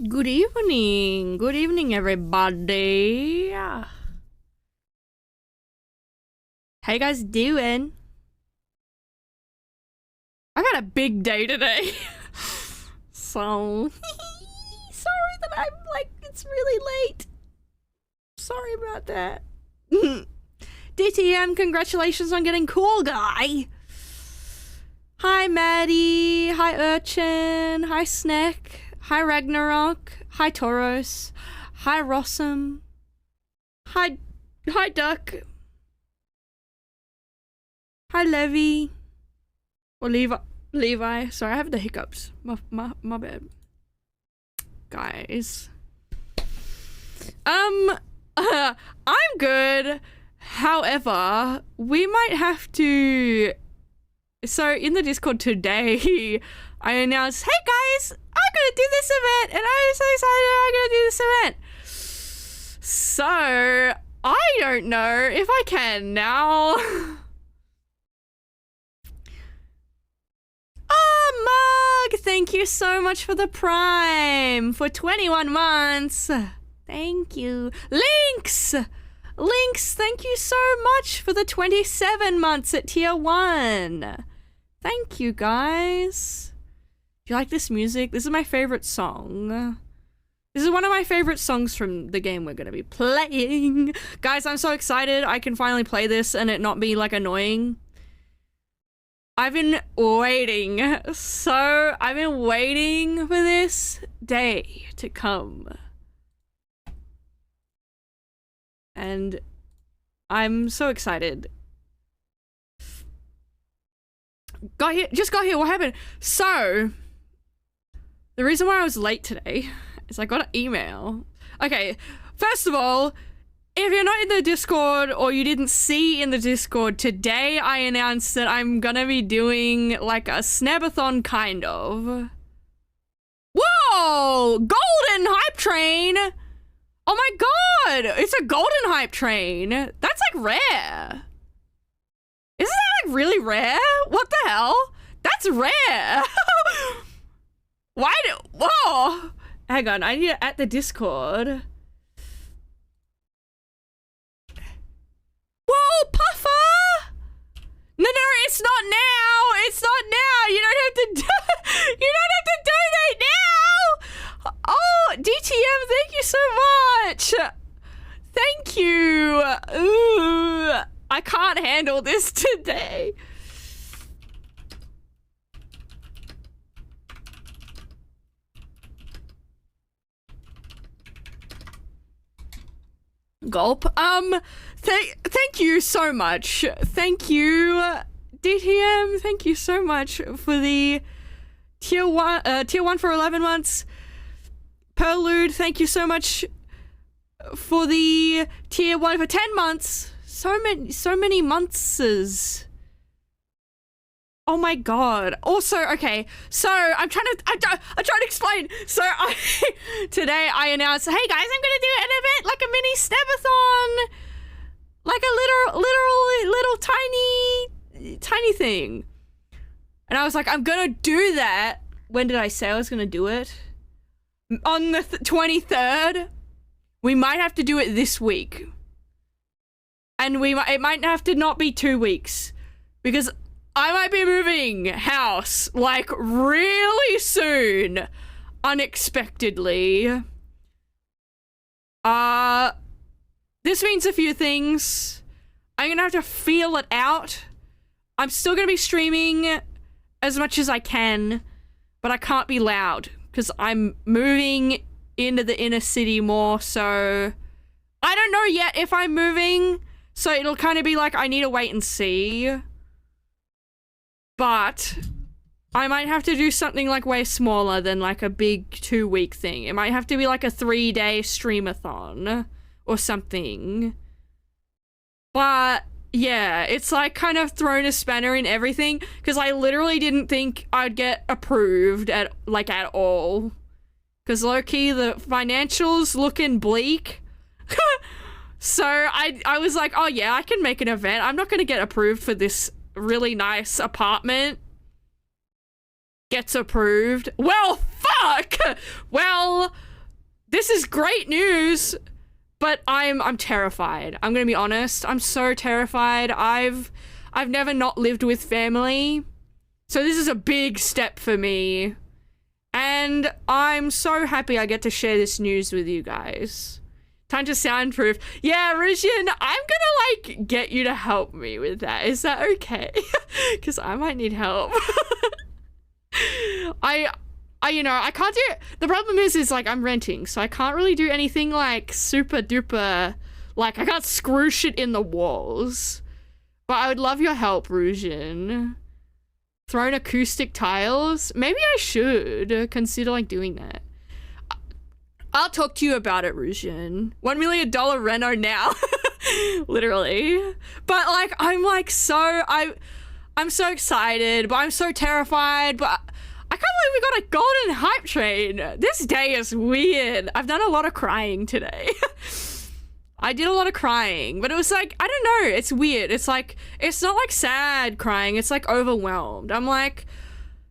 Good evening. Good evening, everybody. How you guys doing? I've had a big day today. So, sorry that I'm like, it's really late. Sorry about that. DTM, congratulations on getting Cool Guy. Hi, Maddie. Hi, Urchin. Hi, Sneb. Hi, Ragnarok. Hi, Tauros. Hi, Rossum. Hi, Duck. Hi, Levi. Or Levi. Sorry, I have the hiccups. My bad. Guys. I'm good. However, we might have to... So, in the Discord today, I announced, hey guys, I'm gonna do this event, and I'm so excited I'm gonna do this event. So, I don't know if I can now. Oh, Mug, thank you so much for the Prime for 21 months. Thank you. Lynx, thank you so much for the 27 months at tier 1. Thank you, guys. Do you like this music? This is my favorite song. This is one of my favorite songs from the game we're gonna be playing. Guys, I'm so excited I can finally play this and it not be like annoying. I've been waiting. I've been waiting for this day to come. And I'm so excited. Just got here, what happened? So, the reason why I was late today is I got an email. Okay, first of all, if you're not in the Discord or you didn't see in the Discord, today I announced that I'm gonna be doing like a Snebathon kind of. Whoa! Golden hype train! Oh my god! It's a golden hype train! That's like rare! Isn't that like really rare? What the hell? That's rare! Whoa! Hang on, I need to at the Discord. Whoa, Puffer! No, it's not now! It's not now! You don't have to donate now! Oh, DTM, thank you so much! Thank you! Ooh, I can't handle this today. Gulp. Thank you so much. Thank you, DTM. Thank you so much for the tier 1 for 11 months. Perlude, thank you so much for the tier 1 for 10 months. So many months. Oh my god. Also, okay, so I'm trying to explain. So today I announced, hey guys, I'm gonna do an event, like a mini Snebathon, like a little tiny thing. And I was like, I'm gonna do that. When did I say I was gonna do it? On the 23rd. We might have to do it this week. And it might have to not be 2 weeks, because I might be moving house, like, really soon. Unexpectedly. This means a few things. I'm gonna have to feel it out. I'm still gonna be streaming as much as I can, but I can't be loud, because I'm moving into the inner city more, so... I don't know yet if I'm moving, so it'll kind of be like, I need to wait and see. But I might have to do something like way smaller than like a big 2-week thing. It might have to be like a 3-day streamathon or something. But yeah, it's like kind of thrown a spanner in everything, because I literally didn't think I'd get approved at all. Because low-key, the financials looking bleak. So I was like, oh yeah, I can make an event. I'm not going to get approved for this really nice apartment. Gets approved. Well, fuck! Well, this is great news, but I'm terrified. I'm gonna be honest. I'm so terrified. I've never not lived with family, so this is a big step for me. And I'm so happy I get to share this news with you guys. Time to soundproof. Yeah, Rujin, I'm gonna, like, get you to help me with that. Is that okay? Because I might need help. You know, I can't do it. The problem is like, I'm renting, so I can't really do anything, like, super duper. Like, I can't screw shit in the walls. But I would love your help, Rujin. Thrown acoustic tiles? Maybe I should consider, like, doing that. I'll talk to you about it, Rujin. $1 million reno now. Literally. But, like, I'm so excited, but I'm so terrified, but I can't believe we got a golden hype train. This day is weird. I've done a lot of crying today. I did a lot of crying, but it was like, I don't know, it's weird. It's like, it's not like sad crying, it's like overwhelmed. I'm like,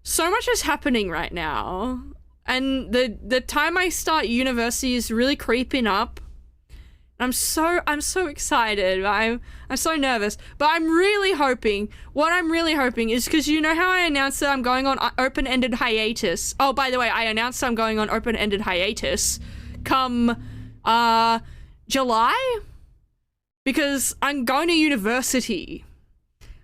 so much is happening right now. And the time I start university is really creeping up. I'm so excited. I'm so nervous, but I'm really hoping, what I'm really hoping is, because you know how I announced that I'm going on open-ended hiatus. Oh, by the way, I announced I'm going on open-ended hiatus come, July? Because I'm going to university.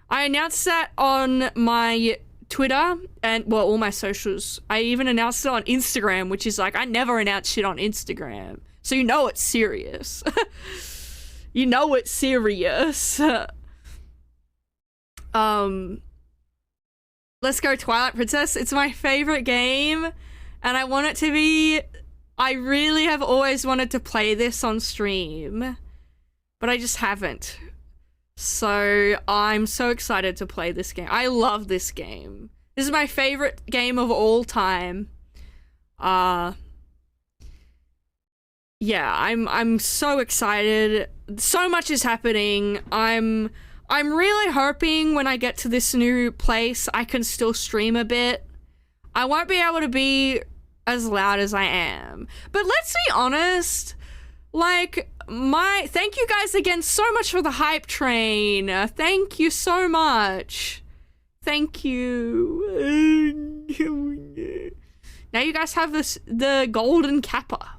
I announced that on my Twitter and, well, all my socials. I even announced it on Instagram, which is like, I never announce shit on Instagram. So you know it's serious. You know it's serious. Let's go Twilight Princess. It's my favorite game, and I want it to be... I really have always wanted to play this on stream, but I just haven't. So I'm so excited to play this game. I love this game. This is my favorite game of all time. Yeah, I'm so excited. So much is happening. I'm really hoping when I get to this new place, I can still stream a bit. I won't be able to be as loud as I am. But let's be honest, like, thank you guys again so much for the hype train. Thank you so much. Thank you. Now you guys have the golden kappa.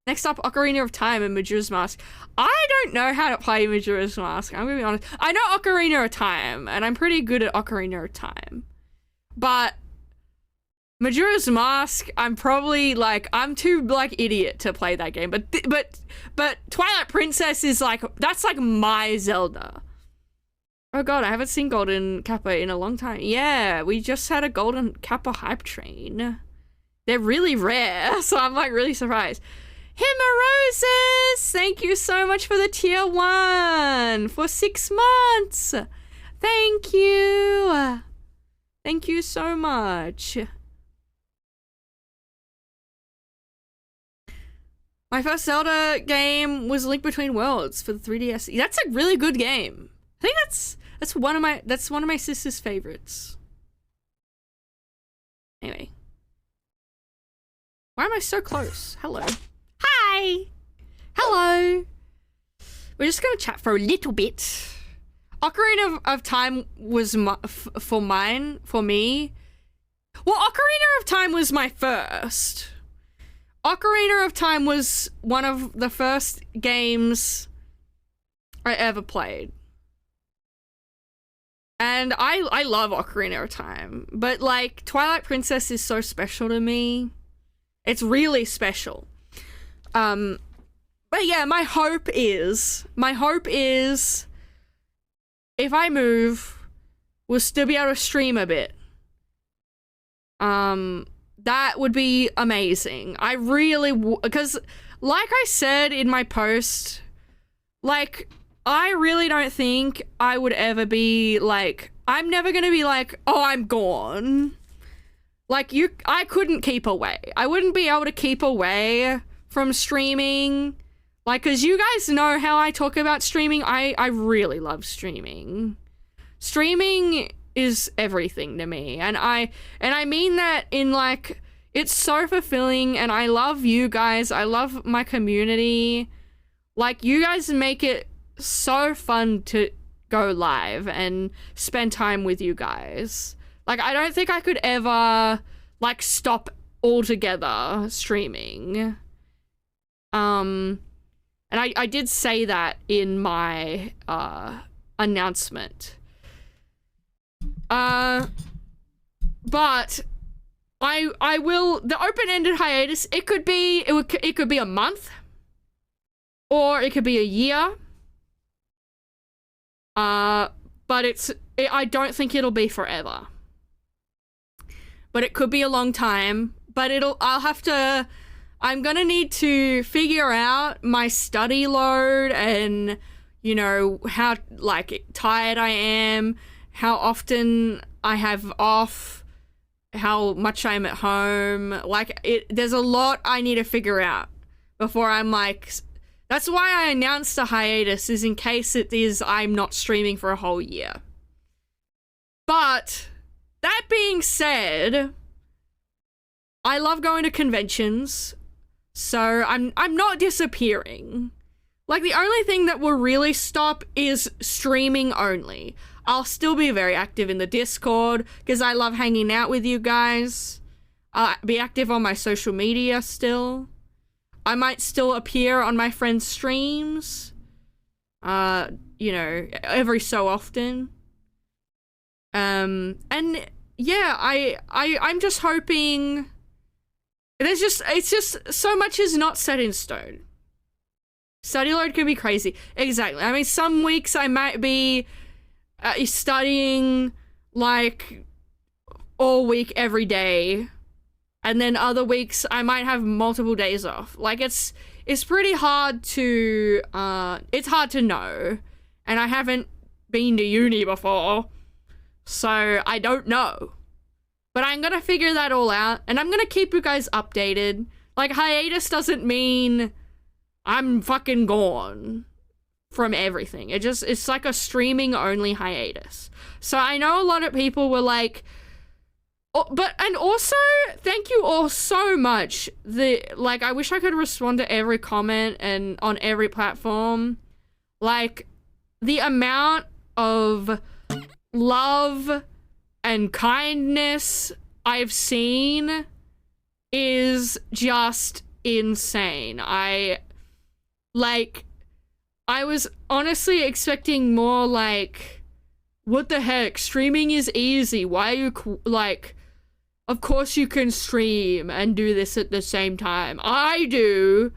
Next up, Ocarina of Time and Majora's Mask. I don't know how to play Majora's Mask, I'm gonna be honest. I know Ocarina of Time, and I'm pretty good at Ocarina of Time. But Majora's Mask, I'm probably, like, I'm too, like, idiot to play that game. But Twilight Princess is, like, that's, like, my Zelda. Oh god, I haven't seen Golden Kappa in a long time. Yeah, we just had a Golden Kappa hype train. They're really rare, so I'm, like, really surprised. Himeroses! Thank you so much for the tier 1 for 6 months. Thank you. Thank you so much. My first Zelda game was Link Between Worlds for the 3DS. That's a really good game. I think that's one of my sister's favorites. Anyway. Why am I so close? Hello. Hi! Hello! We're just gonna chat for a little bit. Ocarina of Time was for me. Well, Ocarina of Time was my first. Ocarina of Time was one of the first games I ever played. And I love Ocarina of Time. But, like, Twilight Princess is so special to me. It's really special. But yeah, my hope is if I move, we'll still be able to stream a bit. That would be amazing. I really because like I said in my post, like, I really don't think I would ever be like, I'm never gonna be like, oh, I'm gone. Like, I couldn't keep away. I wouldn't be able to keep away from streaming. Like, cause you guys know how I talk about streaming. I really love streaming. Streaming is everything to me. And I mean that in, like, It's so fulfilling, and I love you guys. I love my community. Like, you guys make it so fun to go live and spend time with you guys. Like, I don't think I could ever, like, stop altogether streaming. And I did say that in my announcement. But I will, the open-ended hiatus, it could be a month, or it could be a year. But I don't think it'll be forever. But it could be a long time, but I'm gonna need to figure out my study load and, you know, how, like, tired I am, how often I have off, how much I'm at home. Like, there's a lot I need to figure out before I'm like, that's why I announced a hiatus, is in case it is I'm not streaming for a whole year. But that being said, I love going to conventions, so I'm not disappearing. Like, the only thing that will really stop is streaming only. I'll still be very active in the Discord, because I love hanging out with you guys. I'll be active on my social media still. I might still appear on my friends' streams. You know, every so often. And yeah, I'm just hoping it's just so much is not set in stone. Study load can be crazy. Exactly. I mean, some weeks I might be studying like all week every day, and then other weeks I might have multiple days off. Like, it's pretty hard to it's hard to know, and I haven't been to uni before, so I don't know. But I'm gonna figure that all out, and I'm gonna keep you guys updated. Like, hiatus doesn't mean I'm fucking gone from everything. It's like a streaming only hiatus. So I know a lot of people were like, and also thank you all so much. Like, I wish I could respond to every comment and on every platform. Like, the amount of love and kindness I've seen is just insane. I was honestly expecting more like, what the heck, streaming is easy. Why are you like, of course you can stream and do this at the same time. I do,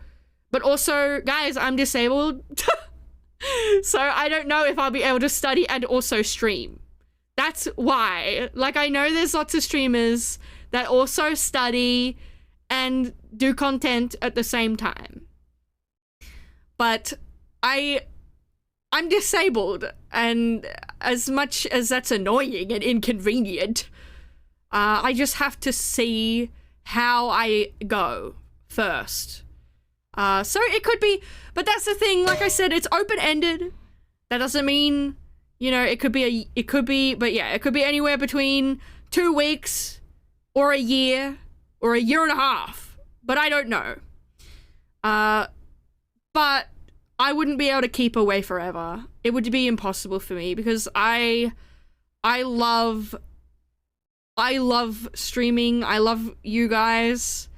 but also, guys, I'm disabled. So I don't know if I'll be able to study and also stream. That's why. Like, I know there's lots of streamers that also study and do content at the same time. But I'm disabled, and as much as that's annoying and inconvenient, I just have to see how I go first. So it could be, but that's the thing, like I said, it's open-ended. That doesn't mean, you know, it could be, but yeah, it could be anywhere between 2 weeks or a year or a year and a half, but I don't know. But I wouldn't be able to keep away forever. It would be impossible for me, because I love streaming. I love you guys.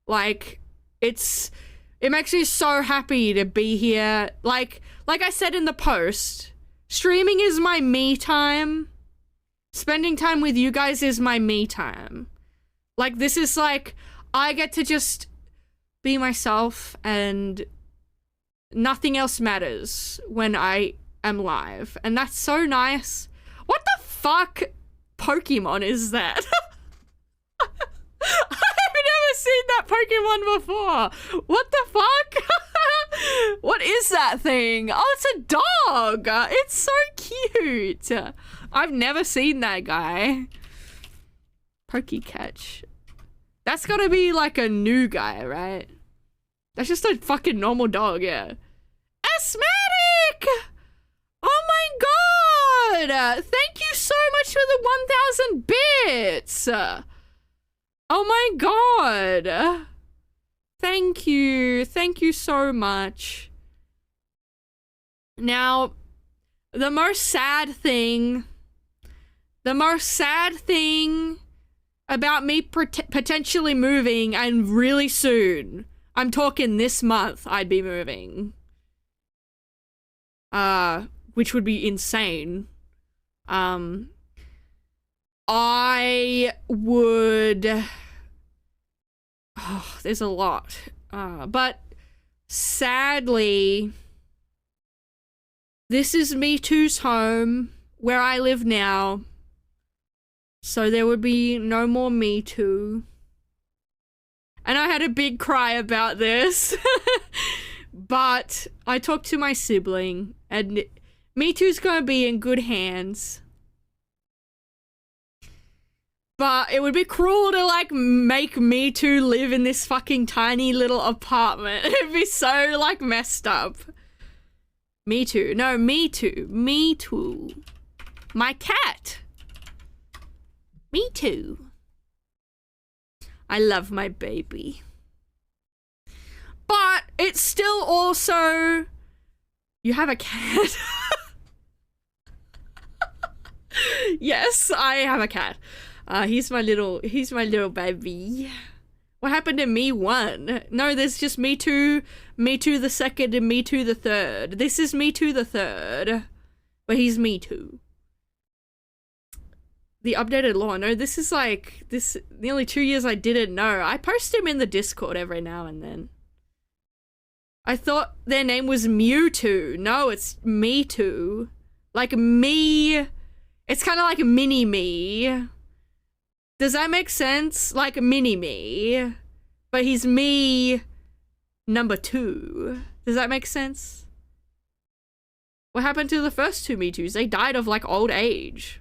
Like, it makes me so happy to be here. Like I said in the post, streaming is my me time. Spending time with you guys is my me time. Like, this is like, I get to just be myself, and nothing else matters when I am live. And that's so nice. What the fuck Pokemon is that? I've never seen that Pokemon before. What the fuck? What is that thing? Oh, it's a dog. It's so cute. I've never seen that guy. Pokecatch. That's gotta be like a new guy, right? That's just a fucking normal dog, yeah. Asthmatic! Oh my god! Thank you so much for the 1,000 bits! Oh my god. Thank you. Thank you so much. Now, the most sad thing about me potentially moving, and really soon, I'm talking this month I'd be moving. Which would be insane. I would... Oh, there's a lot. But sadly, this is Me Too's home, where I live now. So there would be no more Me Too. And I had a big cry about this. But I talked to my sibling, and Me Too's gonna be in good hands. But it would be cruel to, like, make Me Too live in this fucking tiny little apartment. It'd be so, like, messed up. Me Too. No, Me Too. Me Too. My cat. Me Too. I love my baby. But it's still also... You have a cat. Yes, I have a cat. He's my little baby. What happened to Me 1? No, there's just Me Too, Me Too the 2nd, and Me Too the 3rd. This is Me Too the 3rd. But he's Me Too. The updated lore. No, this is like, nearly 2 years I didn't know. I post him in the Discord every now and then. I thought their name was Mewtwo. No, it's Me Too. Like me. It's kind of like Mini-Me. Does that make sense? Like Mini-Me. But he's Me number 2. Does that make sense? What happened to the first 2 Me Toos? They died of, like, old age.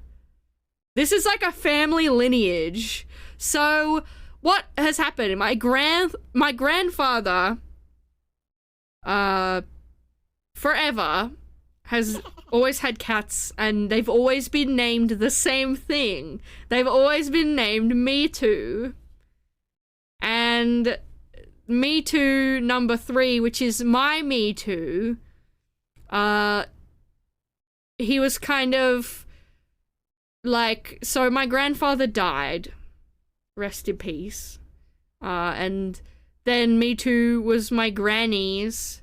This is like a family lineage. So, what has happened? My grandfather, forever, has always had cats, and they've always been named the same thing. They've always been named Me Too. And Me Too number 3, which is my Me Too, he was kind of like, so my grandfather died, rest in peace, and then Me Too was my granny's,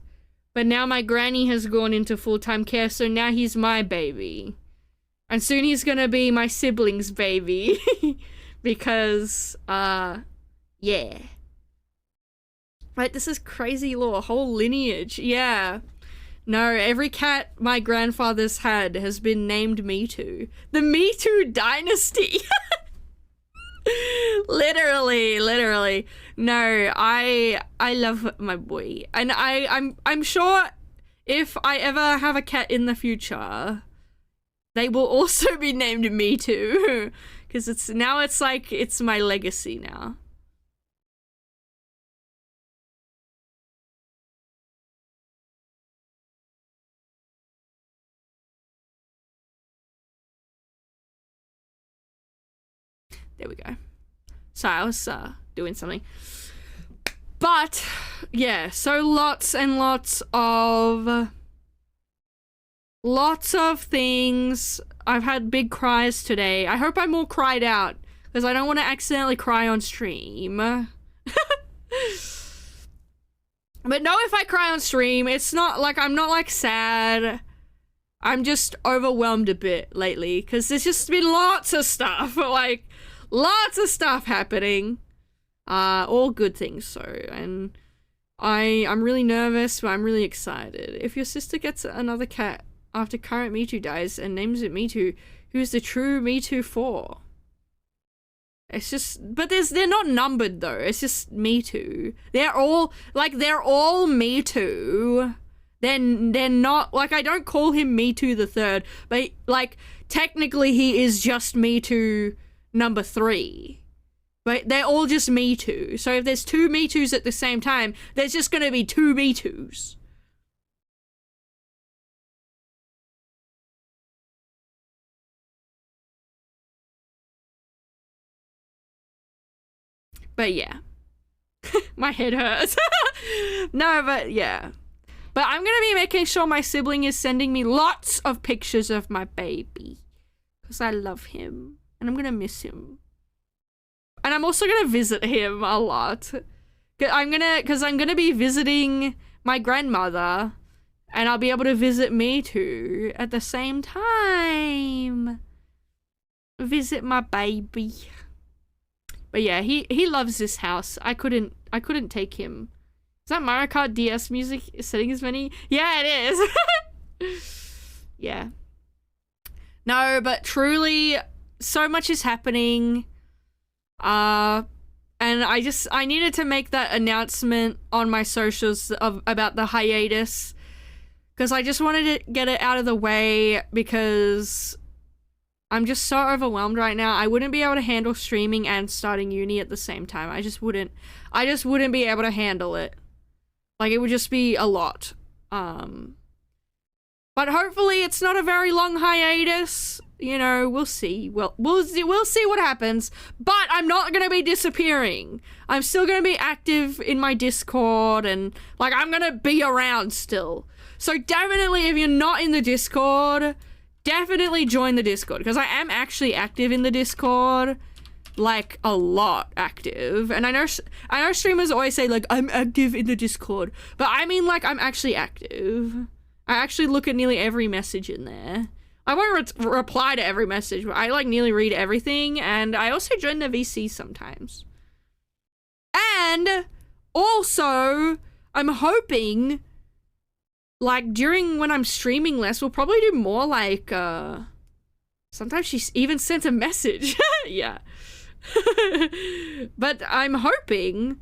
but now my granny has gone into full-time care, so now he's my baby. And soon he's gonna be my sibling's baby. Because, yeah. Right, this is crazy lore, a whole lineage, yeah. No, every cat my grandfather's had has been named Me Too. The Me Too dynasty! Literally. No, I love my boy. And I'm sure if I ever have a cat in the future, they will also be named Me Too. Because it's like, it's my legacy now. There we go. Sorry, I was doing something. But, yeah, so lots and lots of things. I've had big cries today. I hope I'm all cried out, because I don't want to accidentally cry on stream. But no, if I cry on stream, it's not like, I'm not like sad. I'm just overwhelmed a bit lately, because there's just been lots of stuff, like, lots of stuff happening. All good things, so, and I'm really nervous, but I'm really excited. If your sister gets another cat after current Me Too dies and names it Me Too, who's the true Me Too for? It's just, but they're not numbered though, it's just Me Too. They're all Me Too. They're not, like, I don't call him Me Too the 3rd, but, like, technically he is just Me Too number 3. But they're all just Me Too. So if there's 2 Me Toos at the same time, there's just gonna be 2 Me Toos. But yeah. My head hurts. No, but yeah. But I'm gonna be making sure my sibling is sending me lots of pictures of my baby. Because I love him. And I'm gonna miss him. And I'm also gonna visit him a lot. Because I'm gonna be visiting my grandmother. And I'll be able to visit me too at the same time. Visit my baby. But yeah, he loves this house. I couldn't take him. Is that Mario Kart DS music setting as many? Yeah, it is. Yeah. No, but truly, so much is happening. And I needed to make that announcement on my socials about the hiatus. Because I just wanted to get it out of the way because I'm just so overwhelmed right now. I wouldn't be able to handle streaming and starting uni at the same time. I just wouldn't be able to handle it. Like, it would just be a lot. But hopefully it's not a very long hiatus. You know, we'll see. We'll see what happens. But I'm not gonna be disappearing. I'm still gonna be active in my Discord and, like, I'm gonna be around still. So definitely, if you're not in the Discord, definitely join the Discord, because I am actually active in the Discord, like, a lot active. And I know streamers always say, like, I'm active in the Discord, but I mean, like, I'm actually active. I actually look at nearly every message in there. I won't reply to every message, but I, like, nearly read everything, and I also join the VC sometimes. And also, I'm hoping, like, when I'm streaming less, we'll probably do more, like, sometimes she even sent a message. Yeah. But I'm hoping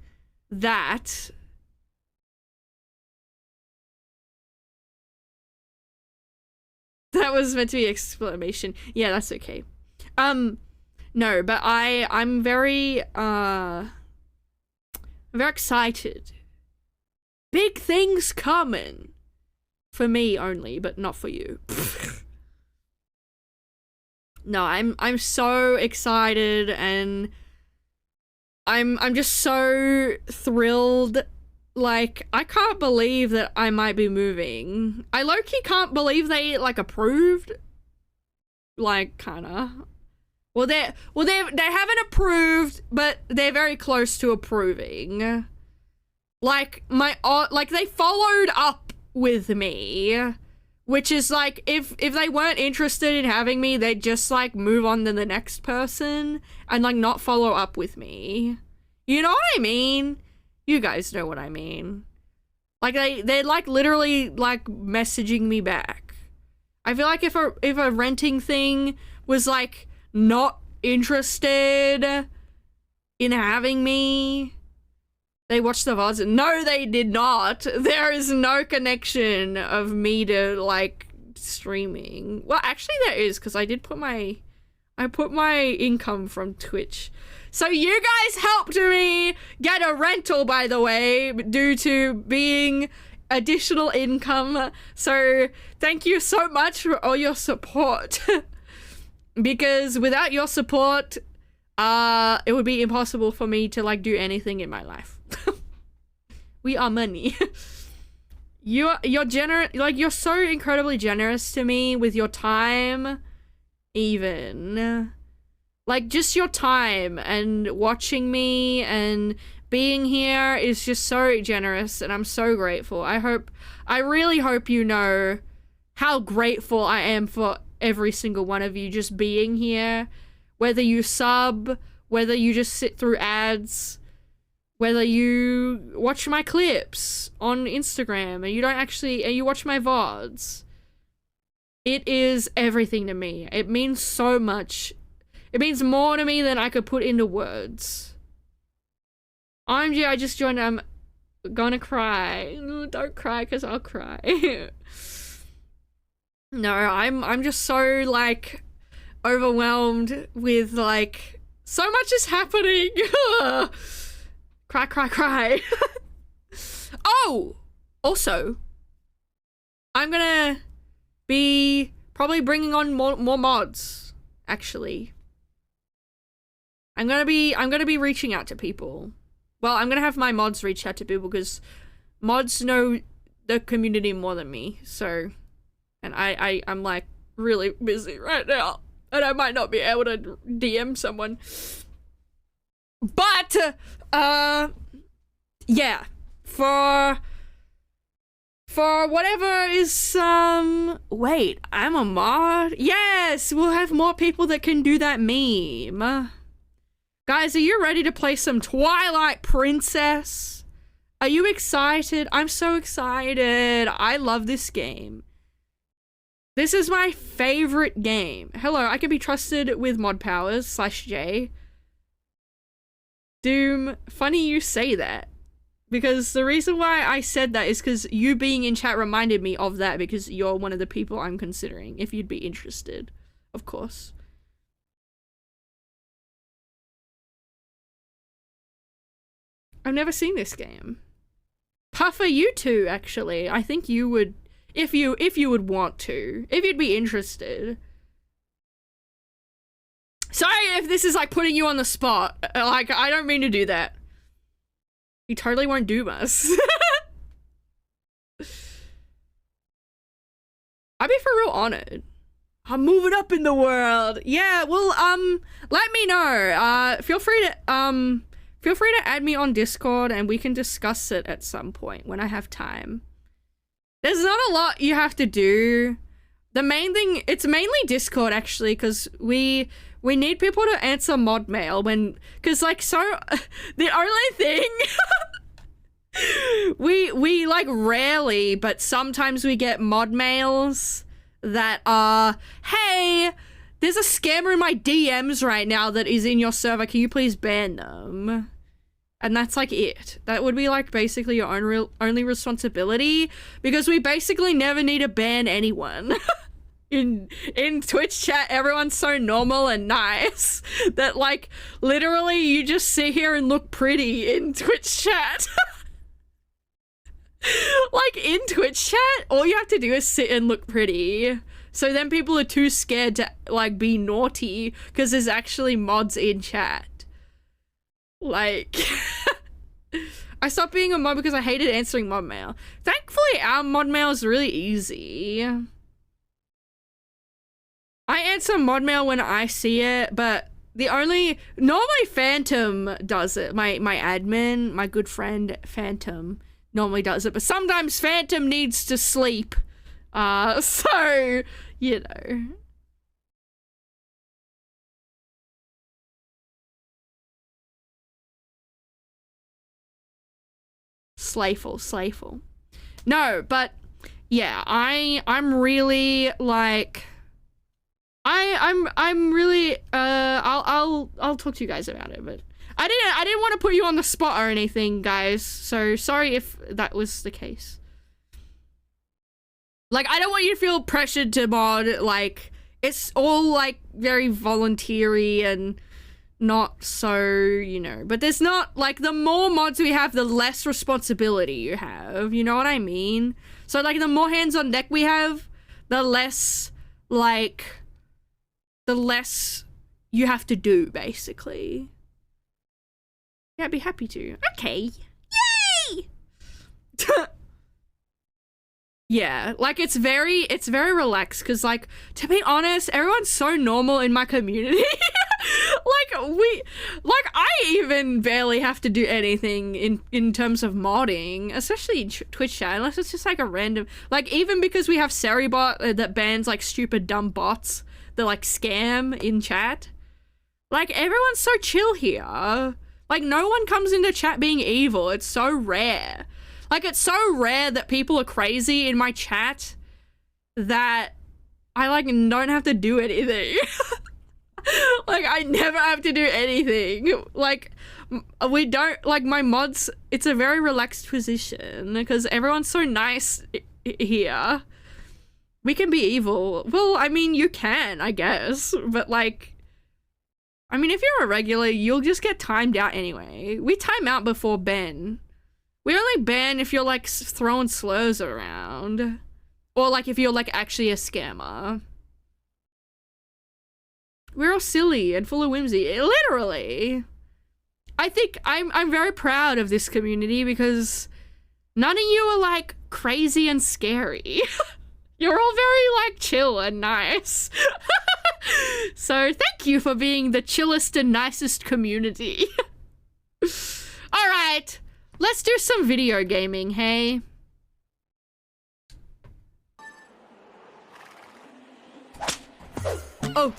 that that was meant to be exclamation. Yeah, that's okay. No, but I'm very excited. Big things coming. For me only, but not for you. No, I'm so excited, and I'm just so thrilled. Like, I can't believe that I might be moving. I low-key can't believe they, like, approved. Like, kinda. Well, they haven't approved, but they're very close to approving. Like, they followed up with me, which is like, if they weren't interested in having me, they'd just, like, move on to the next person and, like, not follow up with me. You know what I mean? You guys know what I mean. Like, they're like literally, like, messaging me back. I feel like if a renting thing was, like, not interested in having me, they watched the Vods. No, they did not. There is no connection of me to, like, streaming. Well, actually there is, because I put my income from Twitch. So you guys helped me get a rental, by the way, due to being additional income. So thank you so much for all your support. Because without your support, it would be impossible for me to, like, do anything in my life. We are money. You're generous, like, you're so incredibly generous to me with your time, even. Like, just your time and watching me and being here is just so generous, and I'm so grateful. I really hope you know how grateful I am for every single one of you just being here. Whether you sub, whether you just sit through ads, whether you watch my clips on Instagram and you watch my VODs. It is everything to me. It means so much. It means more to me than I could put into words. OMG, I just joined. I'm gonna cry. Don't cry, because I'll cry. No, I'm just so, like, overwhelmed with, like, so much is happening. Cry. Oh! Also, I'm gonna be probably bringing on more mods, actually. I'm gonna be reaching out to people. Well, I'm gonna have my mods reach out to people because mods know the community more than me. So, and I'm like really busy right now, and I might not be able to DM someone. But yeah, for whatever is wait, I'm a mod? Yes, we'll have more people that can do that meme. Guys, are you ready to play some Twilight Princess? Are you excited? I'm so excited. I love this game. This is my favorite game. Hello, I can be trusted with mod powers /J. Doom, funny you say that. Because the reason why I said that is because you being in chat reminded me of that, because you're one of the people I'm considering, if you'd be interested, of course. I've never seen this game. Puffer, you too, actually. I think you would, if you would want to, if you'd be interested. Sorry if this is like putting you on the spot. Like, I don't mean to do that. You totally won't doom us. I'd be for real honored. I'm moving up in the world. Yeah, well, let me know. Feel free to add me on Discord and we can discuss it at some point when I have time. There's not a lot you have to do. The main thing, it's mainly Discord actually, because we need people to answer mod mail when, because like, so the only thing we like rarely, but sometimes we get mod mails that are, hey, there's a scammer in my DMs right now that is in your server, can you please ban them? And that's like it. That would be like basically your only responsibility, because we basically never need to ban anyone. In Twitch chat, everyone's so normal and nice that like literally you just sit here and look pretty in Twitch chat. Like in Twitch chat, all you have to do is sit and look pretty. So then people are too scared to like be naughty because there's actually mods in chat. Like, I stopped being a mod because I hated answering mod mail. Thankfully, our mod mail is really easy. I answer mod mail when I see it, but normally Phantom does it. My admin, my good friend Phantom normally does it, but sometimes Phantom needs to sleep. So, you know. Slayful. No, but yeah, I'm really like I'm really I'll talk to you guys about it, but I didn't want to put you on the spot or anything, guys. So sorry if that was the case. Like, I don't want you to feel pressured to mod. Like, it's all like very voluntary and not so, you know, but there's not like, the more mods we have, the less responsibility you have, you know what I mean? So like the more hands on deck we have, the less you have to do, basically. Yeah, I'd be happy to. Okay. Yay! Yeah, like it's very relaxed, because like, to be honest, everyone's so normal in my community. I even barely have to do anything in terms of modding, especially in Twitch chat, unless it's just like a random, like, even because we have Seribot that bans like stupid dumb bots that like scam in chat. Like, everyone's so chill here. Like, no one comes into chat being evil. It's so rare. Like, it's so rare that people are crazy in my chat that I like don't have to do anything. Like, I never have to do anything. Like, we don't, like, my mods, it's a very relaxed position because everyone's so nice here. We can be evil. Well, I mean, you can, I guess, but like, I mean, if you're a regular, you'll just get timed out anyway. We time out before ban. We only ban if you're like throwing slurs around, or like if you're like actually a scammer. We're all silly and full of whimsy. Literally. I think I'm very proud of this community because none of you are like crazy and scary. You're all very like chill and nice. So thank you for being the chillest and nicest community. All right, let's do some video gaming, hey? Oh.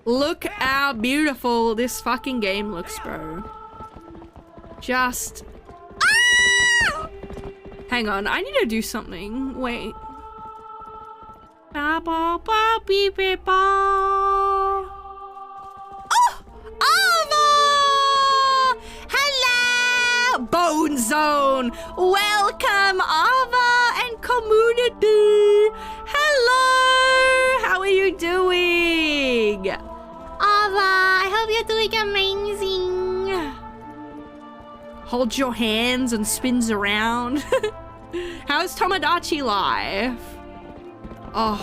Look how beautiful this fucking game looks, bro. Just... Ah! Hang on, I need to do something. Wait. Oh! Ava! Hello! Bone Zone! Welcome, Ava and community! Hello! How are you doing? Ava, I hope you're doing amazing. Holds your hands and spins around. How's Tomodachi life? Oh.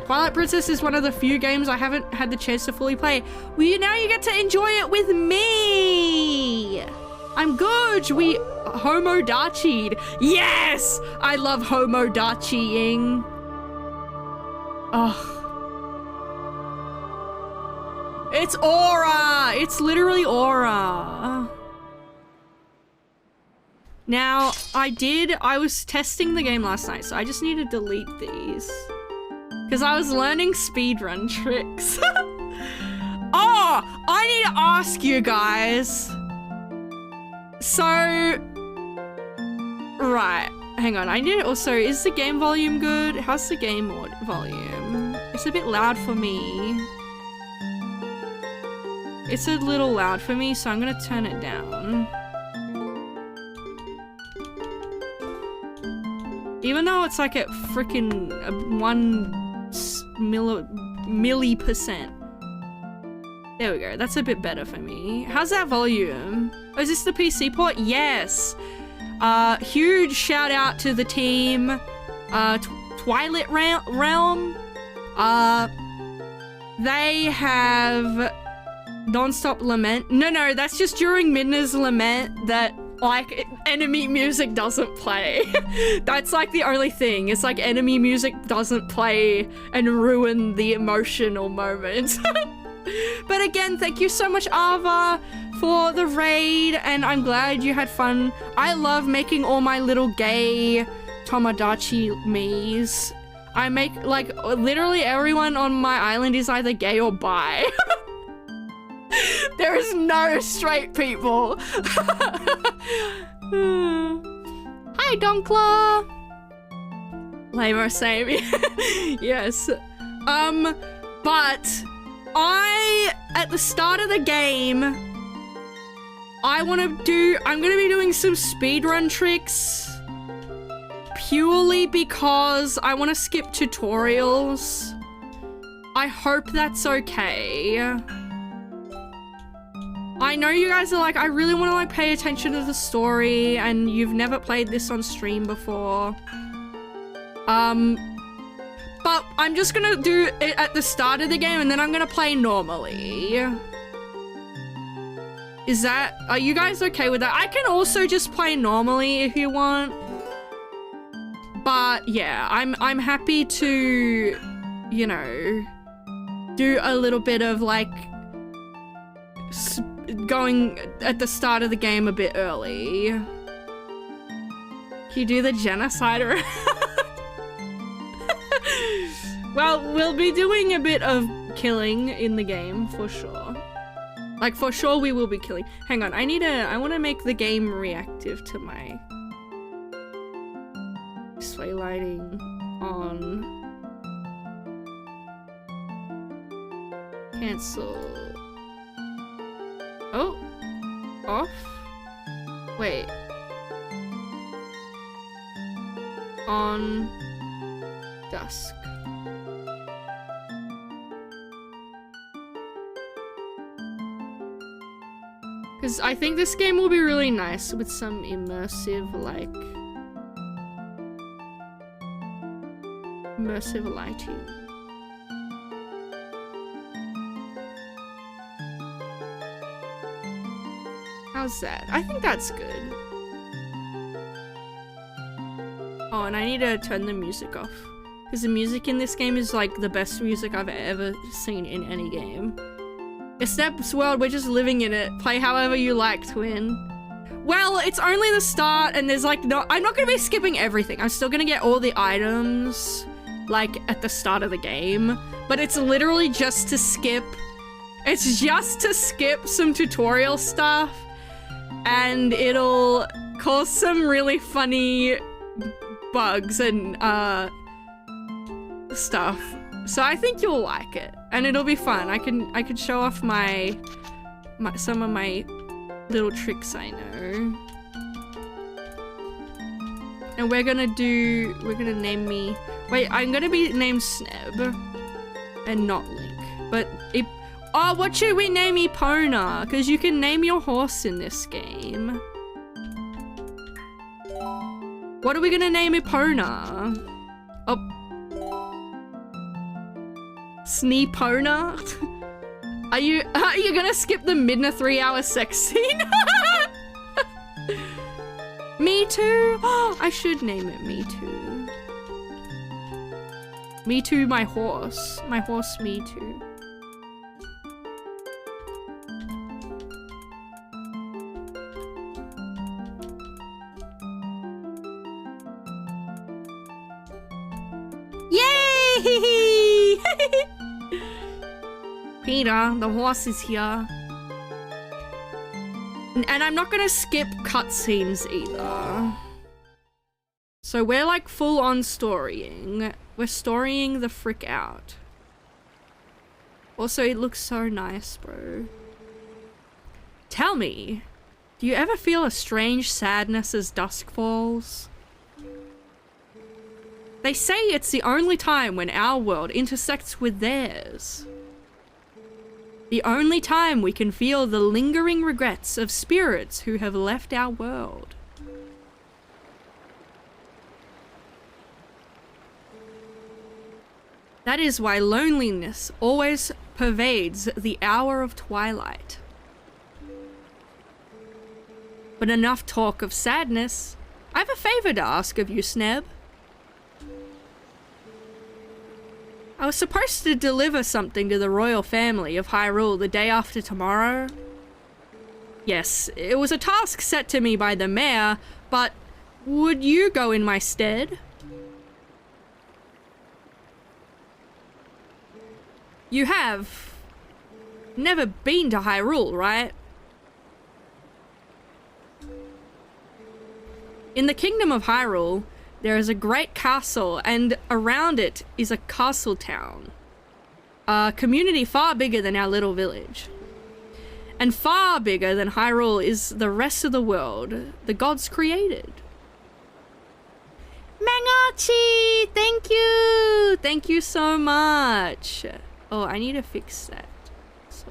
Twilight Princess is one of the few games I haven't had the chance to fully play. Well, now you get to enjoy it with me. I'm good. We homodachi'd. Yes! I love homodachiing. Oh. It's aura! It's literally aura. Now, I was testing the game last night, so I just need to delete these. Because I was learning speedrun tricks. Oh, I need to ask you guys. So, right, hang on. I need to also, is the game volume good? How's the game volume? It's a bit loud for me. It's a little loud for me, so I'm gonna turn it down. Even though it's like at freaking 1 milli%. There we go, that's a bit better for me. How's that volume? Oh, is this the PC port? Yes. Huge shout out to the team, Twilight Realm. They have Non-Stop Lament. No, that's just during Midna's Lament that like enemy music doesn't play. That's like the only thing. It's like enemy music doesn't play and ruin the emotional moment. But again, thank you so much, Ava, for the raid, and I'm glad you had fun. I love making all my little gay Tomodachi me's. I make, like, literally everyone on my island is either gay or bi. There is no straight people. Hi, Donkla. Lame, same. Yes. But at the start of the game, I'm gonna be doing some speedrun tricks purely because I want to skip tutorials. I hope that's okay. I know you guys are like, I really want to like pay attention to the story and you've never played this on stream before. But I'm just gonna do it at the start of the game and then I'm gonna play normally. Are you guys okay with that? I can also just play normally if you want. But yeah, I'm happy to, you know, do a little bit of like going at the start of the game a bit early. Can you do the genocide around? Well, we'll be doing a bit of killing in the game for sure. Like for sure we will be killing. Hang on, I want to make the game reactive to my display lighting on. Cancel. Oh, off? Wait. On Dusk. Because I think this game will be really nice with some immersive lighting. How's that? I think that's good. Oh, and I need to turn the music off. Because the music in this game is like the best music I've ever seen in any game. It's Sneb's world, we're just living in it. Play however you like, twin. Well, it's only the start and there's like no- I'm not gonna be skipping everything. I'm still gonna get all the items like at the start of the game. But it's literally just to skip. It's just to skip some tutorial stuff. And it'll cause some really funny bugs and stuff. So I think you'll like it, and it'll be fun. I can show off my some of my little tricks I know. And we're gonna name me. Wait, I'm gonna be named Sneb and not Link. But oh, what should we name Epona? Because you can name your horse in this game. What are we gonna name Epona? Oh. Sneepona? Are you gonna skip the Midna 3-hour sex scene? Me Too? Oh, I should name it Me Too. Me Too, my horse. My horse, Me Too. Yay! Peter, the horse is here. And I'm not gonna skip cutscenes either. So we're like full on storying. We're storying the frick out. Also, it looks so nice, bro. Tell me, do you ever feel a strange sadness as dusk falls? They say it's the only time when our world intersects with theirs. The only time we can feel the lingering regrets of spirits who have left our world. That is why loneliness always pervades the hour of twilight. But enough talk of sadness. I have a favor to ask of you, Sneb. I was supposed to deliver something to the royal family of Hyrule the day after tomorrow. Yes, it was a task set to me by the mayor, but would you go in my stead? You have never been to Hyrule, right? In the Kingdom of Hyrule, there is a great castle, and around it is a castle town. A community far bigger than our little village. And far bigger than Hyrule is the rest of the world the gods created. Mangachi! Thank you! Thank you so much! Oh, I need to fix that. So...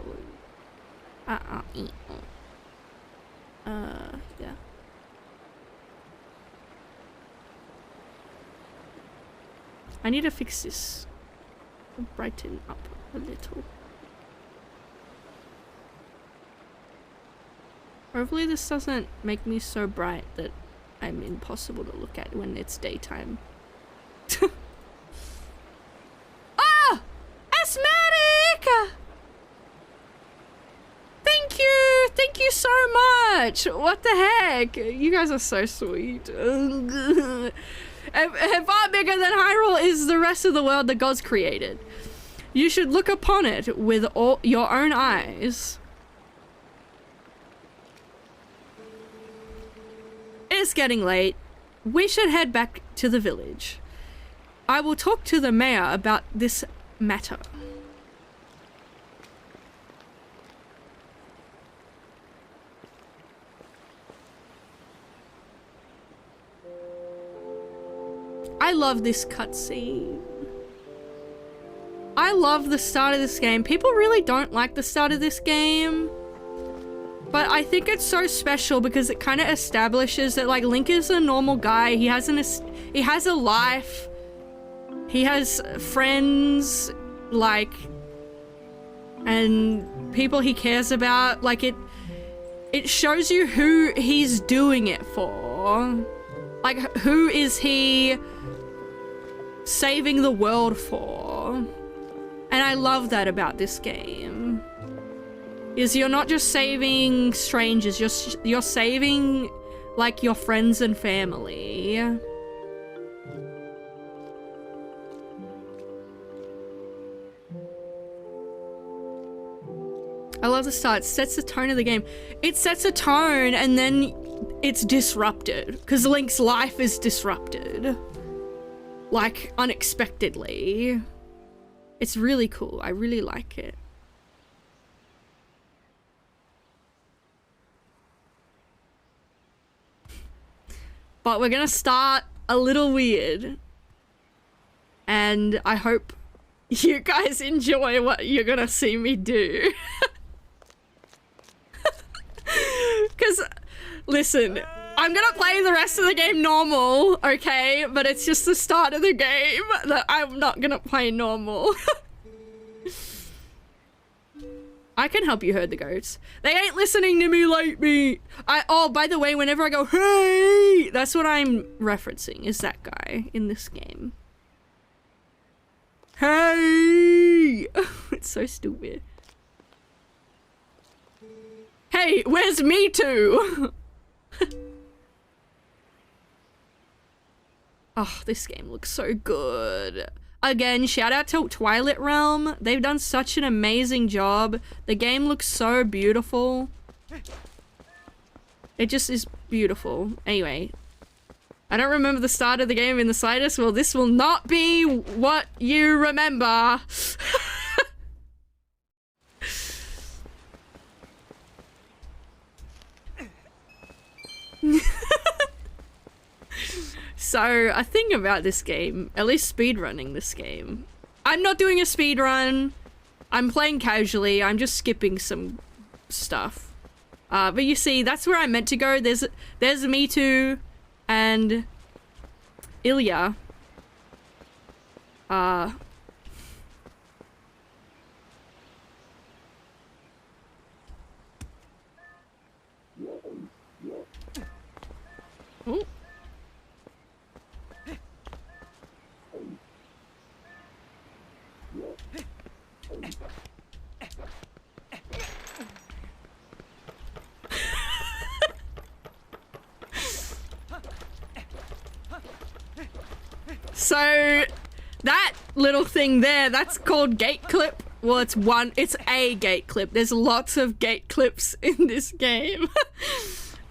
yeah. I need to fix this. Brighten up a little. Hopefully this doesn't make me so bright that I'm impossible to look at when it's daytime. Ah! Asthmatic! Thank you! Thank you so much! What the heck? You guys are so sweet. And far bigger than Hyrule is the rest of the world the gods created. You should look upon it with all your own eyes. It's getting late. We should head back to the village. I will talk to the mayor about this matter. I love this cutscene. I love the start of this game. People really don't like the start of this game. But I think it's so special because it kind of establishes that like Link is a normal guy. He has a life. He has friends, like, and people he cares about. Like it shows you who he's doing it for. Like, who is he saving the world for? And I love that about this game. Is you're not just saving strangers, you're saving, like, your friends and family. I love the start. It sets the tone of the game. It sets a tone and then it's disrupted. Because Link's life is disrupted. Like, unexpectedly. It's really cool. I really like it. But we're gonna start a little weird. And I hope you guys enjoy what you're gonna see me do. Because, listen, I'm gonna play the rest of the game normal, okay? But it's just the start of the game that I'm not gonna play normal. I can help you herd the goats. They ain't listening to me like me. Oh, by the way, whenever I go, hey, that's what I'm referencing, is that guy in this game. Hey! It's so stupid. Hey, where's me too? Oh, this game looks so good. Again, shout out to Twilight Realm. They've done such an amazing job. The game looks so beautiful. It just is beautiful. Anyway, I don't remember the start of the game in the slightest. Well, this will not be what you remember. So, a thing about this game, at least speedrunning this game, I'm not doing a speedrun. I'm playing casually. I'm just skipping some stuff. But you see, that's where I meant to go. There's Me Too and Ilya. Ooh. So that little thing there, that's called gate clip. Well, it's a gate clip. There's lots of gate clips in this game.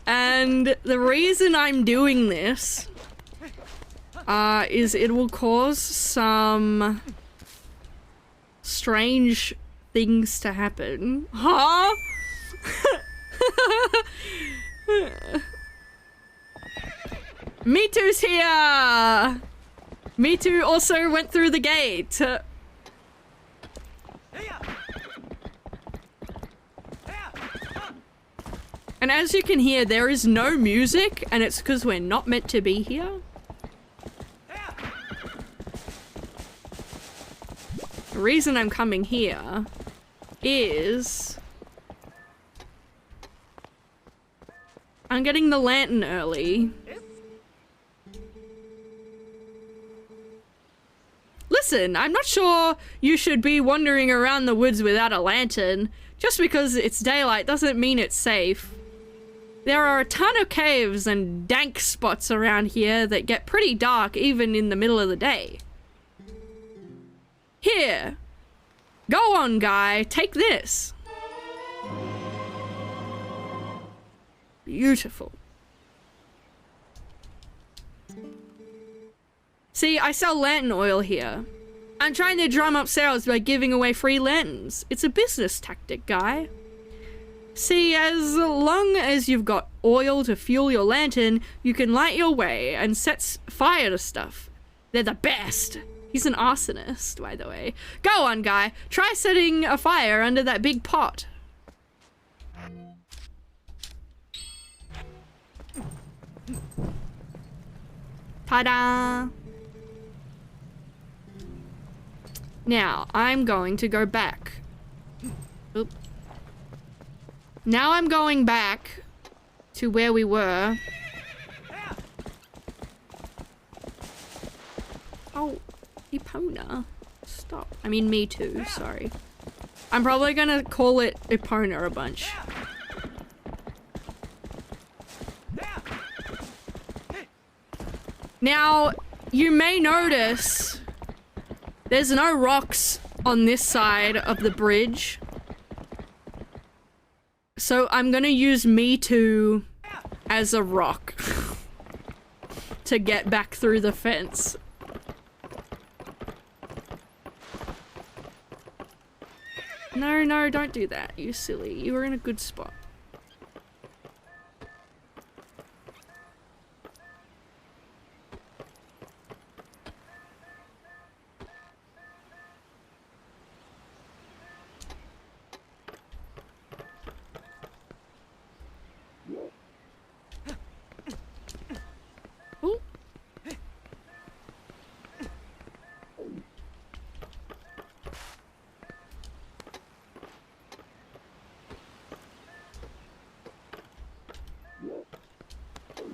And the reason I'm doing this is it will cause some strange things to happen. Huh? Me Too's here! Me Too also went through the gate. And as you can hear, there is no music, and it's because we're not meant to be here. The reason I'm coming here is I'm getting the lantern early. Listen, I'm not sure you should be wandering around the woods without a lantern. Just because it's daylight doesn't mean it's safe. There are a ton of caves and dank spots around here that get pretty dark even in the middle of the day. Here. Go on, guy. Take this. Beautiful. See, I sell lantern oil here. I'm trying to drum up sales by giving away free lanterns. It's a business tactic, guy. See, as long as you've got oil to fuel your lantern, you can light your way and set fire to stuff. They're the best. He's an arsonist, by the way. Go on, guy. Try setting a fire under that big pot. Ta-da! Now, I'm going to go back. Oop. Now I'm going back to where we were. Oh, Epona. Stop. I mean, me too, sorry. I'm probably gonna call it Epona a bunch. Now, you may notice there's no rocks on this side of the bridge. So I'm gonna use me too as a rock to get back through the fence. No, no, don't do that, you silly. You were in a good spot. Oh.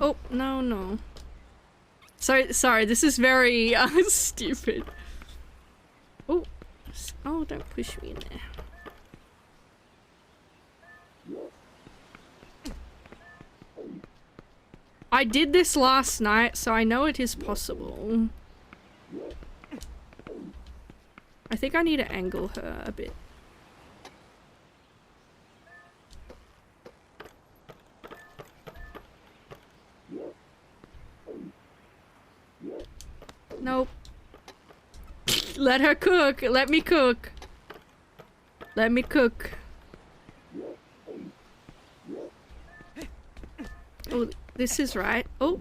Oh, no, no. Sorry, this is very stupid. Oh, oh, don't push me in there. I did this last night, so I know it is possible. I think I need to angle her a bit. Nope. Let her cook. Let me cook. Let me cook. Oh, this is right. Oh.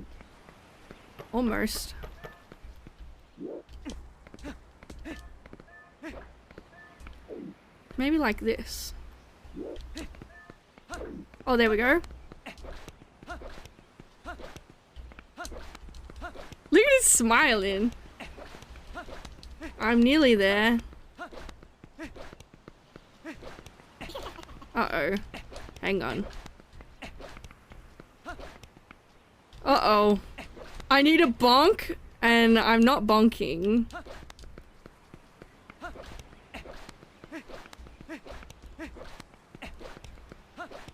Almost. Maybe like this. Oh, there we go. Look at him smiling. I'm nearly there. Uh-oh. Hang on. Uh-oh. I need a bonk, and I'm not bonking.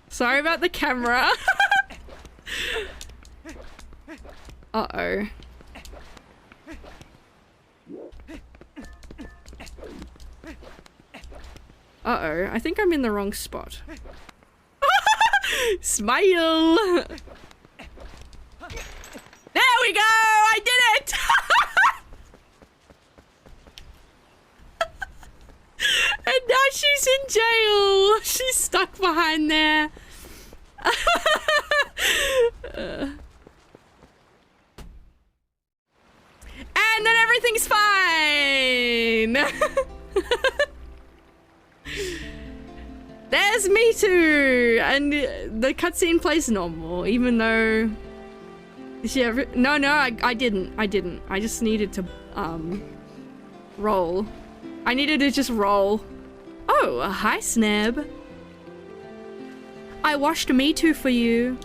Sorry about the camera. Uh-oh. Uh-oh, I think I'm in the wrong spot. Smile! There we go! I did it! And now she's in jail! She's stuck behind there. And then everything's fine! There's me too! And the cutscene plays normal, even though... Did she ever... No, I didn't. I just needed to, roll. I needed to just roll. Oh, hi, Sneb. I washed me too for you.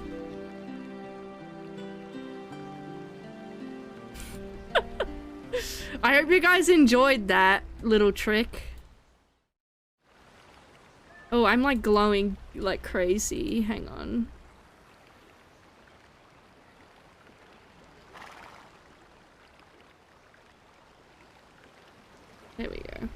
I hope you guys enjoyed that little trick. Oh, I'm like glowing like crazy. Hang on. There we go.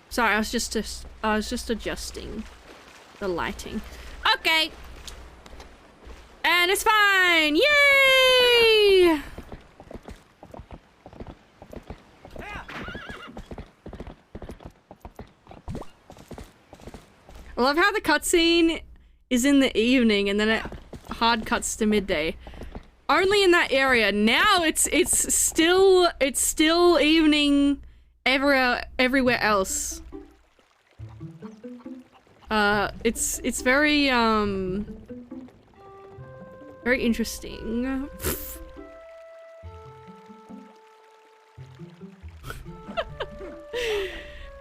Sorry, I was just adjusting the lighting. Okay. And it's fine. Yay! I love how the cutscene is in the evening and then it hard cuts to midday. Only in that area. Now it's still evening everywhere else. It's very, very interesting.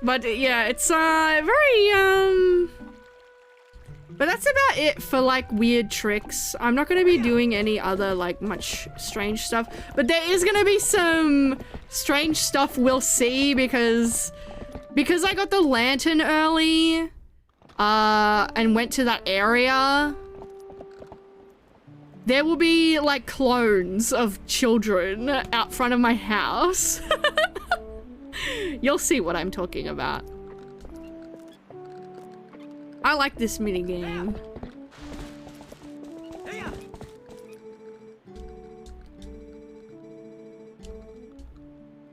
But yeah, it's, very, but that's about it for like weird tricks. I'm not gonna be doing any other like much strange stuff, but there is gonna be some strange stuff we'll see because I got the lantern early, and went to that area. There will be like clones of children out front of my house. You'll see what I'm talking about. I like this minigame.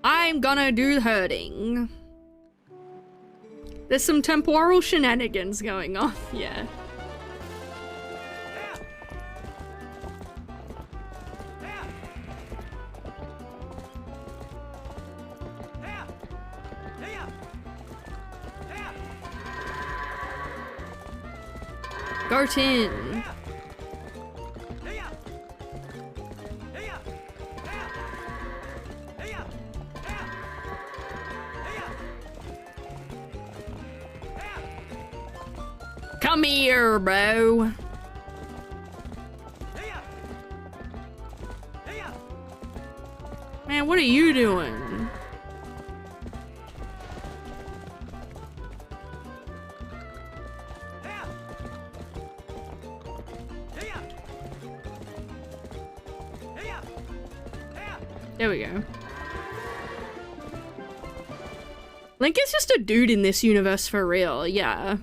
I'm gonna do herding. There's some temporal shenanigans going on, yeah. Go tin. Come here, bro. Man, what are you doing? There we go. Link is just a dude in this universe for real, yeah.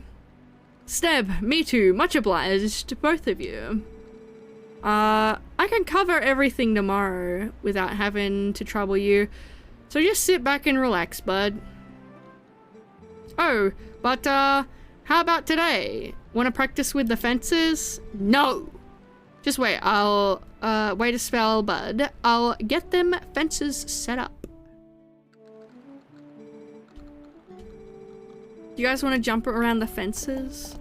Sneb, me too. Much obliged to both of you. I can cover everything tomorrow without having to trouble you. So just sit back and relax, bud. Oh, but how about today? Wanna practice with the fences? No! Just wait, I'll wait a spell, bud. I'll get them fences set up. Do you guys want to jump around the fences?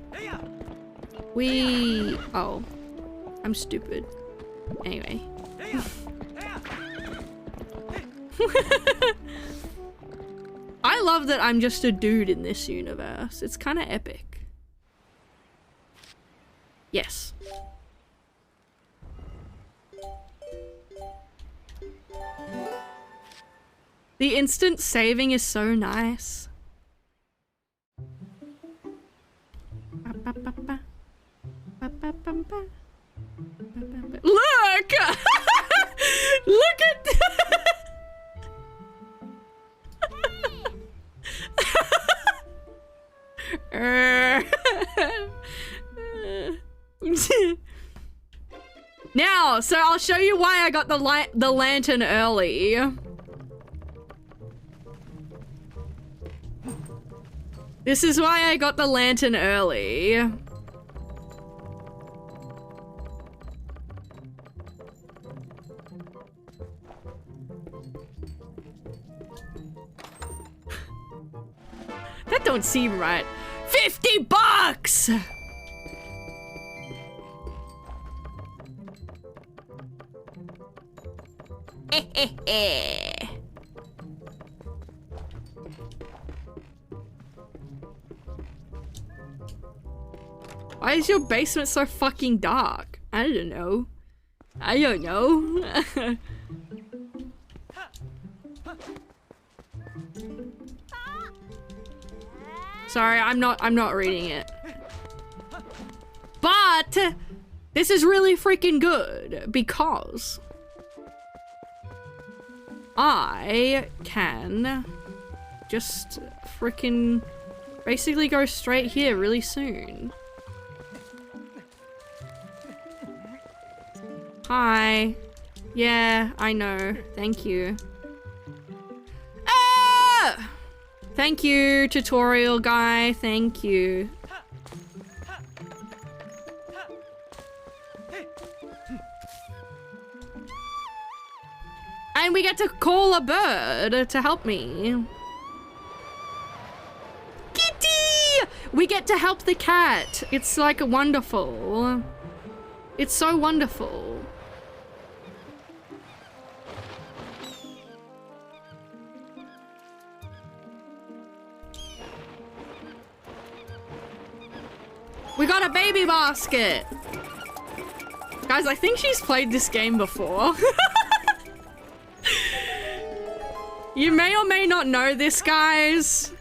Oh, I'm stupid. Anyway. I love that I'm just a dude in this universe. It's kind of epic. Yes. The instant saving is so nice. Look! Look at Now, so I'll show you why I got the lantern early. This is why I got the lantern early. That don't seem right. $50! Why is your basement so fucking dark? I don't know. I don't know. Sorry, I'm not reading it. But this is really freaking good because I can just freaking basically go straight here really soon. Hi. Yeah, I know. Thank you. Ah! Thank you, tutorial guy. Thank you. And we get to call a bird to help me. Kitty! We get to help the cat. It's like wonderful. It's so wonderful. We got a baby basket. Guys, I think she's played this game before. You may or may not know this, guys,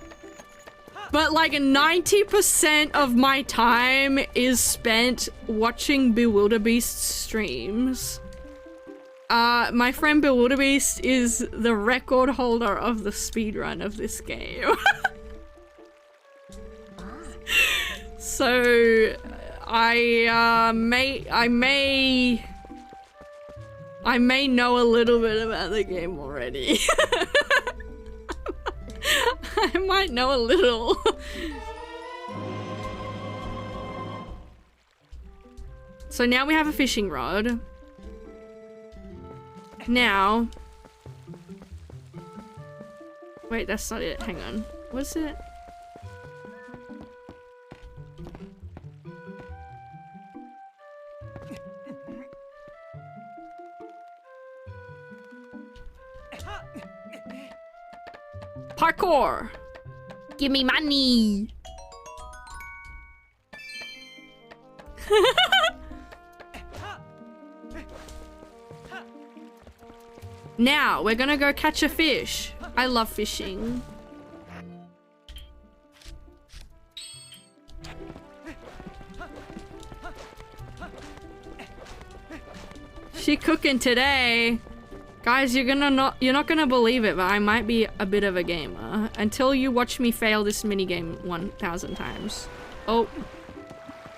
but like 90% of my time is spent watching Bewilderbeast streams. My friend Bewilderbeast is the record holder of the speedrun of this game. So I may know a little bit about the game already. I might know a little. So now we have a fishing rod. Now. Wait, that's not it. Hang on. What's it? Parkour! Give me money! Now, we're gonna go catch a fish. I love fishing. She cooking today. Guys, you're not gonna believe it, but I might be a bit of a gamer until you watch me fail this minigame 1,000 times. Oh.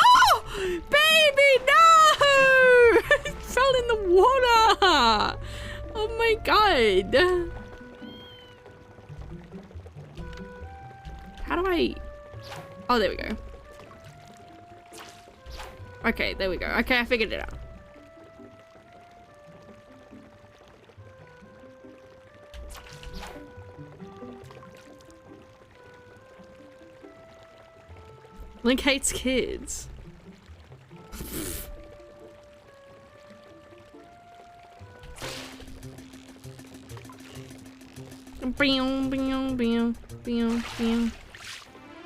Oh! Baby, no! It fell in the water! Oh my god. How do I... Oh, there we go. Okay, there we go. Okay, I figured it out. Link hates kids.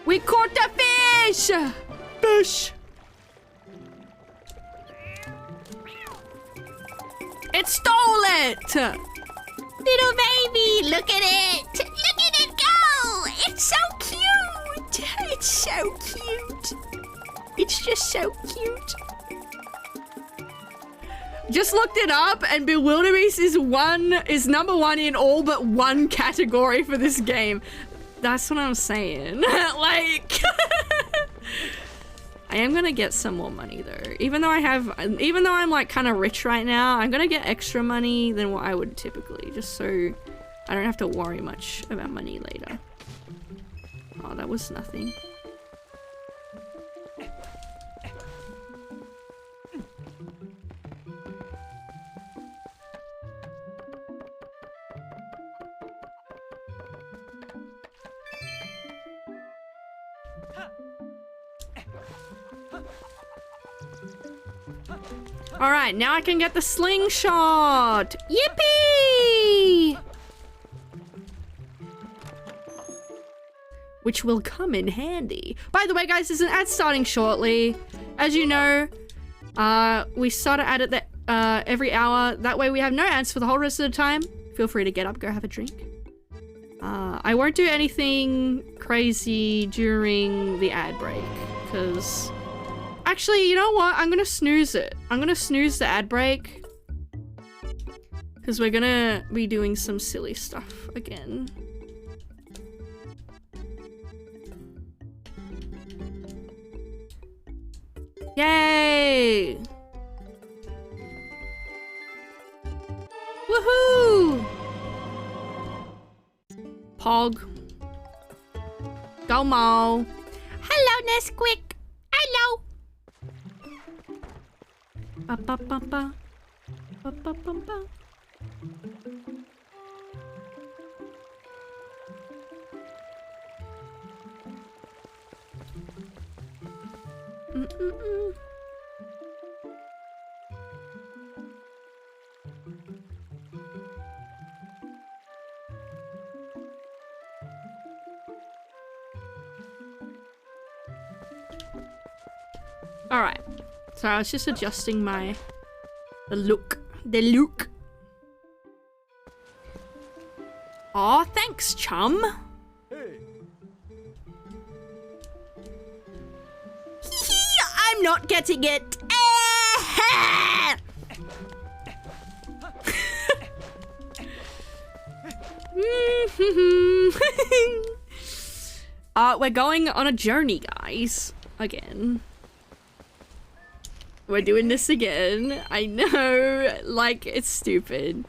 We caught the fish! Fish! It stole it! Little baby, look at it! Look at it go! It's so cute! It's so cute! It's just so cute. Just looked it up and Bewilderbeast is number one in all but one category for this game. That's what I'm saying. Like I am gonna get some more money though. Even though I'm like kind of rich right now, I'm gonna get extra money than what I would typically, just so I don't have to worry much about money later. Oh, that was nothing. All right, now I can get the slingshot. Yippee! Which will come in handy. By the way, guys, there's an ad starting shortly. As you know, we start an ad at every hour. That way we have no ads for the whole rest of the time. Feel free to get up, go have a drink. I won't do anything crazy during the ad break, because... Actually, you know what? I'm gonna snooze it. I'm gonna snooze the ad break. Because we're gonna be doing some silly stuff again. Yay! Woohoo! Pog. Go Mo. Hello, Nesquik. Hello. Ba ba ba ba. Ba ba ba ba. Alright. So I was just adjusting the look. Aw, thanks, chum. Hey. I'm not getting it. We're going on a journey, guys. Again. We're doing this again. I know, like, it's stupid.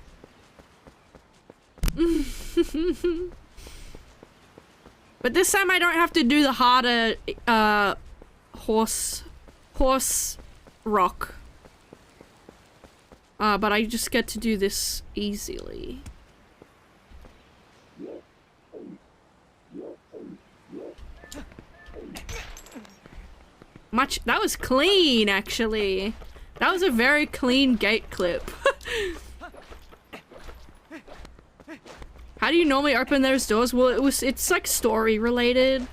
But this time I don't have to do the harder, horse rock. But I just get to do this easily. That was clean, actually. That was a very clean gate clip. How do you normally open those doors? Well, it's like story related.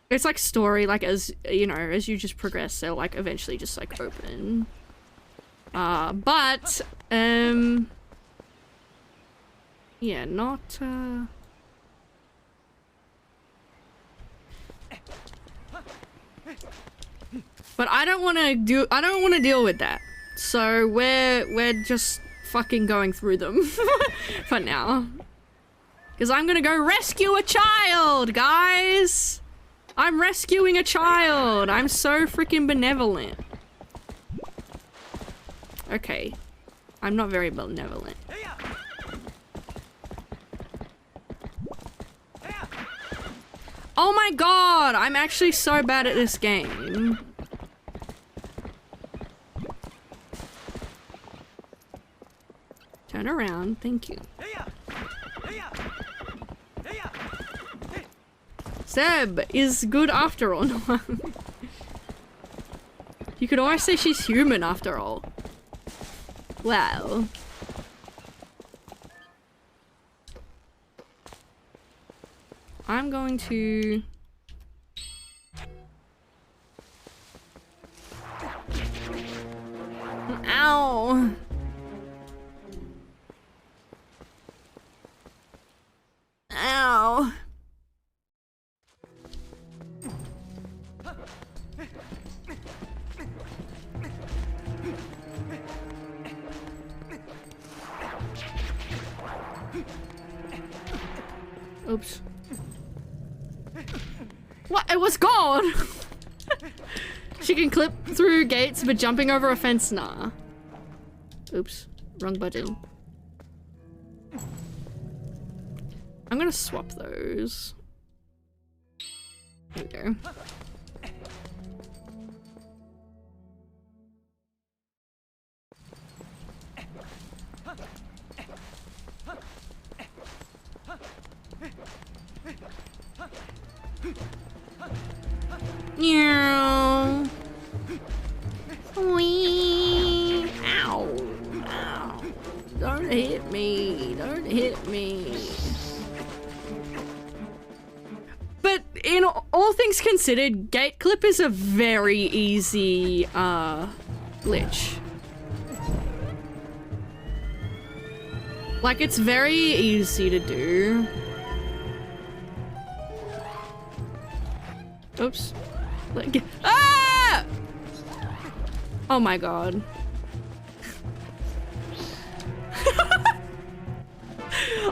It's like story, like as, you know, as you just progress, they'll like eventually just like open. Yeah, not, But I don't want to deal with that. So we're just fucking going through them for now. Because I'm gonna go rescue a child, guys! I'm rescuing a child! I'm so freaking benevolent. Okay. I'm not very benevolent. Oh my god! I'm actually so bad at this game. Turn around, thank you. Sneb is good after all. You could almost say she's human after all. Wow. I'm going to... Ow! Ow! Oops. What? It was gone! She can clip through gates, but jumping over a fence, nah. Oops. Wrong button. I'm gonna swap those. There we go. Meow. Wee. Ow. Ow. Don't hit me. Don't hit me. But in all things considered, gate clip is a very easy glitch. Like, it's very easy to do. Oops. Like, ah! Oh my god.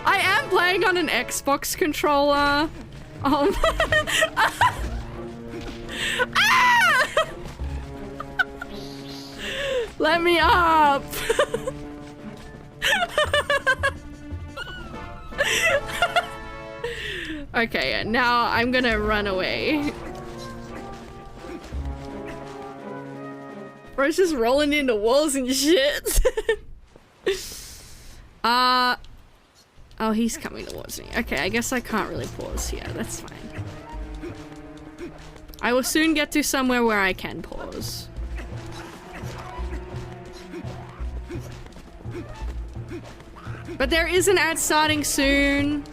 I am playing on an Xbox controller. Ah! Let me up. Okay, now I'm gonna run away. Bro's just rolling into walls and shit. Oh, he's coming towards me. Okay, I guess I can't really pause here. That's fine. I will soon get to somewhere where I can pause. But there is an ad starting soon.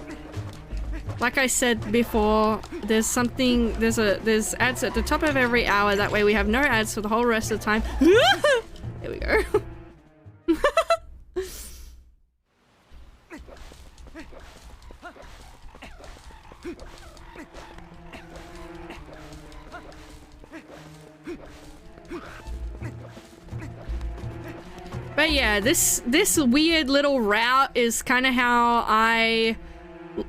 Like I said before, there's ads at the top of every hour. That way we have no ads for the whole rest of the time. There we go. But yeah, this weird little route is kind of how I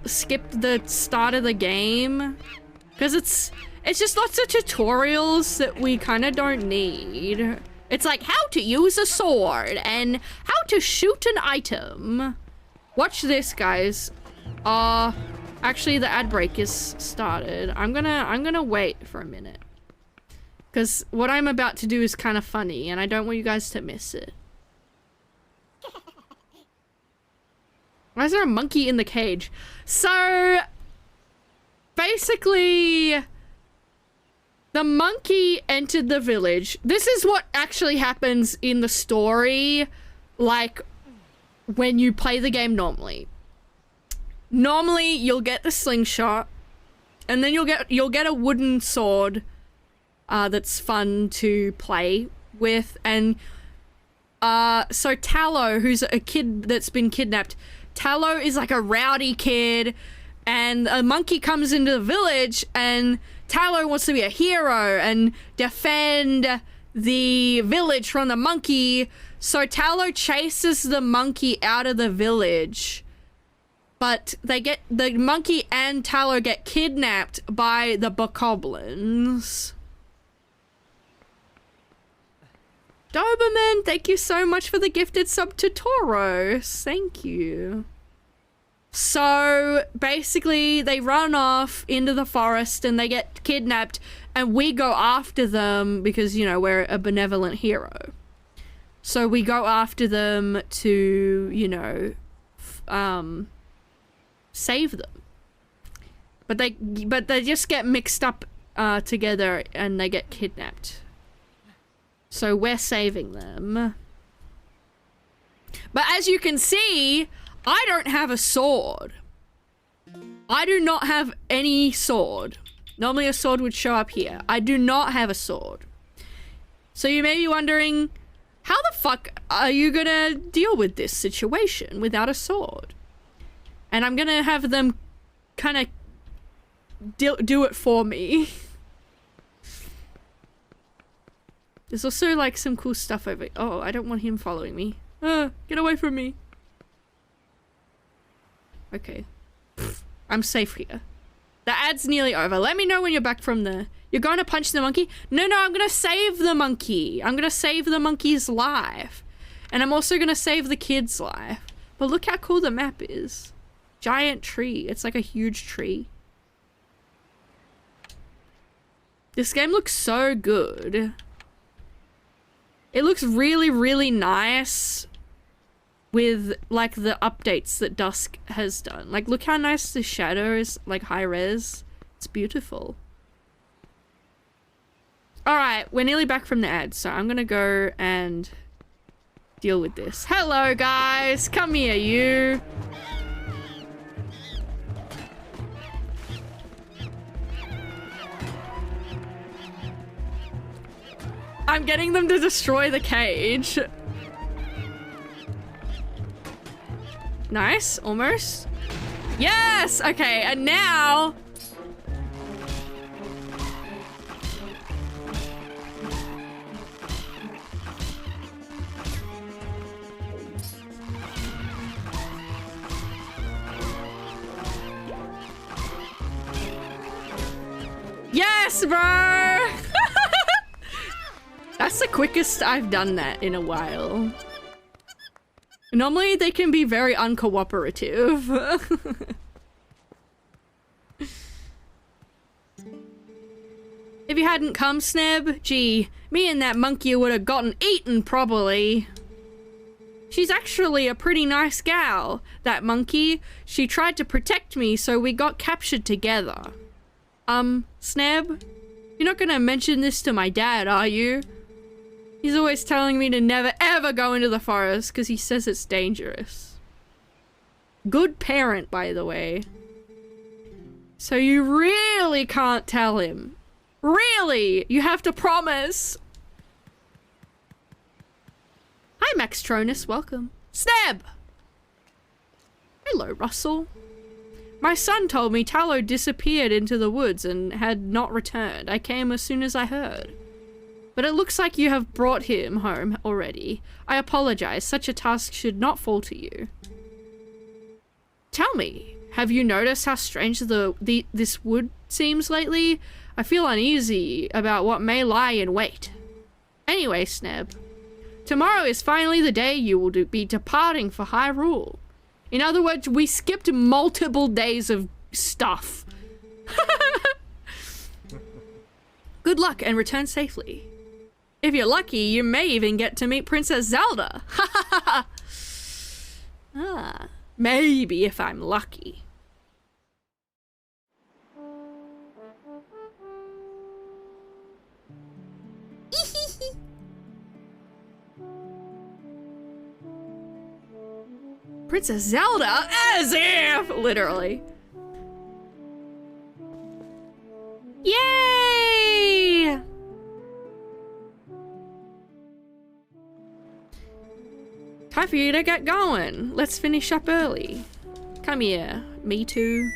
skipped the start of the game, because it's just lots of tutorials that we kind of don't need. It's like how to use a sword and how to shoot an item. Watch this, guys. Actually the ad break is started. I'm gonna wait for a minute, because what I'm about to do is kind of funny and I don't want you guys to miss it. Why is there a monkey in the cage? So, basically, the monkey entered the village. This is what actually happens in the story, like, when you play the game normally. Normally, you'll get the slingshot, and then you'll get a wooden sword that's fun to play with, and so Tallow, who's a kid that's been kidnapped, Tallow is like a rowdy kid, and a monkey comes into the village, and Tallow wants to be a hero and defend the village from the monkey, so Tallow chases the monkey out of the village. But the monkey and Tallow get kidnapped by the bokoblins. Doberman, thank you so much for the gifted sub to Tauros. Thank you. So basically they run off into the forest and they get kidnapped, and we go after them because, you know, we're a benevolent hero. So we go after them to, you know, save them. But they just get mixed up together and they get kidnapped. So we're saving them. But as you can see, I don't have a sword. I do not have any sword. Normally a sword would show up here. I do not have a sword. So you may be wondering, how the fuck are you gonna deal with this situation without a sword? And I'm gonna have them kind of do it for me. There's also like some cool stuff over. Oh, I don't want him following me. Get away from me. Okay. I'm safe here. The ad's nearly over. Let me know when you're back from there. You're going to punch the monkey? No, I'm going to save the monkey. I'm going to save the monkey's life. And I'm also going to save the kid's life. But look how cool the map is. Giant tree. It's like a huge tree. This game looks so good. It looks really, really nice with like the updates that Dusk has done. Like, look how nice the shadow is, like high res. It's beautiful. All right, we're nearly back from the ad, so I'm gonna go and deal with this. Hello, guys. Come here, you. I'm getting them to destroy the cage. Nice, almost. Yes! Okay, and now... Yes, bro! That's the quickest I've done that in a while. Normally they can be very uncooperative. If you hadn't come, Sneb, gee, me and that monkey would have gotten eaten probably. She's actually a pretty nice gal, that monkey. She tried to protect me, so we got captured together. Sneb, You're not gonna mention this to my dad, are you? He's always telling me to never ever go into the forest because he says it's dangerous. Good parent, by the way. So you really can't tell him. Really? You have to promise. Hi, Max Tronus. Welcome. Sneb! Hello, Russell. My son told me Tallow disappeared into the woods and had not returned. I came as soon as I heard. But it looks like you have brought him home already. I apologize. Such a task should not fall to you. Tell me, have you noticed how strange this wood seems lately? I feel uneasy about what may lie in wait. Anyway, Sneb, tomorrow is finally the day you will be departing for Hyrule. In other words, we skipped multiple days of stuff. Good luck and return safely. If you're lucky, you may even get to meet Princess Zelda. Ah, maybe if I'm lucky. Princess Zelda? As if! Literally. Yay! Time for you to get going. Let's finish up early. Come here. Me too.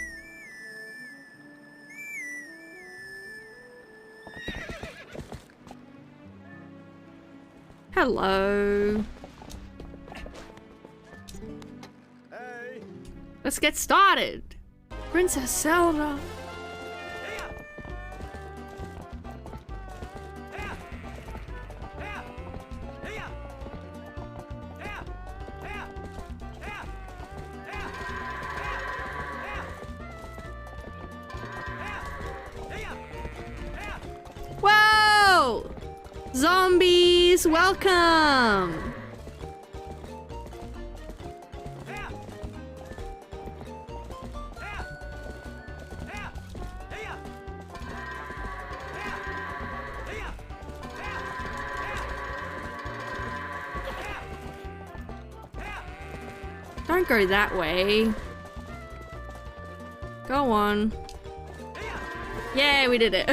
Hello. Hey. Let's get started. Princess Zelda. Whoa! Zombies, welcome! Don't go that way. Go on. Yeah, we did it.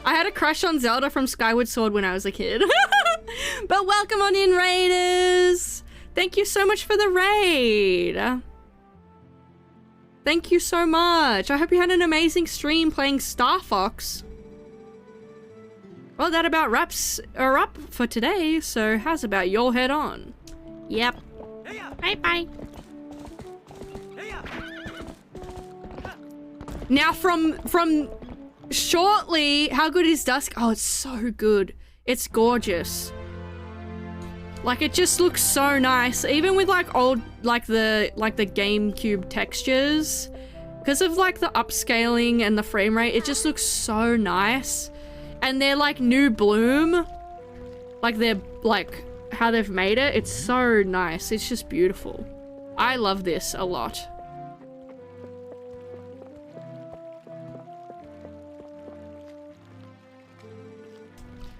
I had a crush on Zelda from Skyward Sword when I was a kid. But welcome on in, Raiders! Thank you so much for the raid. Thank you so much. I hope you had an amazing stream playing Star Fox. Well, that about wraps her up for today, so how's about your head on? Yep. Bye-bye. Now from shortly, how good is Dusk? Oh, it's so good. It's gorgeous. Like, it just looks so nice. Even with like old, like the GameCube textures. Because of like the upscaling and the frame rate, it just looks so nice. And they're like new bloom. Like they're like how they've made it. It's so nice. It's just beautiful. I love this a lot.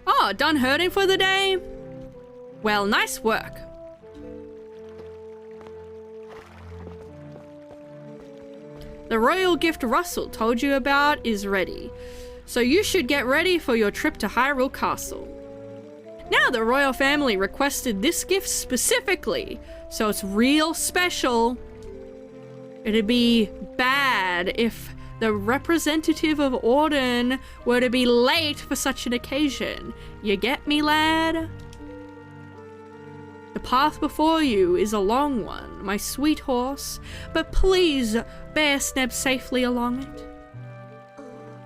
Oh, done herding for the day? Well, nice work. The royal gift Russell told you about is ready, so you should get ready for your trip to Hyrule Castle. Now the royal family requested this gift specifically, so it's real special. It'd be bad if the representative of Orden were to be late for such an occasion. You get me, lad? The path before you is a long one, my sweet horse, but please bear Sneb safely along it.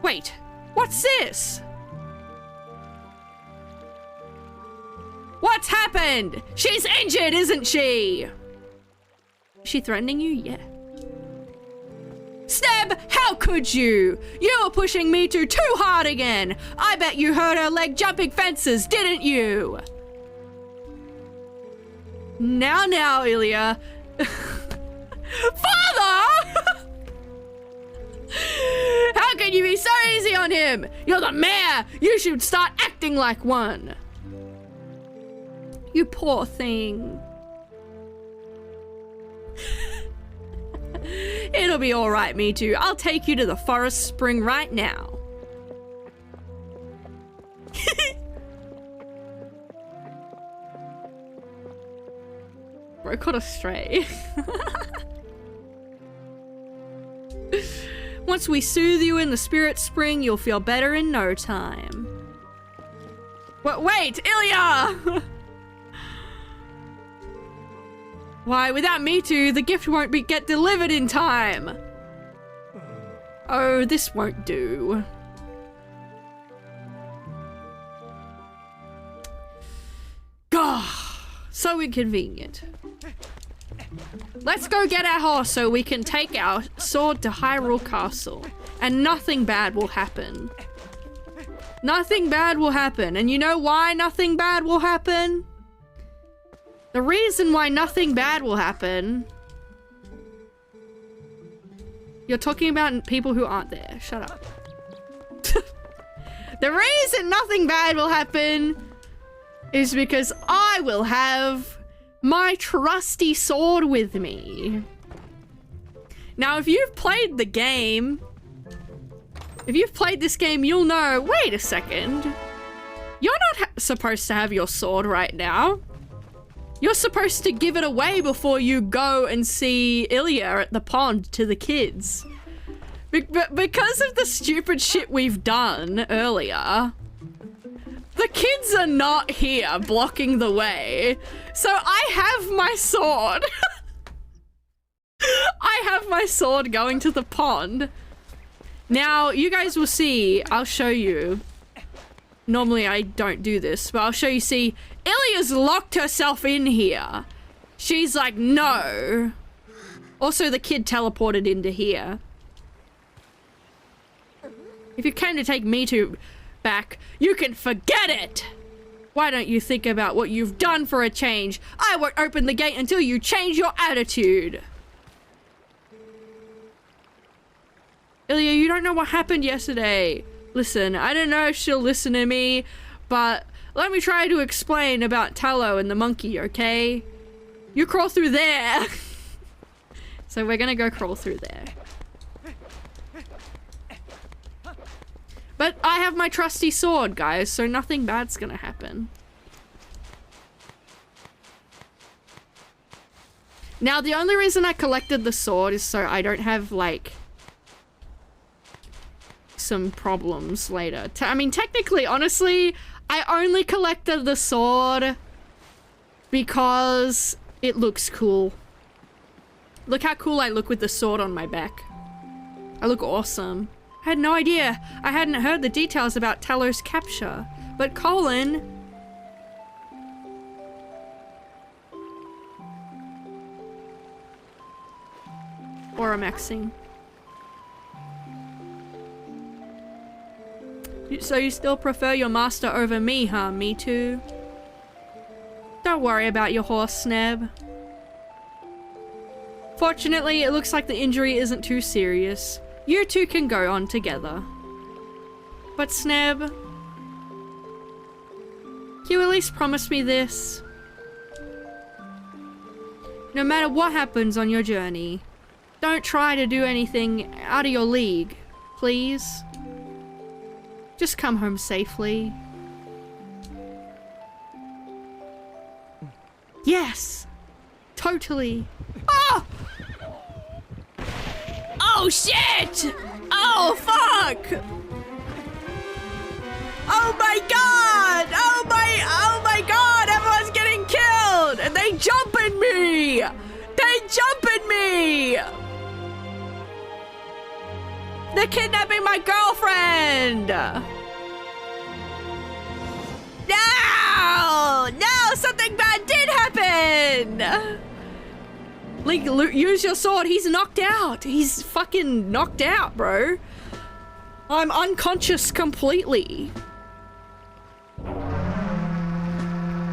Wait, what's this? What's happened? She's injured, isn't she? Is she threatening you? Yeah. Sneb, how could you? You were pushing me too hard again. I bet you hurt her leg jumping fences, didn't you? Now, Ilya. Father! How can you be so easy on him? him. You're the mayor. You should start acting like one. You poor thing. It'll be all right, me too. I'll take you to the forest spring right now. Bro caught a stray. Once we soothe you in the spirit spring, you'll feel better in no time. Wait, Ilya! Why, without me too, the gift won't get delivered in time. Oh, this won't do. Gah, so inconvenient. Let's go get our horse so we can take our sword to Hyrule Castle. And nothing bad will happen. Nothing bad will happen. And you know why nothing bad will happen? The reason why nothing bad will happen... You're talking about people who aren't there. Shut up. The reason nothing bad will happen is because I will have my trusty sword with me. Now, if you've played the game, if you've played this game, you'll know, wait a second. You're not supposed to have your sword right now. You're supposed to give it away before you go and see Ilya at the pond to the kids. Because of the stupid shit we've done earlier, the kids are not here blocking the way. So I have my sword. I have my sword going to the pond. Now, you guys will see, I'll show you. Normally I don't do this, but I'll show you. See, Ilya's locked herself in here. She's like, no. Also, the kid teleported into here. If you came to take me back, you can forget it. Why don't you think about what you've done for a change? I won't open the gate until you change your attitude. Ilya, you don't know what happened yesterday. Listen, I don't know if she'll listen to me, but let me try to explain about Tallow and the monkey, okay? You crawl through there. So we're gonna go crawl through there. But I have my trusty sword, guys, so nothing bad's gonna happen. Now, the only reason I collected the sword is so I don't have, like, some problems later. I mean, technically, honestly, I only collected the sword because it looks cool. Look how cool I look with the sword on my back. I look awesome. I had no idea. I hadn't heard the details about Tallow's capture, but Colin... Oramaxing. So you still prefer your master over me, huh? Me too? Don't worry about your horse, Sneb. Fortunately, it looks like the injury isn't too serious. You two can go on together. But Sneb, can you at least promise me this? No matter what happens on your journey, don't try to do anything out of your league, please. Just come home safely. Yes! Totally. Oh! Oh shit! Oh fuck! Oh my god! Oh my god! Everyone's getting killed! And they jumping me! They jumping me! They're kidnapping my girlfriend! No! No! Something bad did happen! Link, use your sword. He's knocked out. He's fucking knocked out, bro. I'm unconscious completely.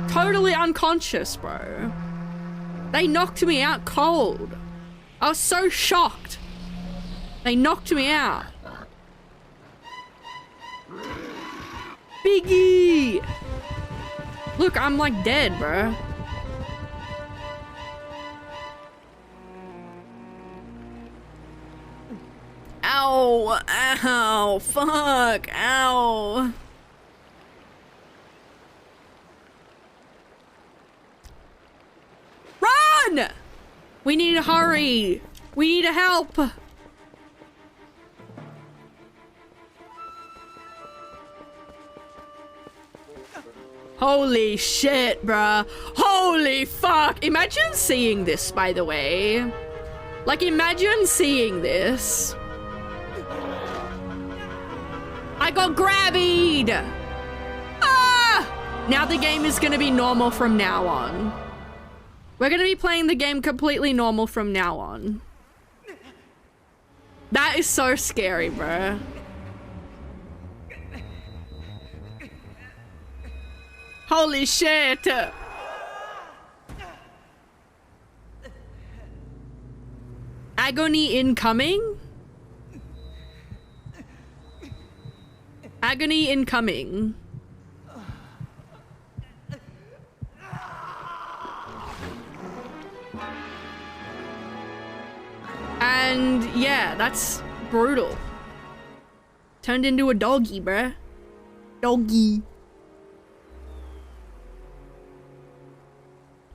Totally unconscious, bro. They knocked me out cold. I was so shocked. They knocked me out. Biggie! Look, I'm like dead, bruh. Ow! Ow! Fuck! Ow! Run! We need to hurry! We need to help! Holy shit, bruh. Holy fuck. Imagine seeing this, by the way. Like, imagine seeing this. I got grabbied! Ah! Now the game is gonna be normal from now on. We're gonna be playing the game completely normal from now on. That is so scary, bruh. Holy shit! Agony incoming? Agony incoming. And yeah, that's brutal. Turned into a doggy, bruh. Doggy.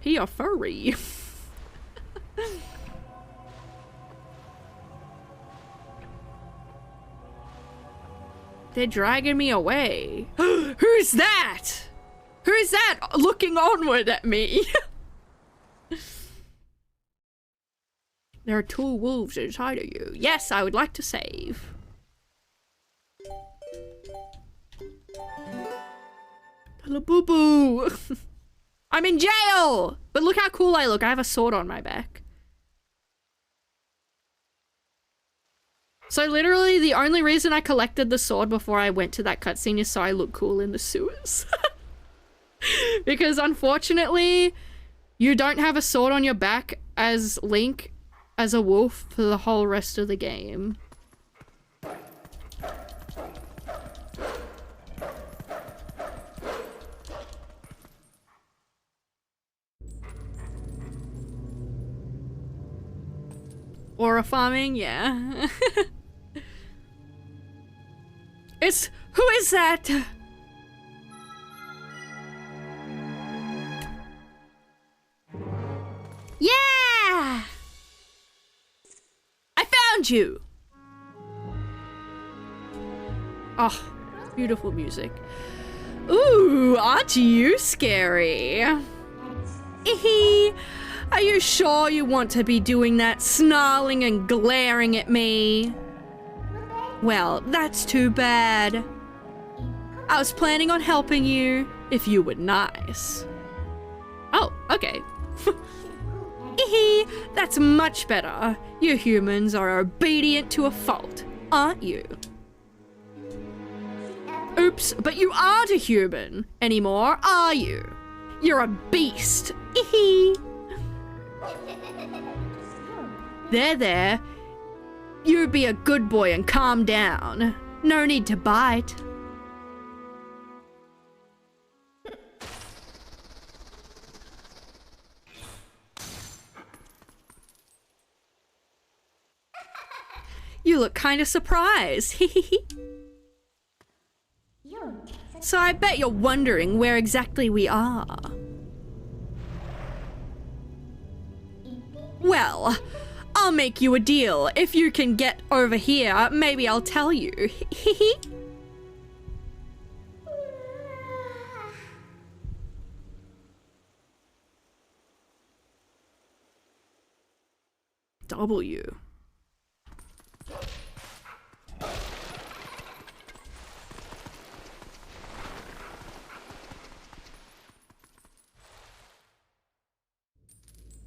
He a furry. They're dragging me away. Who's that? Who's that looking onward at me? There are 2 wolves inside of you. Yes, I would like to save. Hello, boo-boo. I'm in jail! But look how cool I look. I have a sword on my back. So literally the only reason I collected the sword before I went to that cutscene is so I look cool in the sewers. Because unfortunately, you don't have a sword on your back as Link, as a wolf, for the whole rest of the game. Aura farming, yeah. Who is that? Yeah! I found you! Oh, beautiful music. Ooh, aren't you scary? Eehee. Are you sure you want to be doing that, snarling and glaring at me? Well, that's too bad. I was planning on helping you if you were nice. Oh, okay. That's much better. You humans are obedient to a fault, aren't you? Oops, but you aren't a human anymore, are you? You're a beast. There. You be a good boy and calm down. No need to bite. You look kind of surprised. So I bet you're wondering where exactly we are. Well, I'll make you a deal. If you can get over here, maybe I'll tell you. W.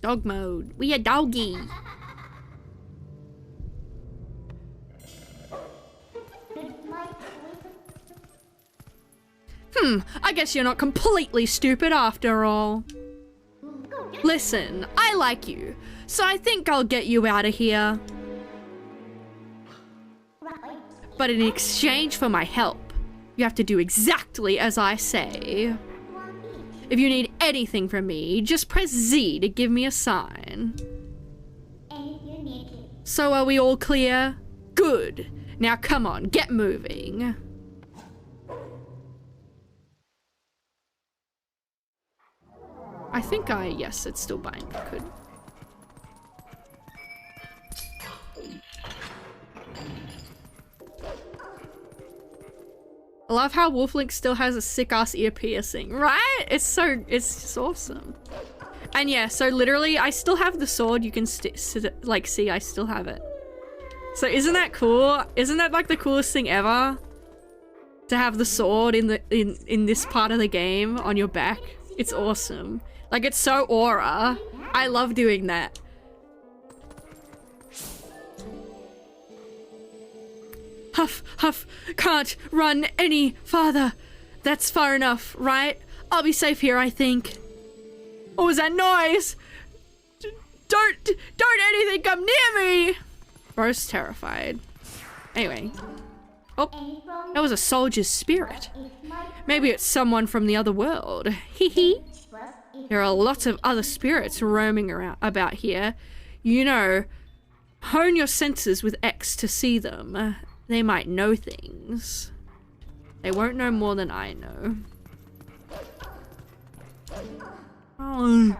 Dog mode. We a doggy. I guess you're not completely stupid after all. Listen, I like you, so I think I'll get you out of here. But in exchange for my help, You have to do exactly as I say. If you need anything from me, just press Z to give me a sign. So are we all clear? Good. Now come on, get moving. I think yes, it's still bind. Good. I love how Wolflink still has a sick-ass ear piercing, right? It's just awesome. And yeah, so literally, I still have the sword. You can like see, I still have it. So isn't that cool? Isn't that like the coolest thing ever? To have the sword in this part of the game on your back. It's awesome. Like, it's so aura. I love doing that. Huff, huff, can't run any farther. That's far enough, right? I'll be safe here, I think. What was that noise? Don't anything come near me! Bro's terrified. Anyway. Oh, that was a soldier's spirit. Maybe it's someone from the other world. Hee hee. There are lots of other spirits roaming around about here. You know, hone your senses with X to see them. They might know things. They won't know more than I know. Oh,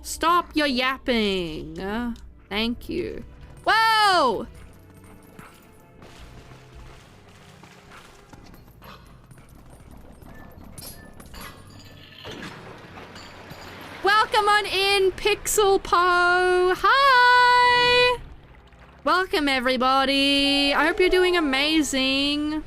stop your yapping. Thank you. Whoa! Welcome on in, Pixel Po. Hi! Welcome, everybody. I hope you're doing amazing.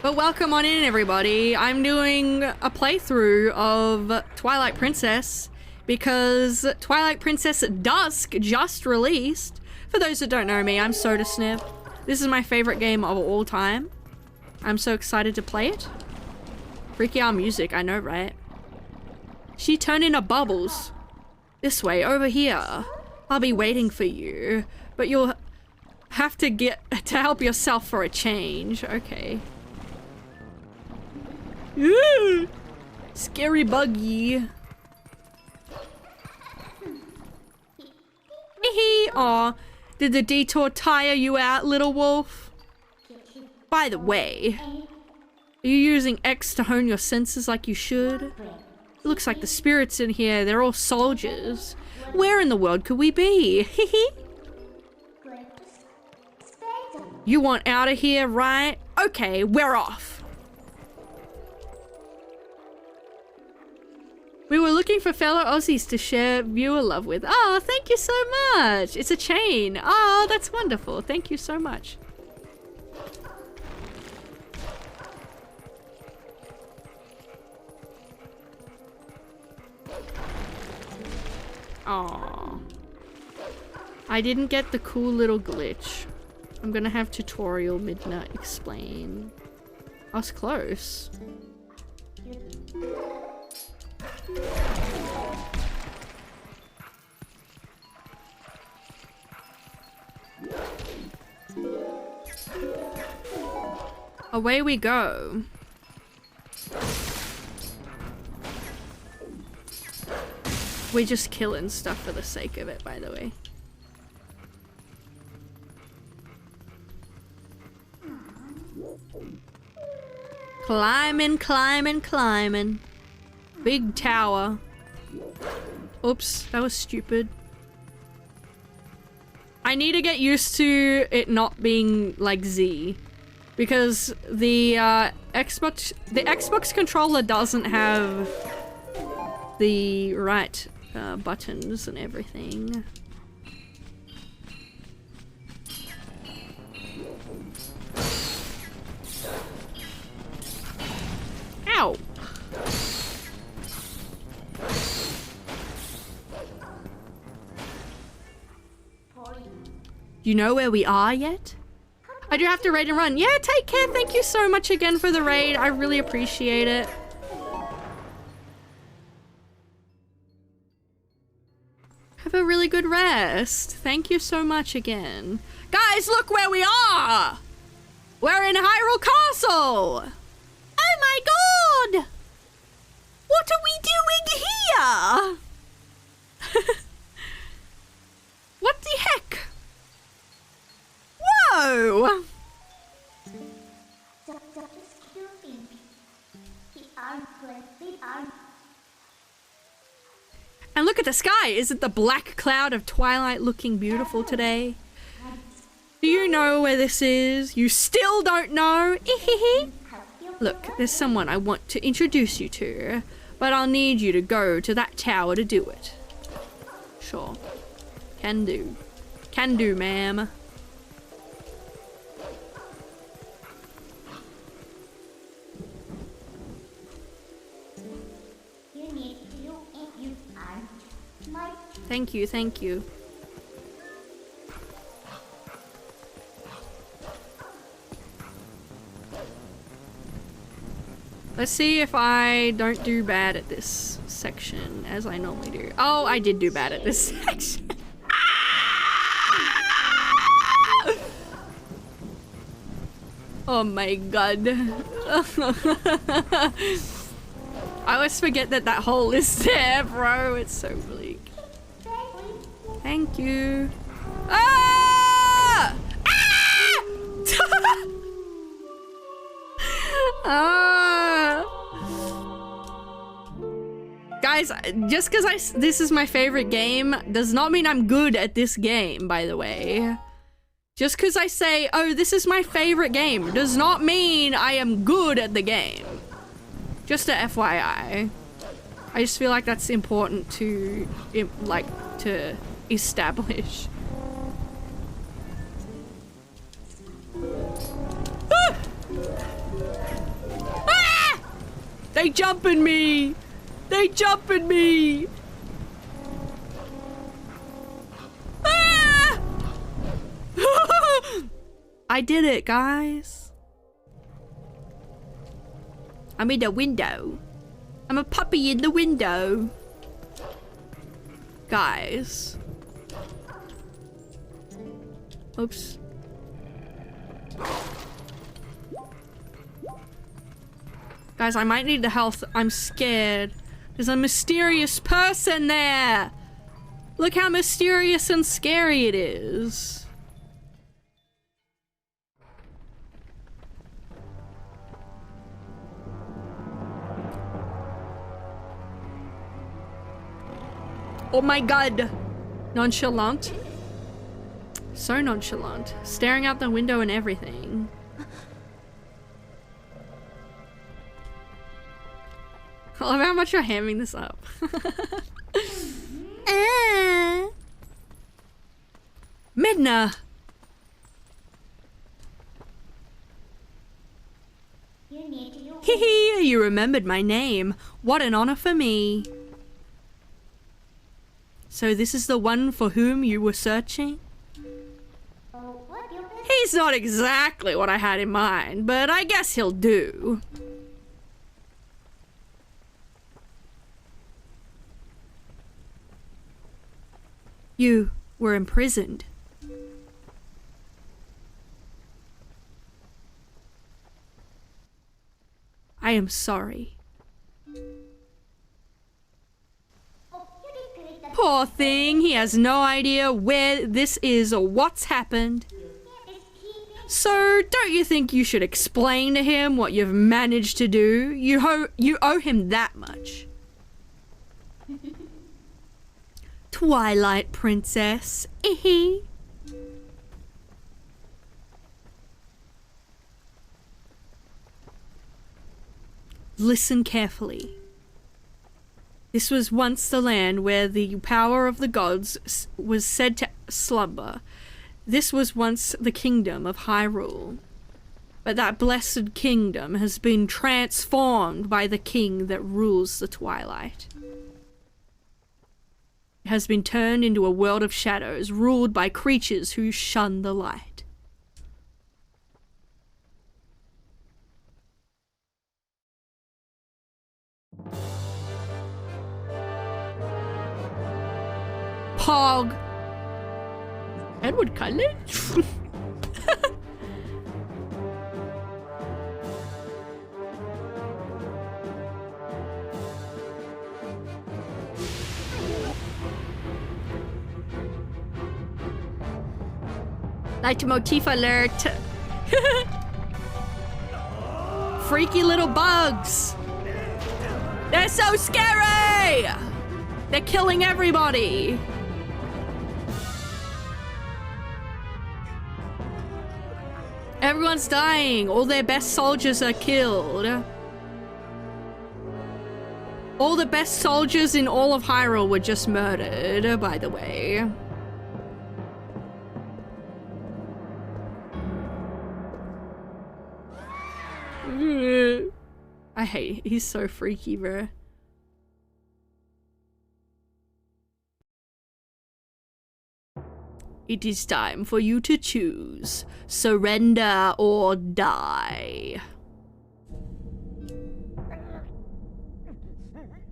But welcome on in, everybody. I'm doing a playthrough of Twilight Princess because Twilight Princess Dusk just released. For those that don't know me, I'm Sneb. This is my favorite game of all time. I'm so excited to play it. Freaky out music, I know, right? She turned into bubbles. This way, over here. I'll be waiting for you, but you'll have to get to help yourself for a change. Okay. Ooh, scary buggy. Hee. Aw, did the detour tire you out, little wolf? By the way, are you using X to hone your senses like you should? It looks like the spirits in here, they're all soldiers. Where in the world could we be? Hee. You want out of here, right? Okay, we're off. We were looking for fellow Aussies to share viewer love with. Oh, thank you so much. It's a chain. Oh, that's wonderful. Thank you so much. Oh, I didn't get the cool little glitch. I'm gonna have tutorial midnight explain. I was close. Away we go. We're just killing stuff for the sake of it, by the way. Climbing, climbing, climbing. Big tower. Oops, that was stupid. I need to get used to it not being like Z. Because the Xbox controller doesn't have the right buttons and everything. Ow! You know where we are yet? I do have to raid and run. Yeah, take care. Thank you so much again for the raid. I really appreciate it. Have a really good rest. Thank you so much again. Guys, look where we are! We're in Hyrule Castle! Oh my god! What are we doing here? What the heck? Whoa! And look at the sky. Isn't the black cloud of Twilight looking beautiful today? Do you know where this is? You still don't know? Look, there's someone I want to introduce you to, but I'll need you to go to that tower to do it. Sure. Can do. Can do, ma'am. Thank you, thank you. Let's see if I don't do bad at this section as I normally do. Oh, I did do bad at this section. Oh my god. I always forget that that hole is there, bro. It's so bleak. Thank you. Ah! Ah! Ah! Guys, just because this is my favorite game does not mean I'm good at this game, by the way. Just because I say, oh, this is my favorite game does not mean I am good at the game. Just a FYI. I just feel like that's important to, like, to establish. Ah! Ah! They jumping me! They jumping me! Ah! I did it, guys. I'm in the window. I'm a puppy in the window. Guys. Oops. Guys, I might need the health. I'm scared. There's a mysterious person there. Look how mysterious and scary it is. Oh my god. Nonchalant. So nonchalant. Staring out the window and everything. I love how much you're hamming this up. Midna! Hee, you remembered my name. What an honor for me. So this is the one for whom you were searching? He's not exactly what I had in mind, but I guess he'll do. You were imprisoned. I am sorry. Poor thing, he has no idea where this is or what's happened. So, don't you think you should explain to him what you've managed to do? You owe him that much. Twilight Princess. Listen carefully. This was once the land where the power of the gods was said to slumber. This was once the kingdom of Hyrule. But that blessed kingdom has been transformed by the king that rules the Twilight. It has been turned into a world of shadows, ruled by creatures who shun the light. Pog. Edward Cullen? Leitmotif alert. Freaky little bugs. They're so scary. They're killing everybody. Everyone's dying. All their best soldiers are killed. All the best soldiers in all of Hyrule were just murdered, by the way. I hate, he's so freaky, bro. It is time for you to choose. Surrender or die.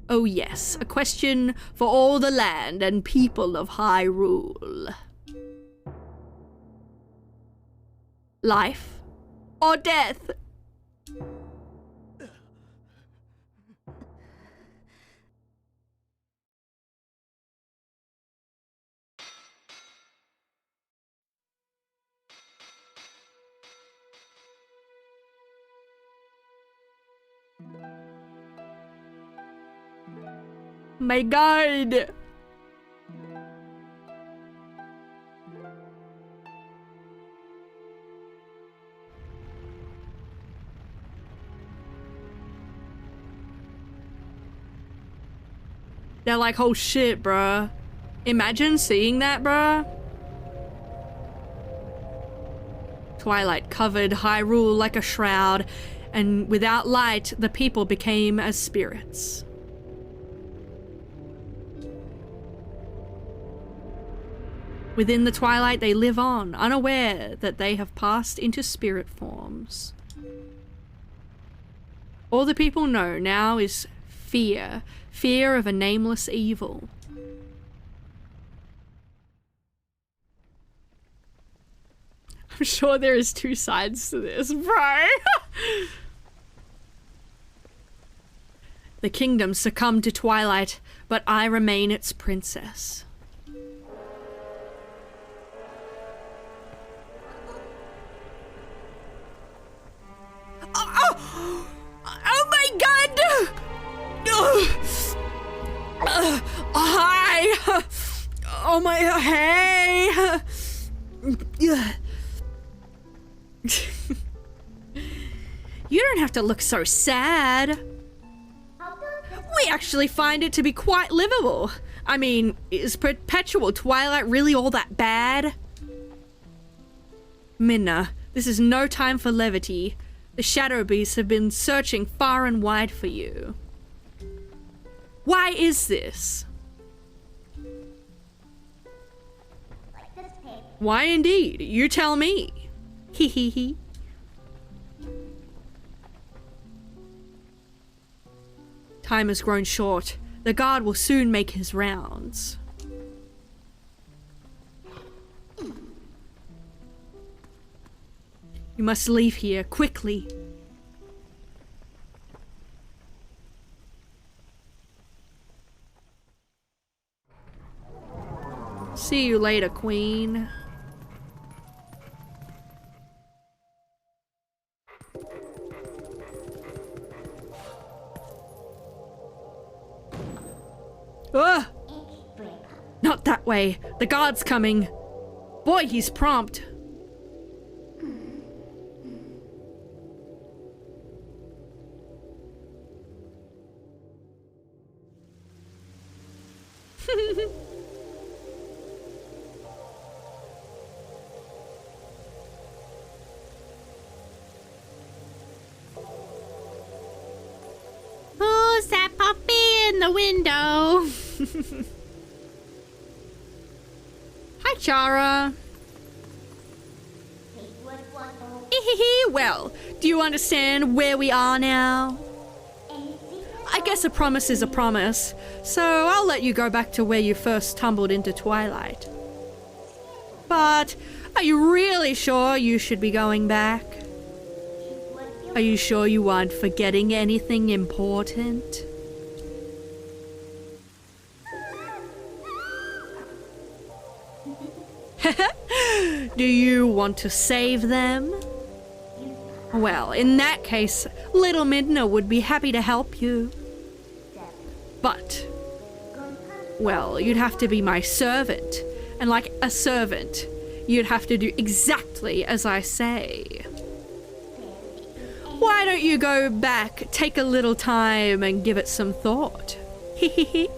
Oh yes, a question for all the land and people of Hyrule. Life or death? My God! They're like, oh shit, bruh. Imagine seeing that, bruh. Twilight covered Hyrule like a shroud, and without light, the people became as spirits. Within the Twilight, they live on, unaware that they have passed into spirit forms. All the people know now is fear. Fear of a nameless evil. I'm sure there is two sides to this, bro. The kingdom succumbed to Twilight, but I remain its princess. Oh my God! Hi! Oh my, hey! You don't have to look so sad. We actually find it to be quite livable. I mean, is perpetual Twilight really all that bad? Minna, this is no time for levity. The Shadow Beasts have been searching far and wide for you. Why is this? Why indeed? You tell me. Hee hee hee. Time has grown short. The guard will soon make his rounds. You must leave here quickly. See you later, Queen. Ugh! Not that way. The guard's coming. Boy, he's prompt. Who's that puppy in the window? Hi, Chara. Well, do you understand where we are now? I guess a promise is a promise, so I'll let you go back to where you first tumbled into Twilight. But are you really sure you should be going back? Are you sure you aren't forgetting anything important? Do you want to save them? Well, in that case, little Midna would be happy to help you. But, well, you'd have to be my servant. And like a servant, you'd have to do exactly as I say. Why don't you go back, take a little time, and give it some thought? Hehehe.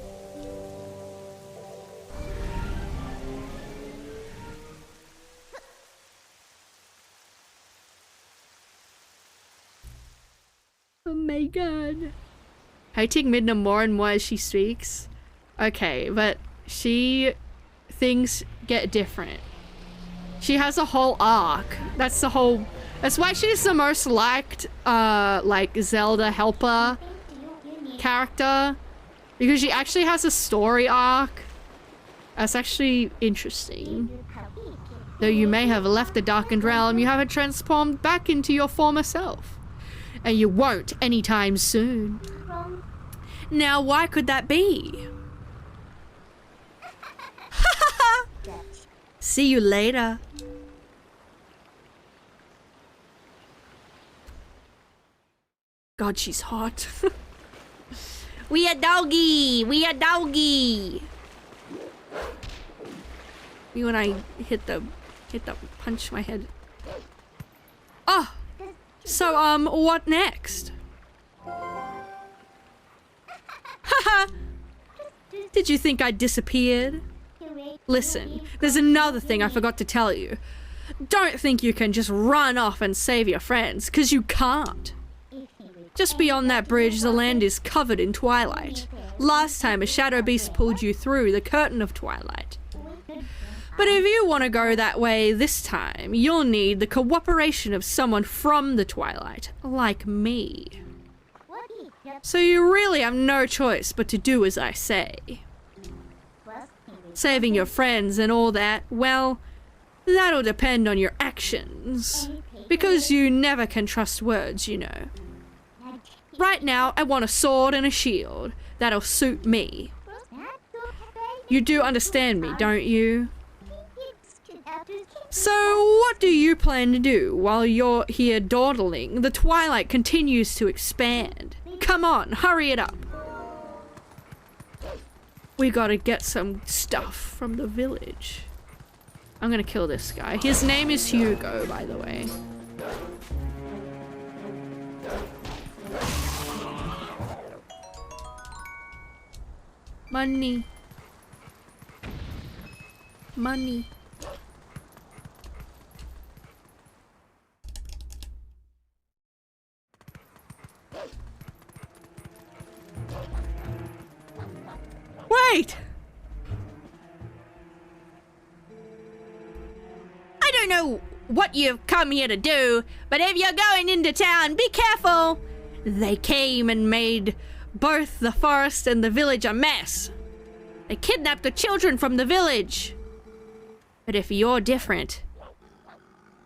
Oh my god. Hating Midna more and more as she speaks. Okay, but things get different. She has a whole arc. That's why she's the most liked, like, Zelda helper character. Because she actually has a story arc. That's actually interesting. Though you may have left the darkened realm, you haven't transformed back into your former self. And you won't anytime soon. Now, why could that be? See you later. God, she's hot. We a doggy. We a doggy. When I hit the punch my head. Oh. So, what next? Haha! Did you think I disappeared? Listen, there's another thing I forgot to tell you. Don't think you can just run off and save your friends, 'cause you can't. Just beyond that bridge, the land is covered in twilight. Last time, a shadow beast pulled you through the curtain of twilight. But if you want to go that way this time, you'll need the cooperation of someone from the Twilight, like me. So you really have no choice but to do as I say. Saving your friends and all that, well, that'll depend on your actions. Because you never can trust words, you know. Right now, I want a sword and a shield. That'll suit me. You do understand me, don't you? So, what do you plan to do while you're here dawdling? The Twilight continues to expand. Come on, hurry it up. We gotta get some stuff from the village. I'm gonna kill this guy. His name is Hugo, by the way. Money. Money. Wait! I don't know what you've come here to do, but if you're going into town, be careful! They came and made both the forest and the village a mess. They kidnapped the children from the village. But if you're different,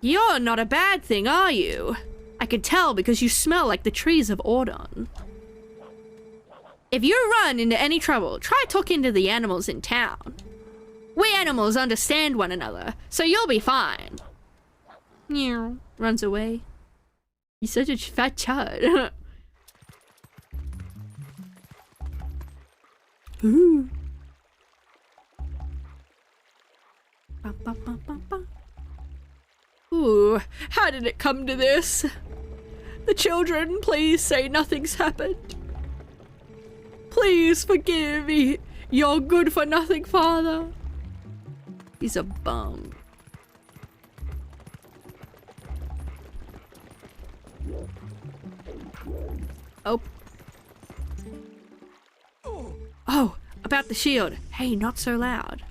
you're not a bad thing, are you? I can tell because you smell like the trees of Ordon. If you run into any trouble, try talking to the animals in town. We animals understand one another, so you'll be fine. Meow. Runs away. He's such a fat chud. Ooh. Bum, bum, bum, bum, bum. Ooh, how did it come to this? The children, please say nothing's happened. Please forgive me, your good-for-nothing father. He's a bum. Oh. Oh, about the shield. Hey, not so loud.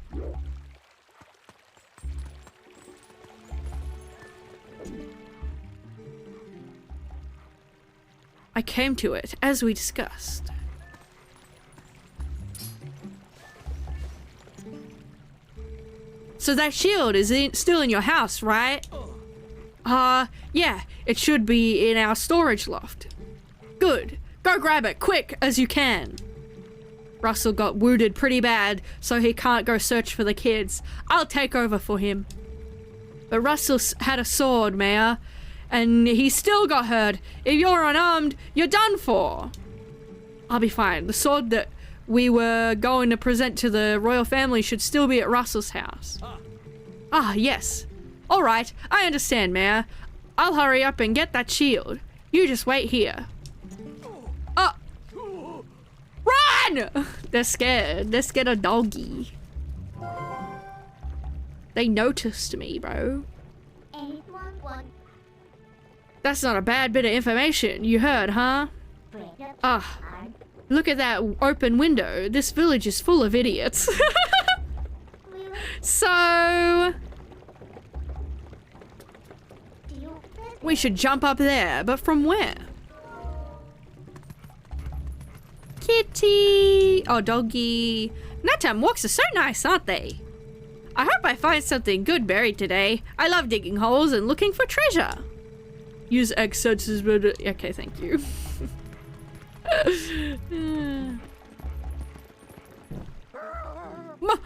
I came to it, as we discussed. So that shield is still in your house, right? Yeah, it should be in our storage loft. Good. Go grab it, quick as you can. Russell got wounded pretty bad, so he can't go search for the kids. I'll take over for him. But Russell had a sword, Mayor, and he still got hurt. If you're unarmed, you're done for. I'll be fine. The sword that we were going to present to the royal family should still be at Russell's house. Ah, yes. All right, I understand, Mayor. I'll hurry up and get that shield. You just wait here. Run! They're scared. They're scared of doggy. They noticed me, bro. 811. That's not a bad bit of information. You heard, huh? Ah, look at that open window. This village is full of idiots. So... we should jump up there, but from where? Kitty! Oh, doggy. Nighttime walks are so nice, aren't they? I hope I find something good buried today. I love digging holes and looking for treasure. Use X sensors, but... okay, thank you.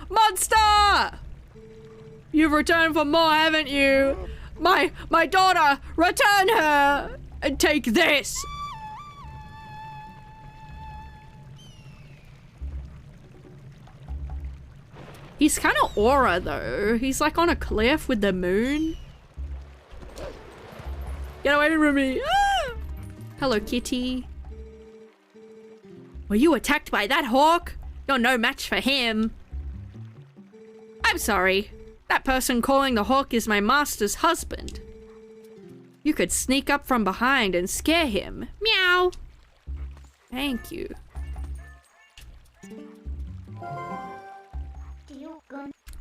Monster! You've returned for more, haven't you? My daughter! Return her! And take this! He's kind of aura though. He's like on a cliff with the moon. Get away from me! Ah! Hello, kitty. Were you attacked by that hawk? You're no match for him. I'm sorry. That person calling the hawk is my master's husband. You could sneak up from behind and scare him. Meow. Thank you.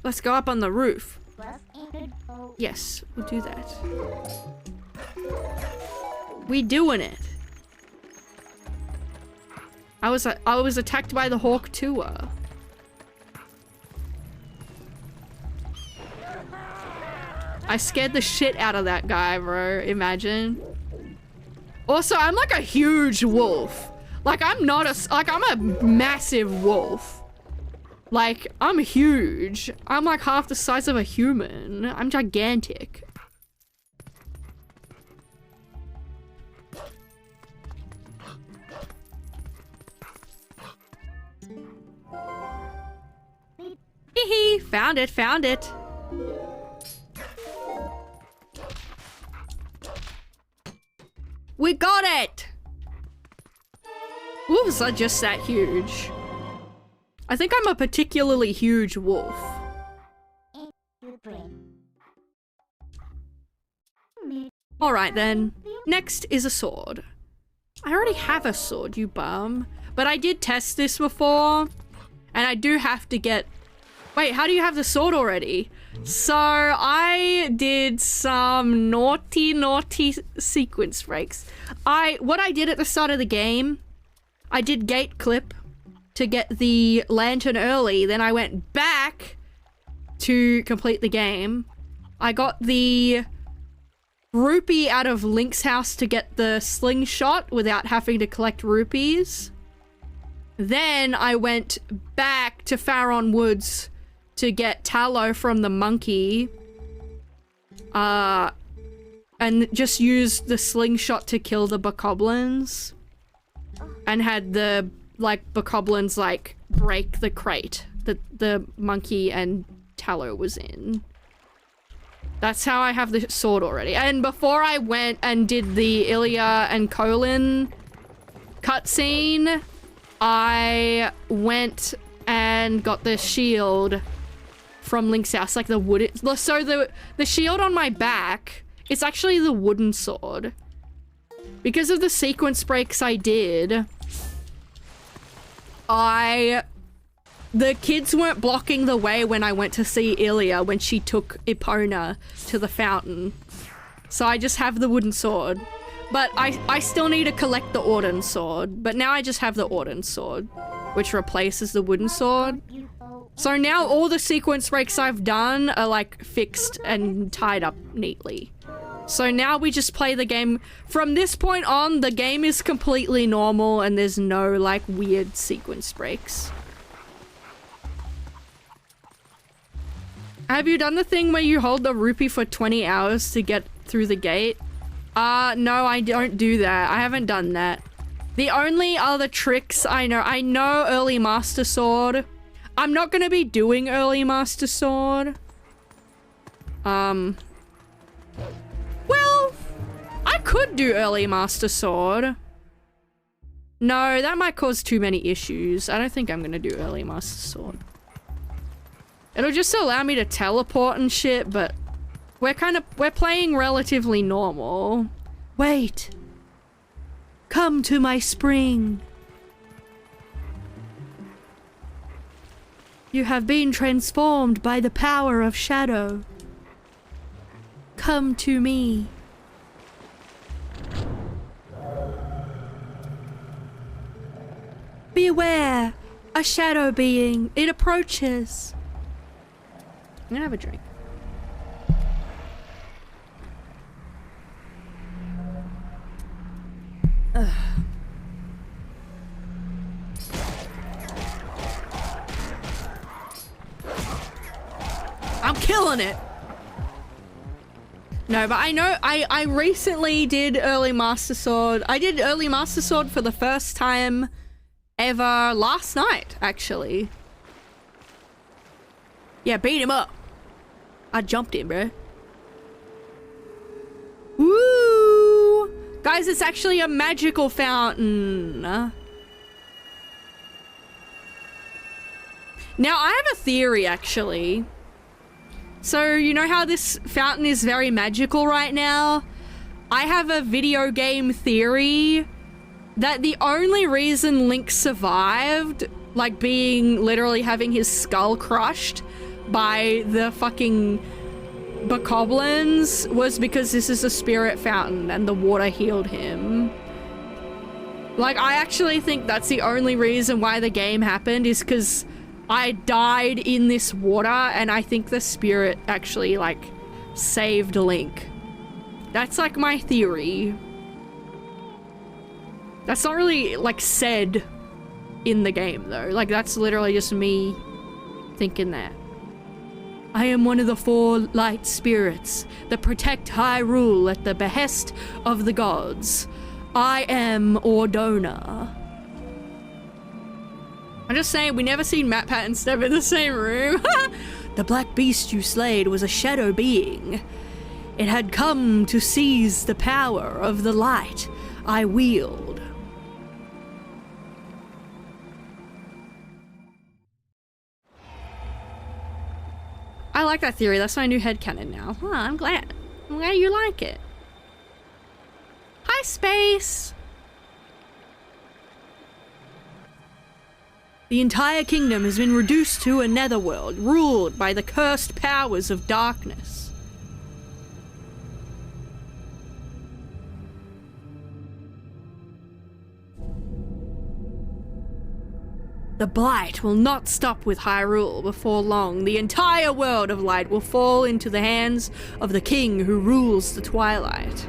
Let's go up on the roof. Yes, we'll do that. We doing it. I was attacked by the hawk too. I scared the shit out of that guy, bro. Imagine. Also, I'm like a huge wolf. Like I'm a massive wolf. Like, I'm huge. I'm like half the size of a human. I'm gigantic. Hee found it, found it. We got it! Wolves are just that huge. I think I'm a particularly huge wolf. Alright then. Next is a sword. I already have a sword, you bum. But I did test this before. And I do have to get... Wait, how do you have the sword already? So, I did some naughty sequence breaks. What I did at the start of the game, I did gate clip to get the lantern early, then I went back to complete the game. I got the rupee out of Link's house to get the slingshot without having to collect rupees. Then I went back to Farron Woods to get tallow from the monkey. And just used the slingshot to kill the bokoblins. And had the bokoblins break the crate that the monkey and tallow was in. That's how I have the sword already. And before I went and did the Ilya and Colin cutscene, I went and got the shield from Link's house, like the wooden. So the shield on my back, it's actually the wooden sword. Because of the sequence breaks I did, the kids weren't blocking the way when I went to see Ilya when she took Epona to the fountain. So I just have the wooden sword. But I still need to collect the Ordnance sword. But now I just have the Ordnance sword, which replaces the wooden sword. So now all the sequence breaks I've done are like fixed and tied up neatly. So now we just play the game. From this point on, the game is completely normal and there's no like weird sequence breaks. Have you done the thing where you hold the rupee for 20 hours to get through the gate? No, I don't do that. I haven't done that. The only other tricks I know early Master Sword. I'm not gonna be doing early Master Sword. Well, I could do early Master Sword. No, that might cause too many issues. I don't think I'm gonna do early Master Sword. It'll just allow me to teleport and shit, but we're playing relatively normal. Wait. Come to my spring. You have been transformed by the power of shadow. Come to me. Beware, a shadow being. It approaches. I'm gonna have a drink. Ugh. I'm killing it. No, but I know I recently did early Master Sword. I did early Master Sword for the first time ever last night, actually. Yeah, beat him up. I jumped him, bro. Woo! Guys, it's actually a magical fountain. Now, I have a theory, actually. So, you know how this fountain is very magical right now? I have a video game theory that the only reason Link survived, like literally having his skull crushed by the fucking bokoblins, was because this is a spirit fountain and the water healed him. Like, I actually think that's the only reason why the game happened, is because I died in this water, and I think the spirit actually, like, saved Link. That's, like, my theory. That's not really, like, said in the game, though. Like, that's literally just me thinking that. I am one of the 4 light spirits that protect Hyrule at the behest of the gods. I am Ordona. I'm just saying, we never seen Matt, Pat, and Sneb in the same room. The black beast you slayed was a shadow being. It had come to seize the power of the light I wield. I like that theory. That's my new headcanon now. Huh, I'm glad. I'm glad you like it. Hi, Space! The entire kingdom has been reduced to a netherworld, ruled by the cursed powers of darkness. The blight will not stop with Hyrule. Before long, the entire world of light will fall into the hands of the king who rules the Twilight.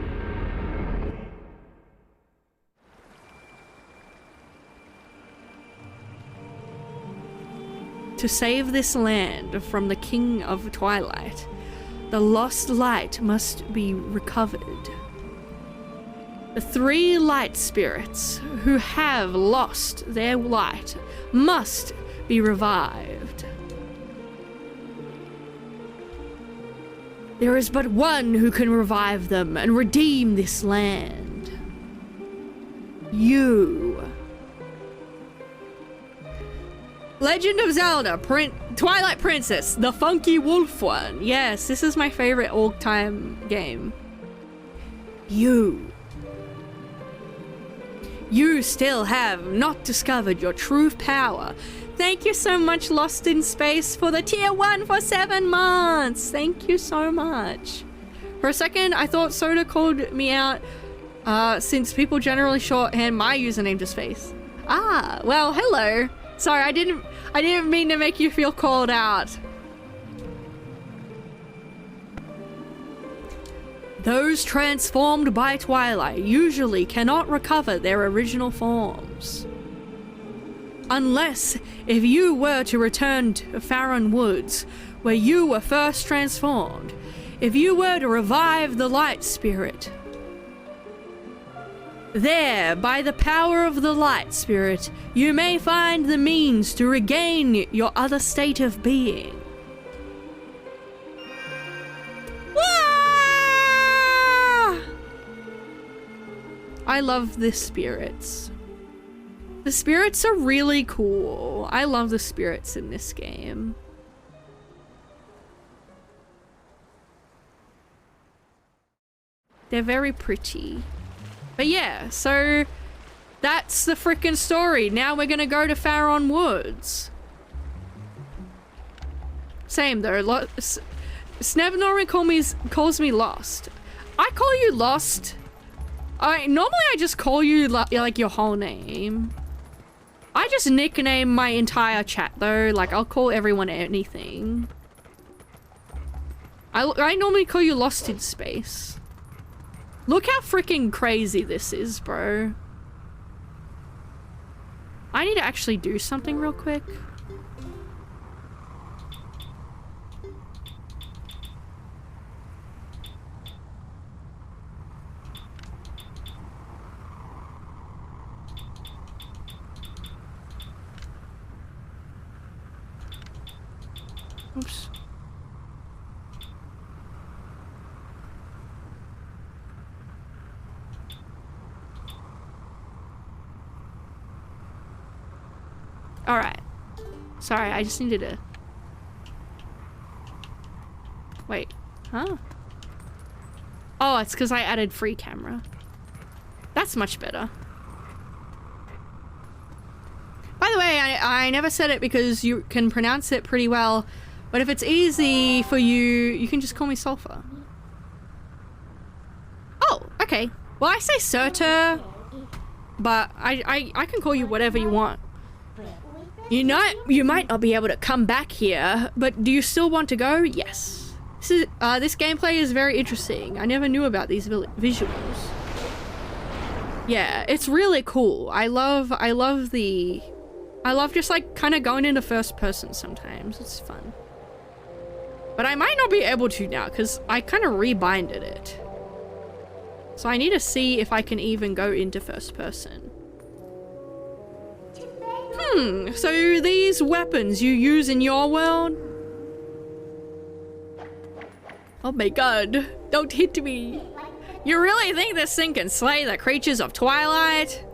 To save this land from the King of Twilight, the lost light must be recovered. The 3 light spirits who have lost their light must be revived. There is but one who can revive them and redeem this land. You. Legend of Zelda, Twilight Princess, the funky wolf one. Yes, this is my favorite all-time game. You still have not discovered your true power. Thank you so much, Lost in Space, for the tier 1 for 7 months. Thank you so much. For a second, I thought Soda called me out, since people generally shorthand my username to Space. Ah, well, hello. Sorry, I didn't mean to make you feel called out. Those transformed by Twilight usually cannot recover their original forms. Unless if you were to return to Farron Woods, where you were first transformed, if you were to revive the light spirit. There, by the power of the light spirit, you may find the means to regain your other state of being. I love the spirits. The spirits are really cool. I love the spirits in this game. They're very pretty. But yeah, so that's the frickin' story. Now we're gonna go to Farron Woods. Same though. Sneb normally calls me Lost. I call you Lost. Normally I just call you like your whole name. I just nickname my entire chat though. Like I'll call everyone anything. I normally call you Lost in Space. Look how freaking crazy this is, bro. I need to actually do something real quick. Oops. Alright. Sorry, I just needed to... Wait. Huh? Oh, it's because I added free camera. That's much better. By the way, I never said it because you can pronounce it pretty well, but if it's easy for you, you can just call me Sulfur. Oh, okay. Well, I say Surtur, but I can call you whatever you want. You might not be able to come back here, but do you still want to go? Yes. This gameplay is very interesting. I never knew about these visuals. Yeah, it's really cool. I love just like kind of going into first person sometimes. It's fun. But I might not be able to now because I kind of rebinded it. So I need to see if I can even go into first person. So these weapons you use in your world? Oh my god, don't hit me. You really think this thing can slay the creatures of Twilight?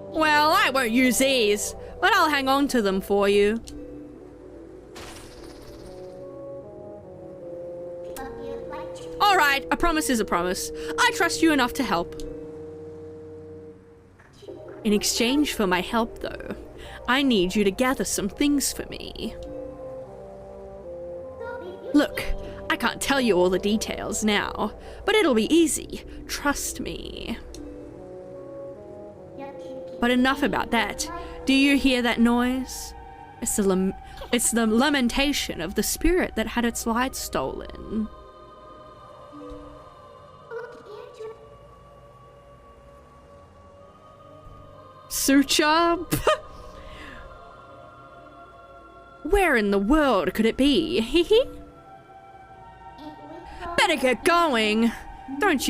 Well, I won't use these, but I'll hang on to them for you. Alright, a promise is a promise. I trust you enough to help. In exchange for my help, though, I need you to gather some things for me. Look, I can't tell you all the details now, but it'll be easy. Trust me. But enough about that. Do you hear that noise? It's the lamentation of the spirit that had its light stolen. Suture? Where in the world could it be? Hehe. Better get going. Don't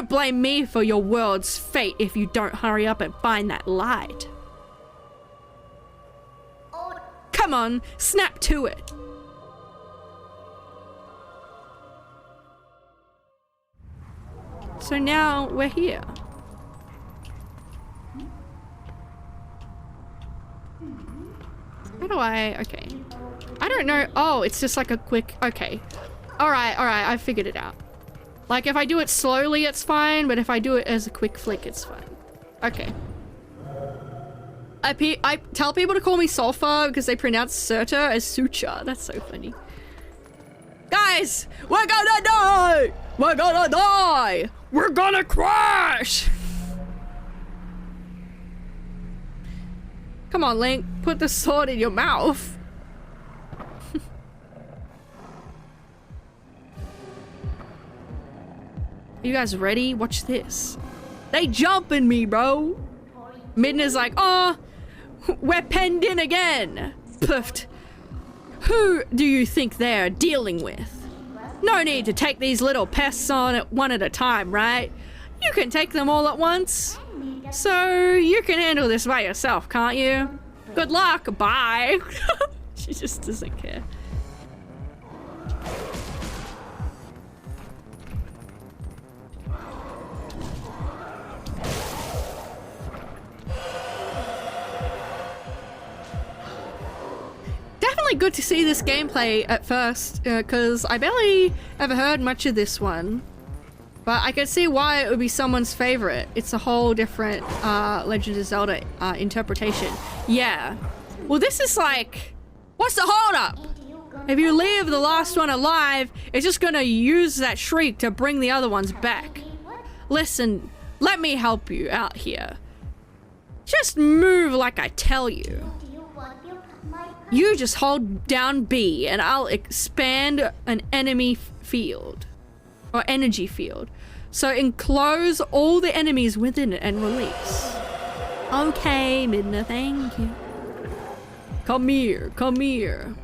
blame me for your world's fate if you don't hurry up and find that light. Come on, snap to it. So now we're here. How do okay. I don't know. Oh, it's just like a quick, okay. All right, I figured it out. Like if I do it slowly, it's fine, but if I do it as a quick flick, it's fine. Okay. I tell people to call me Sulfur because they pronounce Surtur as Suture. That's so funny. Guys, we're gonna die! We're gonna die! We're gonna crash! Come on, Link. Put the sword in your mouth. You guys ready? Watch this. They jumping me, bro. Midna's like, oh, we're penned in again. Puffed. Who do you think they're dealing with? No need to take these little pests on one at a time, right? You can take them all at once. So you can handle this by yourself, can't you? Good luck. Bye. She just doesn't care. Definitely good to see this gameplay at first, because I barely ever heard much of this one. But I can see why it would be someone's favorite. It's a whole different Legend of Zelda interpretation. Yeah. Well, this is like, what's the holdup? If you leave the last one alive, it's just gonna use that shriek to bring the other ones back. Listen, let me help you out here. Just move like I tell you. You just hold down B and I'll expand an enemy field. Or energy field. So enclose all the enemies within it and release. Okay, Midna, thank you. Come here, come here.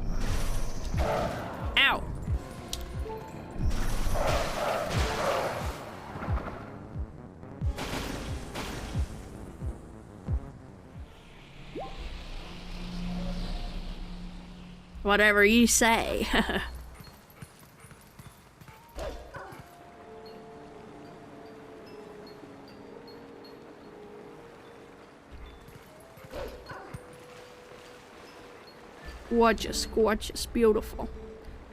Ow. Whatever you say. Gorgeous, gorgeous, beautiful.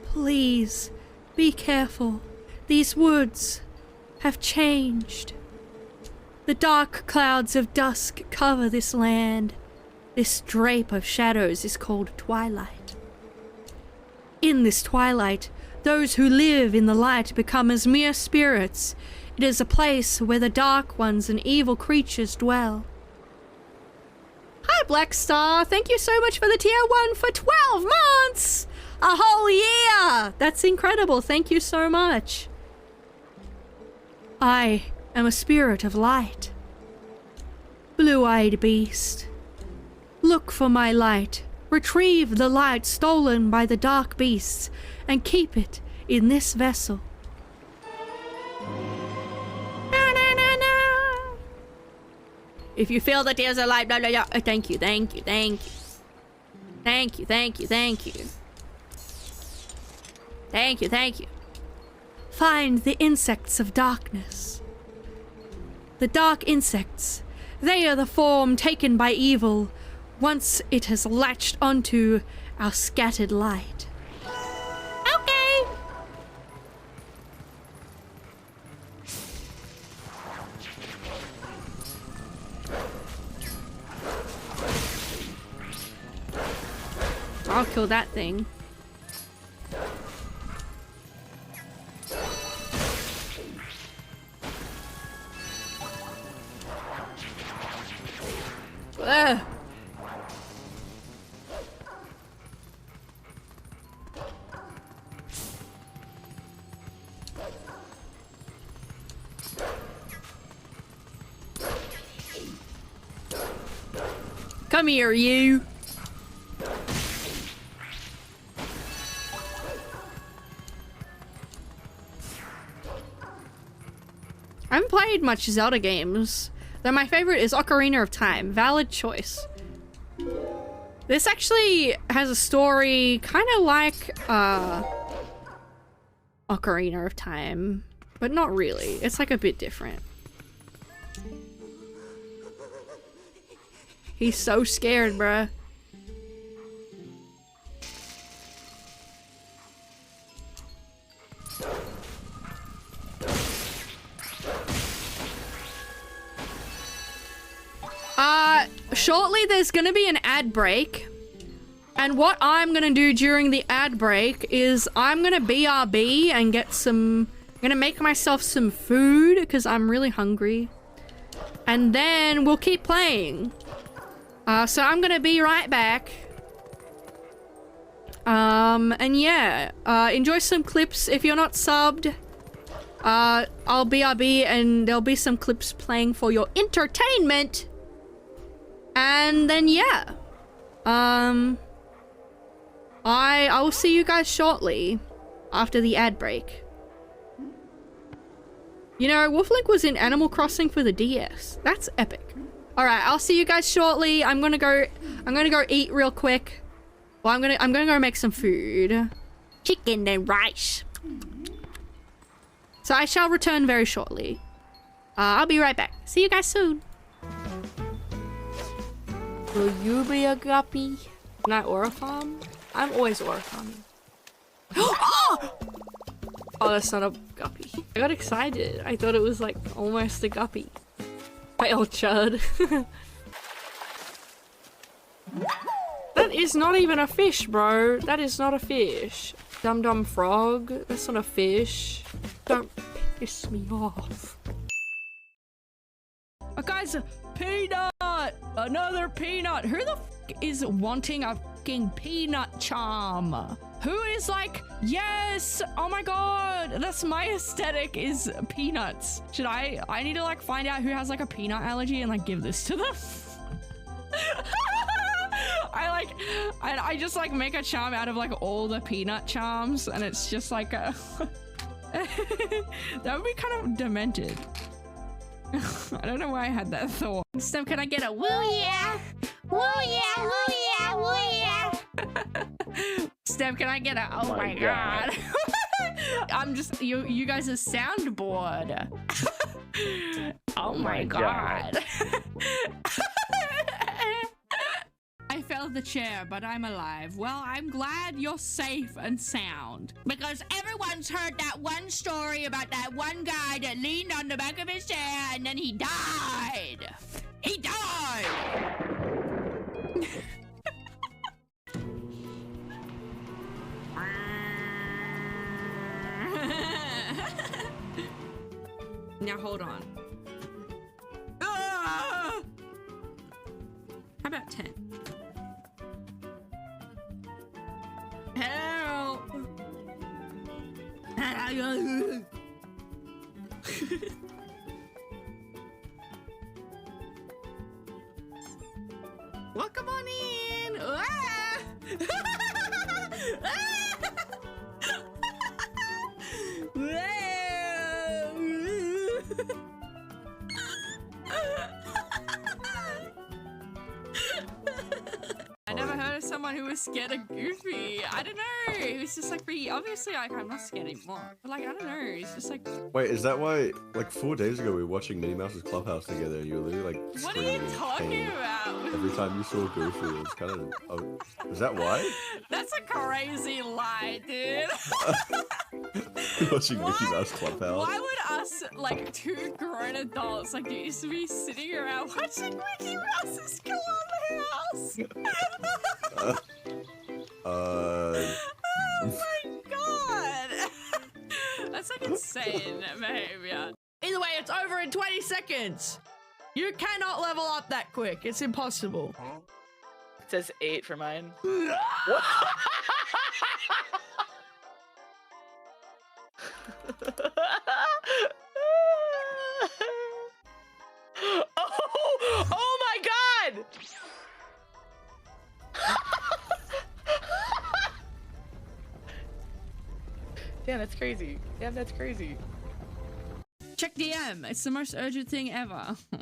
Please, be careful. These woods have changed. The dark clouds of dusk cover this land. This drape of shadows is called Twilight. In this twilight, those who live in the light become as mere spirits. It is a place where the dark ones and evil creatures dwell. Hi, Black Star. Thank you so much for the tier 1 for 12 months! A whole year! That's incredible. Thank you so much. I am a spirit of light. Blue-eyed beast. Look for my light. Retrieve the light stolen by the dark beasts and keep it in this vessel. If you feel that there's a light, blah, blah, blah. Thank you, thank you, thank you. Thank you, thank you, thank you. Thank you, thank you. Find the insects of darkness. The dark insects, they are the form taken by evil once it has latched onto our scattered light. Okay. I'll kill that thing. Ugh. Come here, you. I haven't played much Zelda games, though my favorite is Ocarina of Time. Valid choice. This actually has a story kind of like Ocarina of Time, but not really. It's like a bit different. He's so scared, bruh. Shortly there's gonna be an ad break. And what I'm gonna do during the ad break is I'm gonna BRB and get some... I'm gonna make myself some food because I'm really hungry. And then we'll keep playing. So I'm gonna be right back. And yeah, enjoy some clips. If you're not subbed, I'll BRB and there'll be some clips playing for your entertainment. And then yeah, I will see you guys shortly after the ad break. You know, Wolflink was in Animal Crossing for the DS. That's epic. All right, I'll see you guys shortly. I'm gonna go eat real quick. Well, I'm gonna go make some food. Chicken and rice. So I shall return very shortly. I'll be right back. See you guys soon. Will you be a guppy? Can I aura farm? I'm always aura farming. Oh! Oh, that's not a guppy. I got excited. I thought it was like almost a guppy. My old chud. That is not even a fish, bro. That is not a fish. Dum-dum frog. That's not a fish. Don't piss me off. Oh, guys, peanut! Another peanut! Who the f is wanting a fucking peanut charm? Who is like, yes! Oh my god! That's my aesthetic is peanuts. Should I need to like find out who has like a peanut allergy and like give this to them? I just like make a charm out of like all the peanut charms and it's just like a that would be kind of demented. I don't know why I had that thought. Sneb, can I get a woo yeah? Woo yeah, woo yeah, woo yeah. Sneb, can I get a oh my god. I'm just you guys are soundboard. Oh my god. I fell the chair, but I'm alive. Well, I'm glad you're safe and sound. Because everyone's heard that one story about that one guy that leaned on the back of his chair and then he died. He died! Now hold on. Ah! How about 10? Help! Welcome on in! Ah! I never heard of someone who was scared of Goofy. I don't know. He was just like pretty obviously like I'm not scared anymore. But like I don't know. He's just like. Wait, is that why? Like 4 days ago we were watching Minnie Mouse's Clubhouse together, and you were literally like. What are you talking pain about? Every time you saw Goofy, it was kind of. Oh, is that why? That's a crazy lie, dude. Watching Mickey Mouse Clubhouse. Why would us, like, two grown adults, like, used to be sitting around watching Mickey Mouse's Clubhouse? Oh my god! That's like insane behavior. Either way, it's over in 20 seconds. You cannot level up that quick. It's impossible. It says 8 for mine. Oh my god! Damn, that's crazy. Damn, that's crazy. Check DM. It's the most urgent thing ever. Do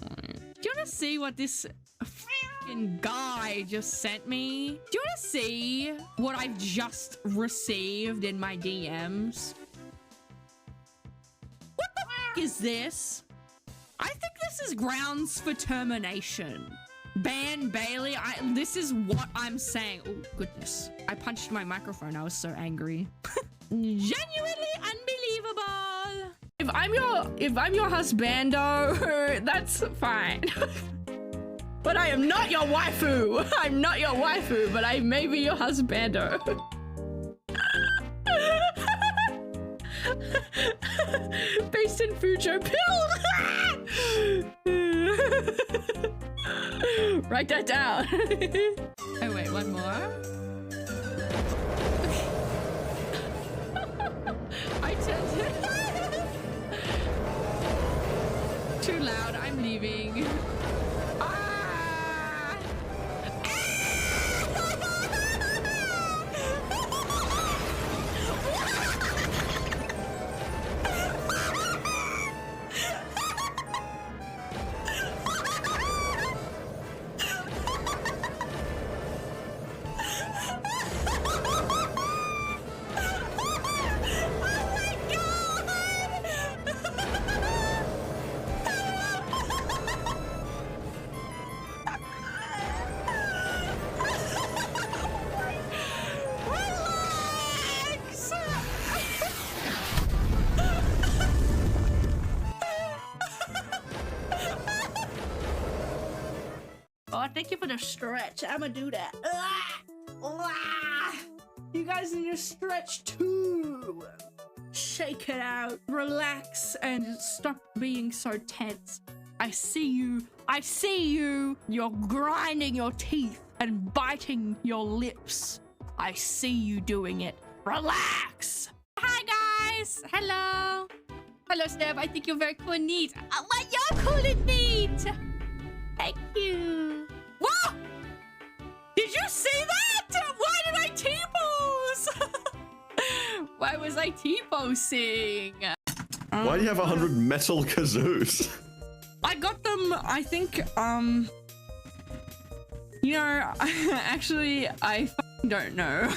you want to see what this fucking guy just sent me? Do you want to see what I've just received in my DMs? What the fuck is this? I think this is grounds for termination. Ban Bailey. This is what I'm saying. Oh, goodness. I punched my microphone. I was so angry. Genuinely unbelievable. If I'm your husbando, that's fine. But I am not your waifu. I'm not your waifu, but I may be your husbando. Based in Fujo Pill. Write that down. Oh wait, one more. I turned it. Too loud, I'm leaving. Ah! Oh, thank you for the stretch. I'ma do that. You guys need to stretch too. Shake it out, relax, and stop being so tense. I see you. I see you. You're grinding your teeth and biting your lips. I see you doing it. Relax. Hi guys. Hello. Hello, Sneb. I think you're very cool and neat. Well, you're cool and neat. Thank you. Whoa! Did you see that? Why did I T-pose? Why was I T-posing? Why do you have 100 metal kazoos? I got them, I think, you know, actually, I f***ing don't know.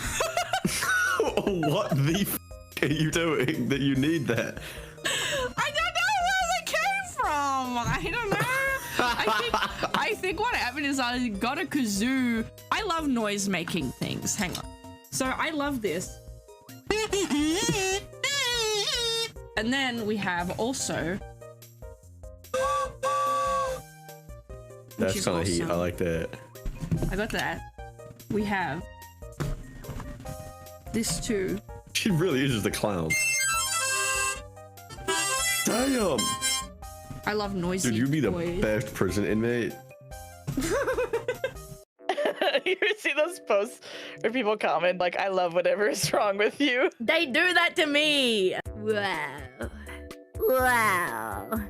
What the f are you doing that you need that? I don't know where they came from. I don't know. I think what happened is I got a kazoo. I love noise making things. Hang on. So I love this. And then we have also. That's kind of heat. I like that. I got that. We have this too. She really is just a clown. Damn. I love noisy. Dude, you'd be the toys. best prison inmate. You ever see those posts where people comment like, "I love whatever is wrong with you"? They do that to me. Wow. Wow.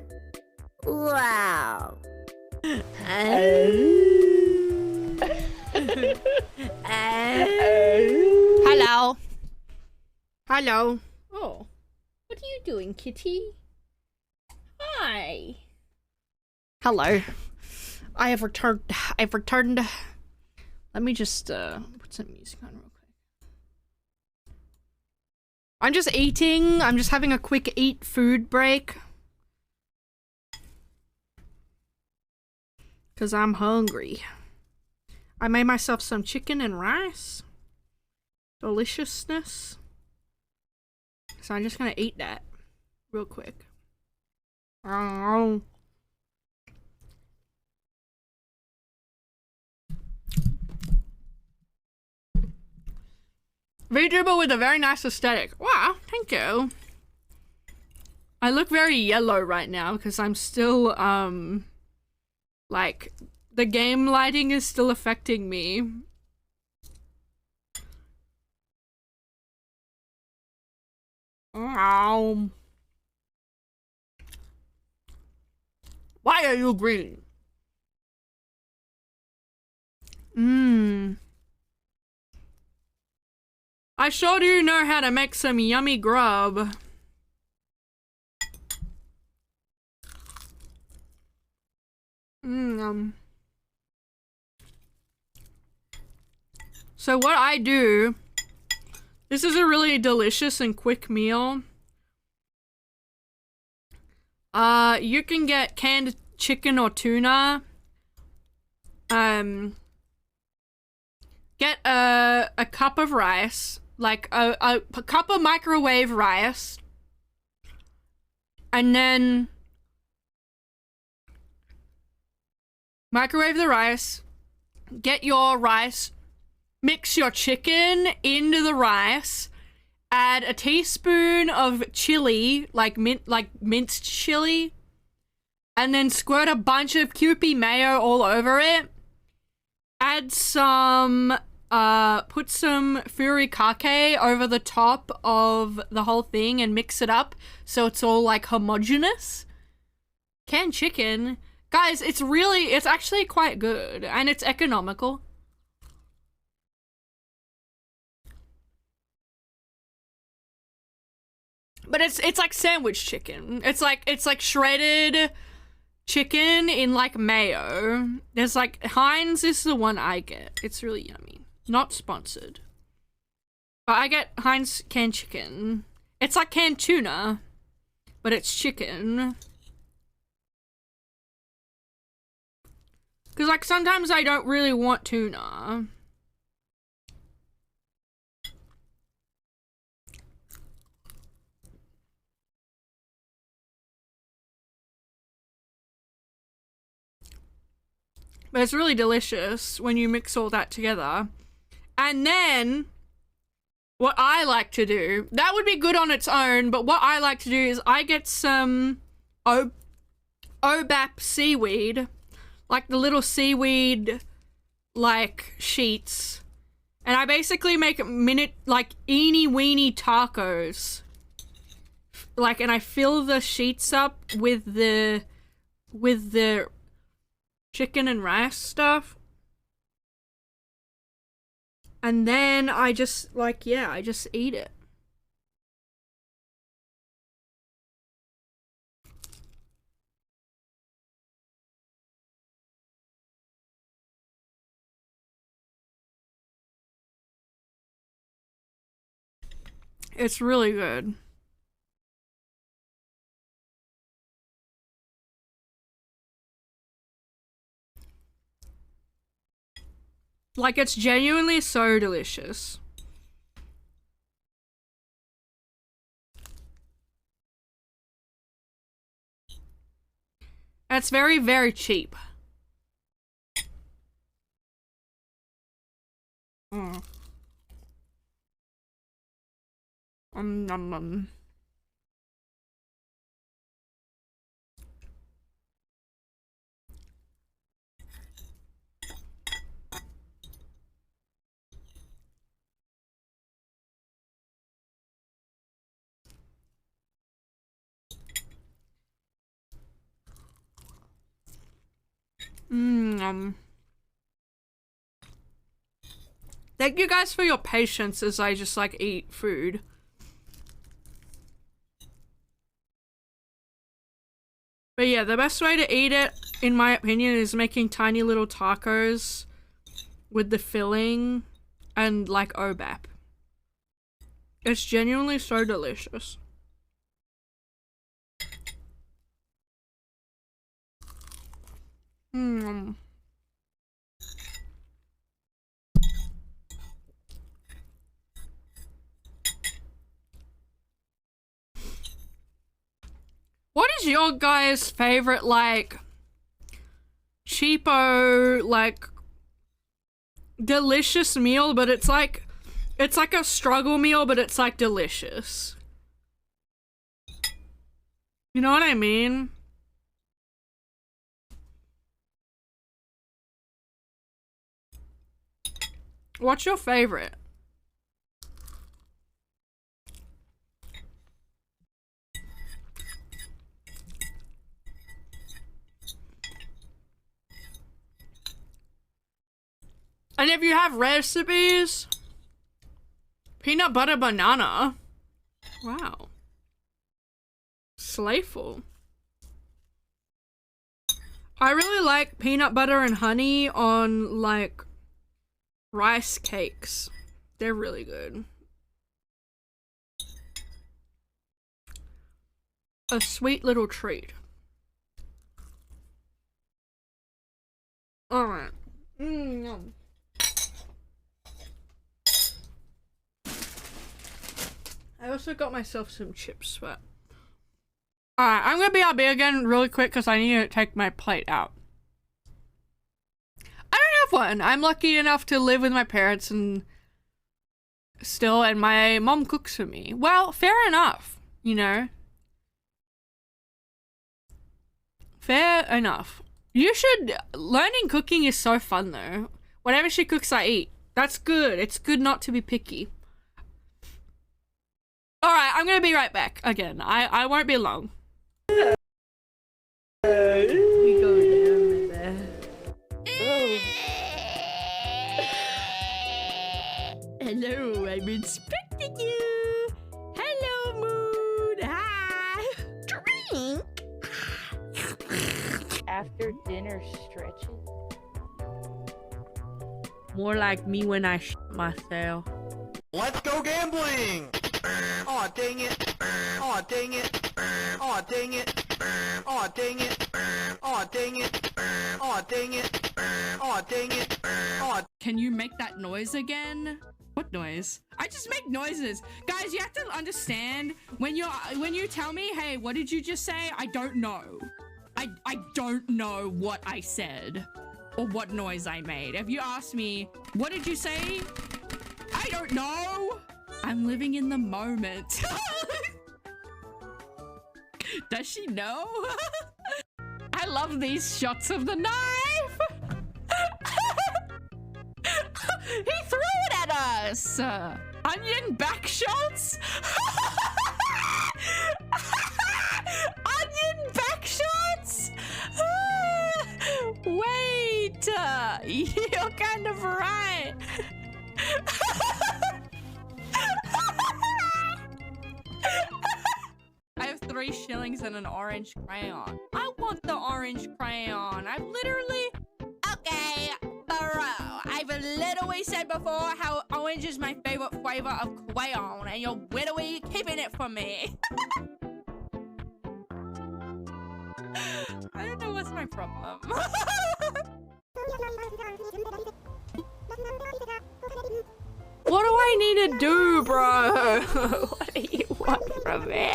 Wow. Hello. Hello. Oh. What are you doing, kitty? Hi. Hello. I have returned. I've returned. Let me just put some music on real quick. I'm just eating. I'm just having a quick food break. Cause I'm hungry. I made myself some chicken and rice. Deliciousness. So I'm just gonna eat that real quick. Oh. VTuber with a very nice aesthetic. Wow, thank you. I look very yellow right now because I'm still, like, the game lighting is still affecting me. Ow. Why are you green? I sure do know how to make some yummy grub. So what I do, this is a really delicious and quick meal. You can get canned chicken or tuna. Get a cup of rice, like a cup of microwave rice, and then microwave the rice, get your rice, mix your chicken into the rice, add a teaspoon of chili, like minced chili, and then squirt a bunch of Kewpie mayo all over it, add some, put some furikake over the top of the whole thing and mix it up so it's all like homogeneous. Canned chicken. Guys, it's actually quite good and it's economical. But it's like sandwich chicken. It's like shredded chicken in like mayo. There's like Heinz is the one I get. It's really yummy. Not sponsored. But I get Heinz canned chicken. It's like canned tuna, but it's chicken. Cause like sometimes I don't really want tuna. But it's really delicious when you mix all that together. And then, what I like to do, that would be good on its own, but what I like to do is I get some OBAP seaweed, like the little seaweed, like, sheets. And I basically make like, eeny weeny tacos. Like, and I fill the sheets up with the chicken and rice stuff. And then I just, like, yeah, I just eat it. It's really good. Like, it's genuinely so delicious. And it's very, very cheap. Mm. Nom nom. Thank you guys for your patience as I just like eat food. But yeah, the best way to eat it, in my opinion, is making tiny little tacos with the filling and like OBAP. It's genuinely so delicious. What is your guys' favorite, like, cheapo, like, delicious meal, but it's like a struggle meal, but it's like delicious? You know what I mean? What's your favorite? And if you have recipes, peanut butter banana. Wow. Slayful. I really like peanut butter and honey on, like, rice cakes. They're really good. A sweet little treat. Alright. I also got myself some chips, but... Alright, I'm gonna BRB again really quick because I need to take my plate out. I don't have one. I'm lucky enough to live with my parents and my mom cooks for me. Well, fair enough, you know? Fair enough. Learning cooking is so fun though. Whatever she cooks, I eat. That's good. It's good not to be picky. Alright, I'm gonna be right back again. I won't be long. We go down there. Hello, I'm inspecting you. Hello, Moon. Hi. Drink. After dinner stretches. More like me when I shit myself. Let's go gambling! Aw, dang it! Aw, dang it! Aw, dang it! Aw, dang it! Aw, dang it! Aw, dang it! Aw, dang it! Aw. Can you make that noise again? What noise? I just make noises. Guys, you have to understand when you tell me, hey, what did you just say? I don't know. I don't know what I said or what noise I made. If you ask me, what did you say? I don't know. I'm living in the moment. Does she know? I love these shots of the knife. He threw it at us. Onion back shots. Onion back shots. Wait, you're kind of right. I have 3 shillings and an orange crayon. I want the orange crayon. I've literally... Okay, bro. I've literally said before how orange is my favorite flavor of crayon, and you're literally keeping it from me. I don't know what's my problem. What do I need to do, bro? What do you want from me?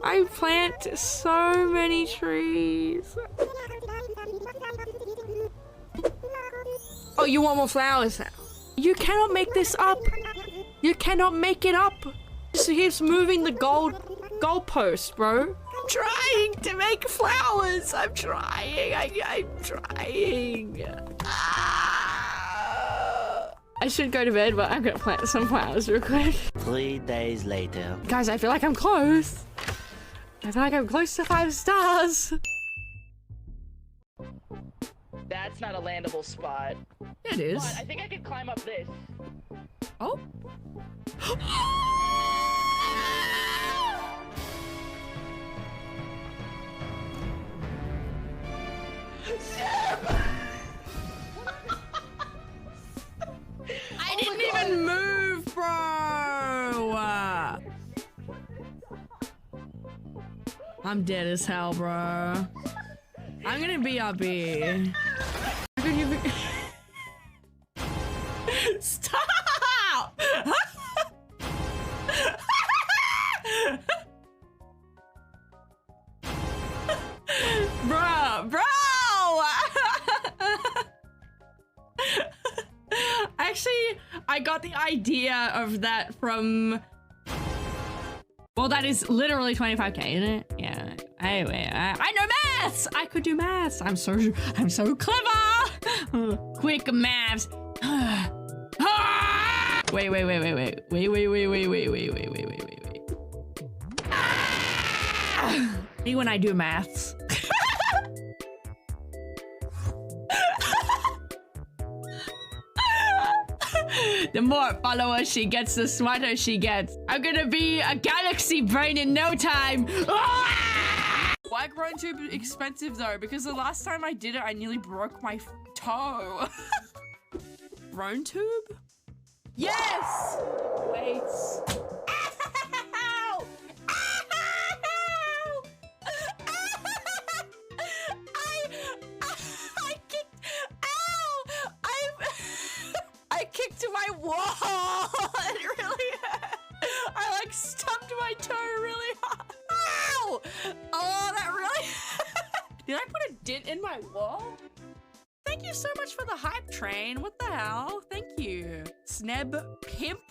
I plant so many trees. Oh, you want more flowers now? You cannot make this up. You cannot make it up. Just keeps moving the goalpost, bro. I'm trying to make flowers. I'm trying. I'm trying. I should go to bed, but I'm gonna plant some flowers real quick. 3 days later. Guys, I feel like I'm close. I feel like I'm close to 5 stars. That's not a landable spot. Yeah, it is. But I think I could climb up this. Oh. I didn't even move, bro. I'm dead as hell, bro. I'm gonna be up here. How could you be? Stop! Bro! Actually, I got the idea of that from... Well, that is literally 25k, isn't it? Yeah. Anyway, I know maths! I could do maths. I'm so clever! Quick maths. Wait. Me when I do maths. The more followers she gets, the smarter she gets. I'm gonna be a galaxy brain in no time. Why grown tube expensive though? Because the last time I did it, I nearly broke my toe. Grown tube? Yes! Wait. Ow! Ow! I kicked. Ow! I kicked my wall. It really hurt. I like stubbed my toe really hard. Ow! Oh, that really. Did I put a dent in my wall? Thank you so much for the hype train. What the hell? Thank you. Sneb pimp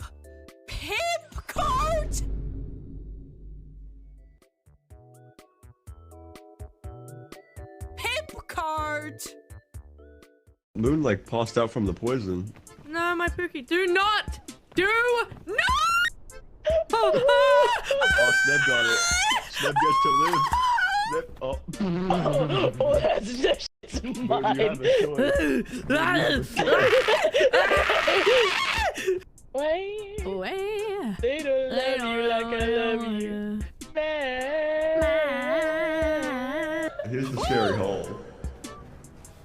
code. Pimp card. Moon like passed out from the poison. No, my Pookie. Do not! Do not! Oh, Sneb got it. Sneb gets to live. Sneb. Oh. Oh, that's just Moon, mine. you have a choice. Wait. Away. They don't love you like I love you. Man. Here's the scary hole.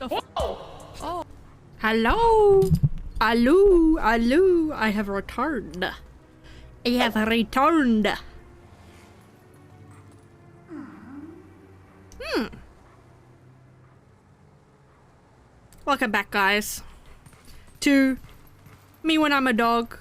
Whoa. Hello. Hello. Hello. I have returned. I have returned. Welcome back, guys, to me when I'm a dog.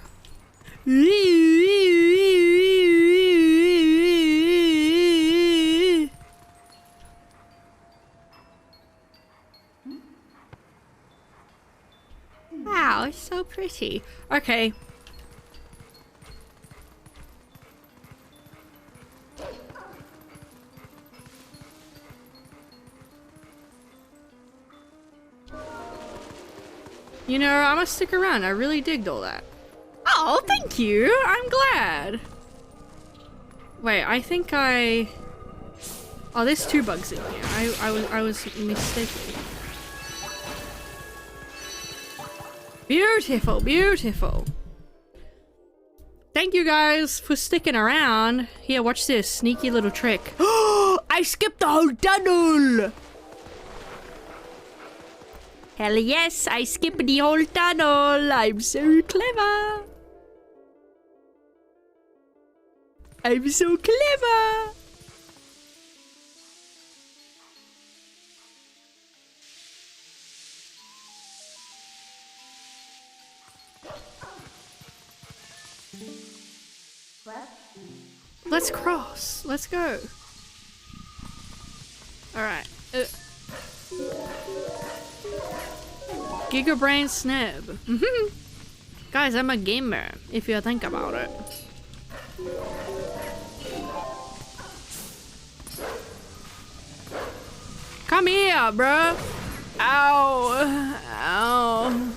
Wow, it's so pretty. Okay. You know, I'm gonna stick around. I really digged all that. Oh, thank you. I'm glad. Wait, I think I... Oh, there's 2 bugs in here. I was mistaken. Beautiful, beautiful. Thank you guys for sticking around. Here, watch this sneaky little trick. I skipped the whole tunnel. Hell yes, I skipped the whole tunnel. I'm so clever. I'm so clever. Let's cross. Let's go. Alright. Gigabrain Sneb. Guys, I'm a gamer, if you think about it. Come here, bro. Ow. Ow.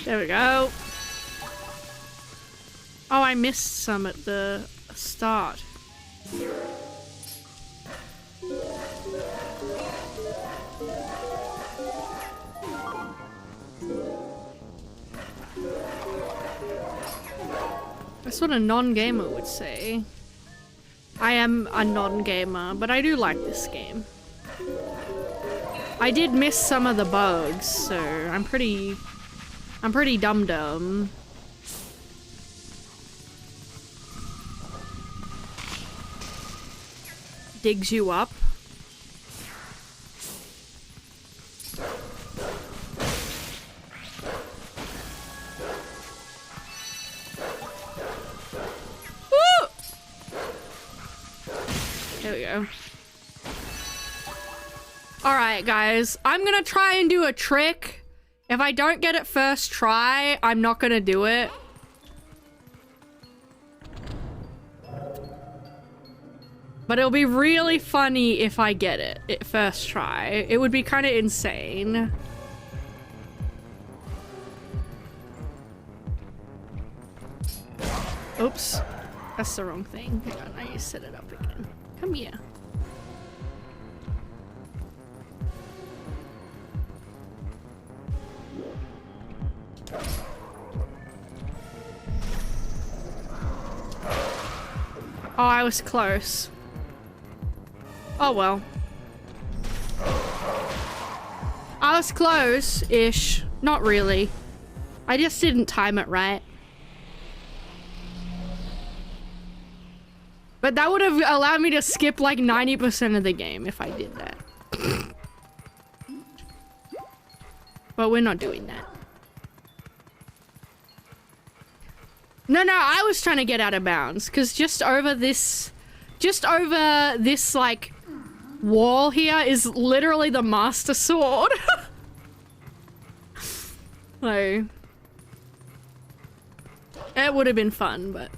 There we go. Oh, I missed some at the start. That's what a non-gamer would say. I am a non-gamer, but I do like this game. I did miss some of the bugs, so I'm pretty dum-dum. Digs you up. Woo! There we go. Alright, guys. I'm gonna try and do a trick. If I don't get it first try, I'm not gonna do it. But it'll be really funny if I get it first try. It would be kind of insane. Oops. That's the wrong thing. Hang on, I need to set it up again. Come here. Oh, I was close. Oh well. I was close-ish. Not really. I just didn't time it right. But that would have allowed me to skip like 90% of the game if I did that. But we're not doing that. No, I was trying to get out of bounds, because just over this like wall here is literally the Master Sword. Like, it would have been fun, but.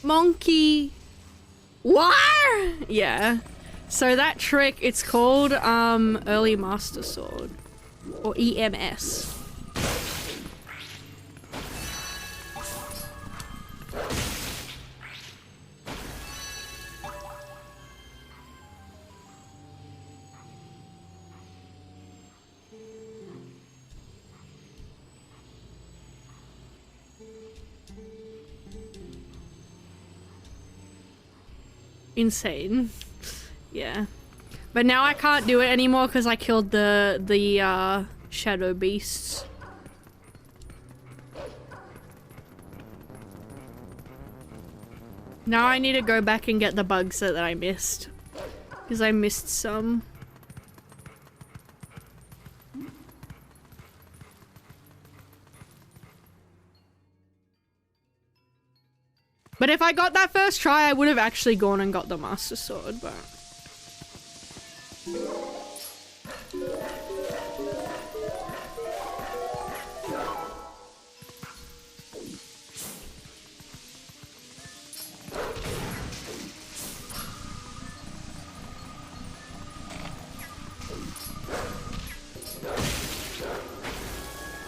Monkey. What? Yeah. So that trick, it's called Early Master Sword, or EMS. Insane. Yeah. But now I can't do it anymore because I killed the shadow beasts. Now I need to go back and get the bugs that I missed. Because I missed some. But if I got that first try, I would have actually gone and got the Master Sword, but...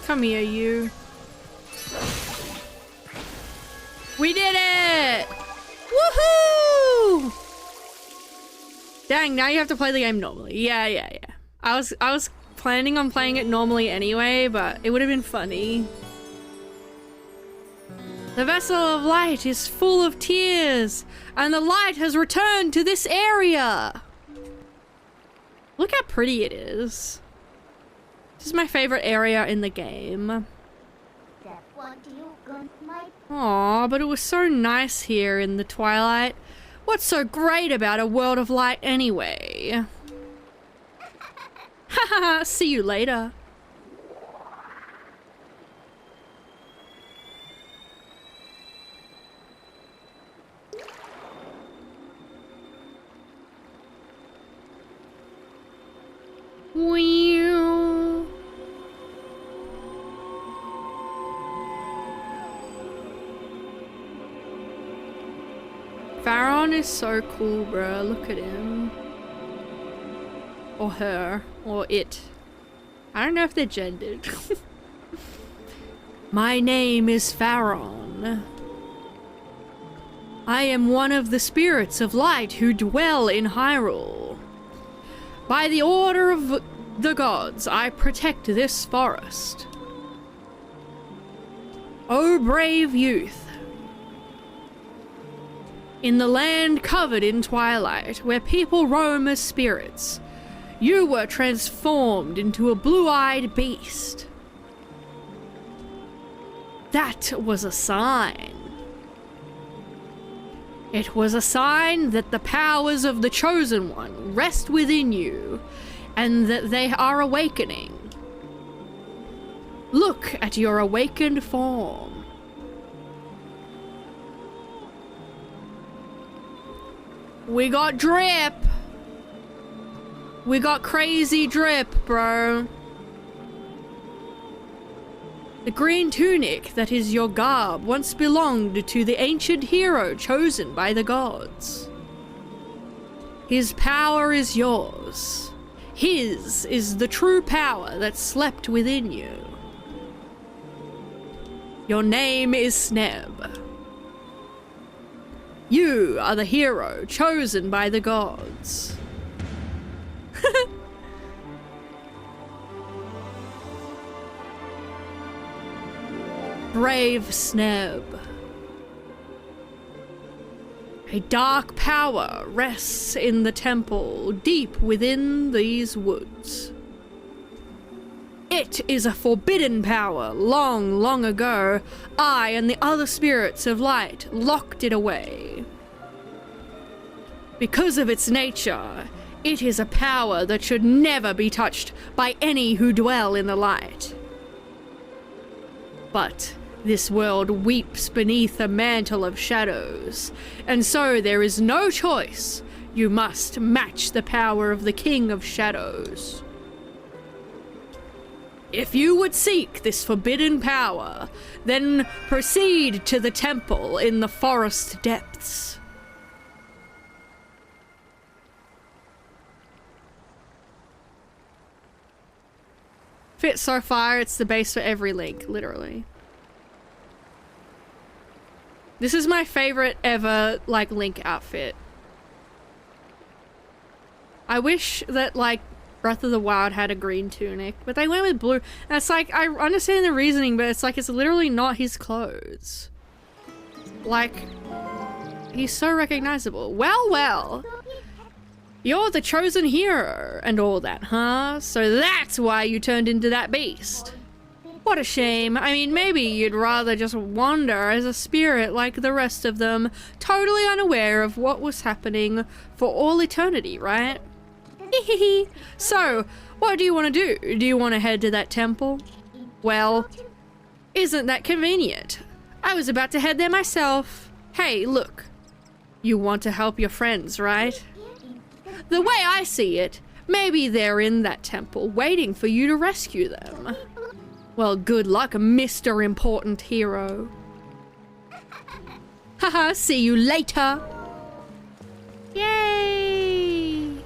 Come here, you. We did it! Woohoo! Dang, now you have to play the game normally. Yeah. I was planning on playing it normally anyway, but it would have been funny. The vessel of light is full of tears, and the light has returned to this area. Look how pretty it is. This is my favorite area in the game. Aw, but it was so nice here in the Twilight. What's so great about a world of light anyway? Haha, see you later. Meow. Pharaon is so cool, bro. Look at him. Or her. Or it. I don't know if they're gendered. My name is Pharaon. I am one of the spirits of light who dwell in Hyrule. By the order of the gods, I protect this forest. O brave youth. In the land covered in twilight, where people roam as spirits, you were transformed into a blue-eyed beast. That was a sign. It was a sign that the powers of the Chosen One rest within you, and that they are awakening. Look at your awakened form. We got drip. We got crazy drip, bro. The green tunic that is your garb once belonged to the ancient hero chosen by the gods. His power is yours. His is the true power that slept within you. Your name is Sneb. You are the hero chosen by the gods. Brave Sneb. A dark power rests in the temple deep within these woods. It is a forbidden power. Long, long ago, I and the other spirits of light locked it away. Because of its nature, it is a power that should never be touched by any who dwell in the light. But This world weeps beneath a mantle of shadows, and so there is no choice. You must match the power of the King of Shadows. If you would seek this forbidden power, then proceed to the temple in the forest depths. Fit so far, it's the base for every link, literally. This is my favorite ever, like, Link outfit. I wish that, like, Breath of the Wild had a green tunic, but they went with blue. And it's like, I understand the reasoning, but it's like, it's literally not his clothes. Like, he's so recognizable. Well, well. You're the chosen hero and all that, huh? So that's why you turned into that beast. What a shame. I mean, maybe you'd rather just wander as a spirit like the rest of them, totally unaware of what was happening for all eternity, right? Hehehe. So, what do you want to do? Do you want to head to that temple? Well, isn't that convenient? I was about to head there myself. Hey, look. You want to help your friends, right? The way I see it, maybe they're in that temple waiting for you to rescue them. Well, good luck, Mr. Important Hero. Haha, see you later. Yay!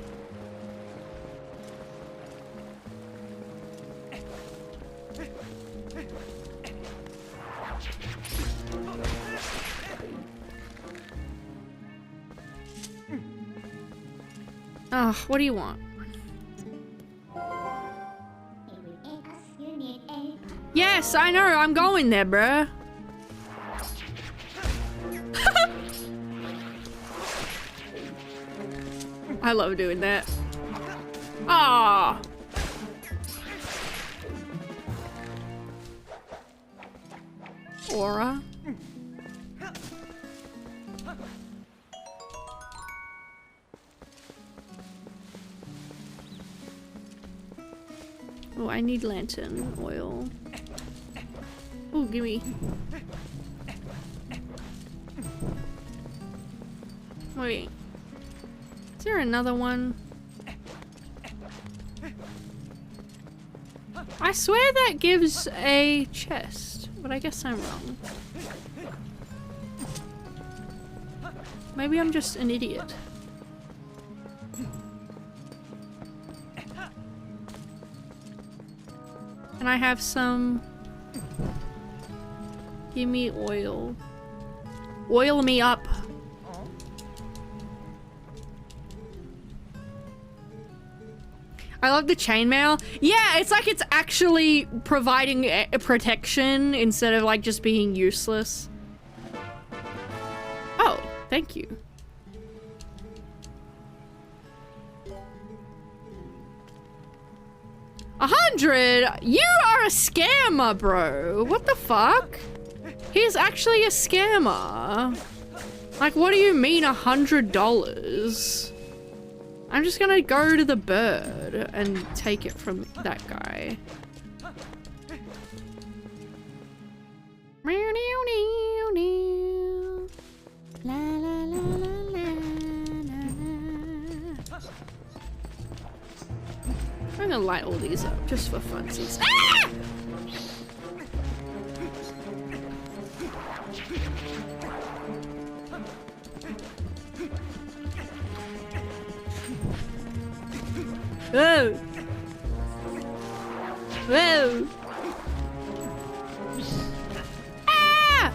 Oh, what do you want? Yes, I know, I'm going there, bruh. I love doing that. Ah. Aura. Oh, I need lantern oil. Oh, gimme. Wait. Is there another one? I swear that gives a chest, but I guess I'm wrong. Maybe I'm just an idiot. Can I have some? Give me oil. Oil me up. I love the chainmail. Yeah, it's like it's actually providing a protection instead of like just being useless. Oh, thank you. $100? You are a scammer, bro. What the fuck? He's actually a scammer. Like, what do you mean $100? I'm just gonna go to the bird and take it from that guy. La, la, la, la, la, la. I'm gonna light all these up just for funsies. Ah! Whoa! Whoa! Ah!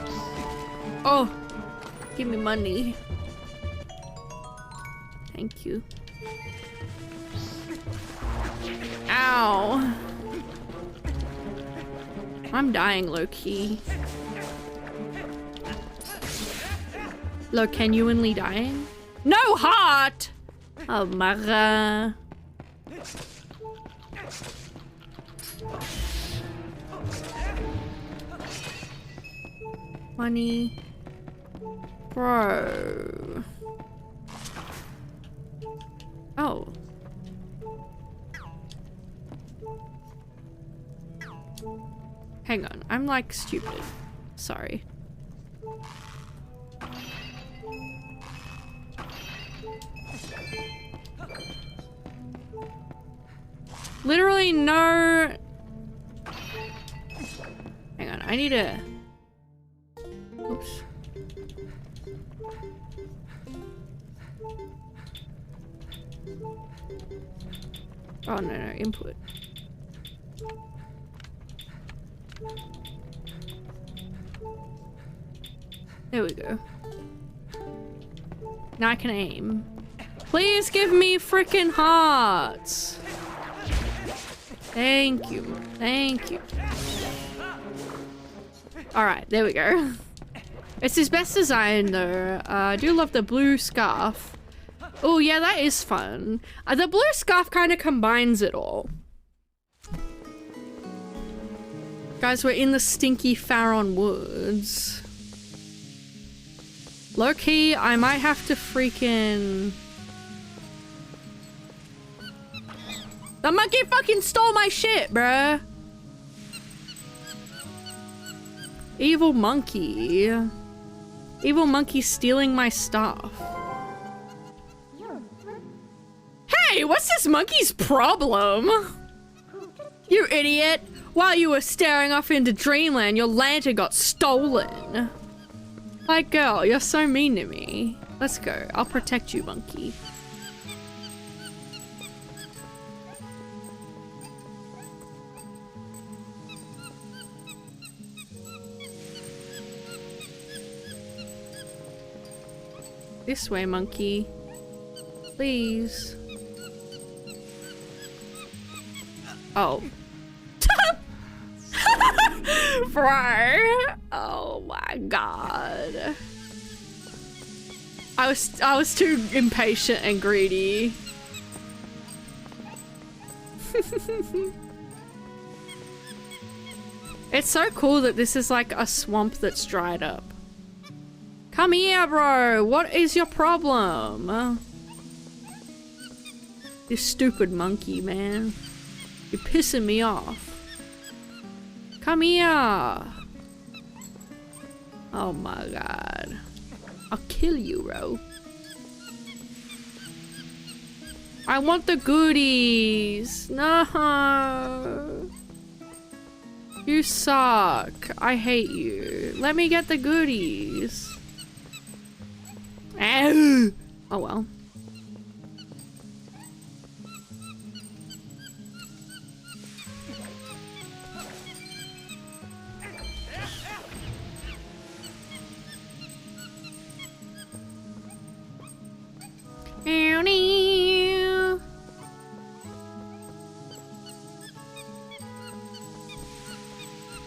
Oh, give me money. Thank you. Ow! I'm dying low-key. Genuinely dying? No heart! Oh, Mara. Money. Bro. Oh. Hang on, I'm like stupid. Sorry. Literally no... Hang on, I need to... Oops. Oh, no, input. There we go. Now I can aim. Please give me freaking hearts. Thank you. Thank you. Alright, there we go. It's his best design though. I do love the blue scarf. Oh yeah, that is fun. The blue scarf kind of combines it all. Guys, we're in the stinky Farron Woods. Low-key, I might have to freaking... The monkey fucking stole my shit, bruh! Evil monkey. Evil monkey stealing my stuff. Hey, what's this monkey's problem? You idiot! While you were staring off into dreamland, your lantern got stolen. Like, girl, you're so mean to me. Let's go. I'll protect you, monkey. This way, monkey. Please. Oh. Bro. Oh my god. I was too impatient and greedy. It's so cool that this is like a swamp that's dried up. Come here, bro. What is your problem? This stupid monkey, man. You're pissing me off. Come here. Oh my god. I'll kill you, bro. I want the goodies. No. You suck. I hate you. Let me get the goodies. Oh well.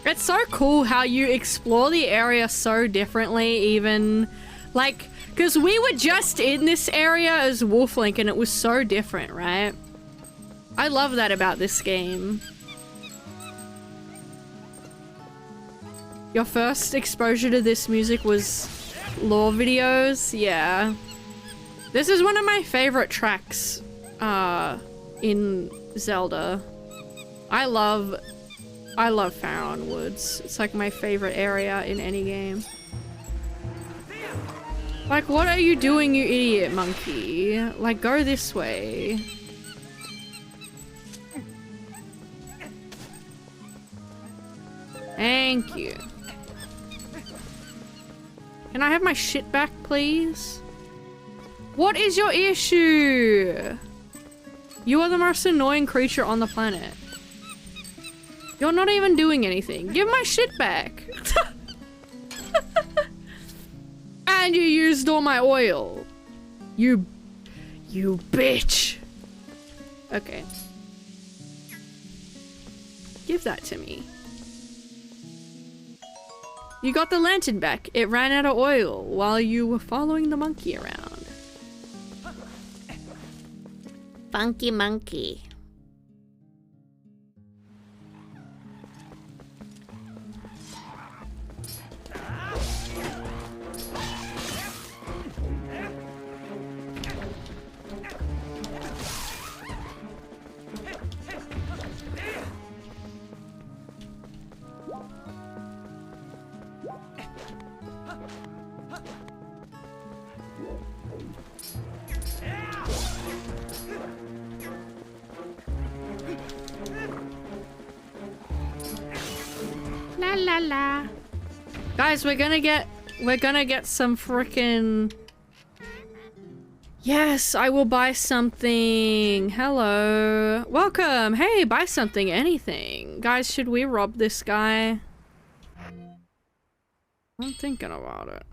It's so cool how you explore the area so differently, even like, because we were just in this area as Wolflink and it was so different, right? I love that about this game. Your first exposure to this music was lore videos? Yeah. This is one of my favorite tracks in Zelda. I love Farron Woods. It's like my favorite area in any game. Like, what are you doing, you idiot monkey? Like, go this way. Thank you. Can I have my shit back, please? What is your issue? You are the most annoying creature on the planet. You're not even doing anything. Give my shit back. And you used all my oil. You bitch. Okay. Give that to me. You got the lantern back. It ran out of oil while you were following the monkey around. Funky monkey. La la la. Guys, we're gonna get some frickin'... Yes, I will buy something. Hello. Welcome. Hey, buy something, anything. Guys, should we rob this guy? I'm thinking about it.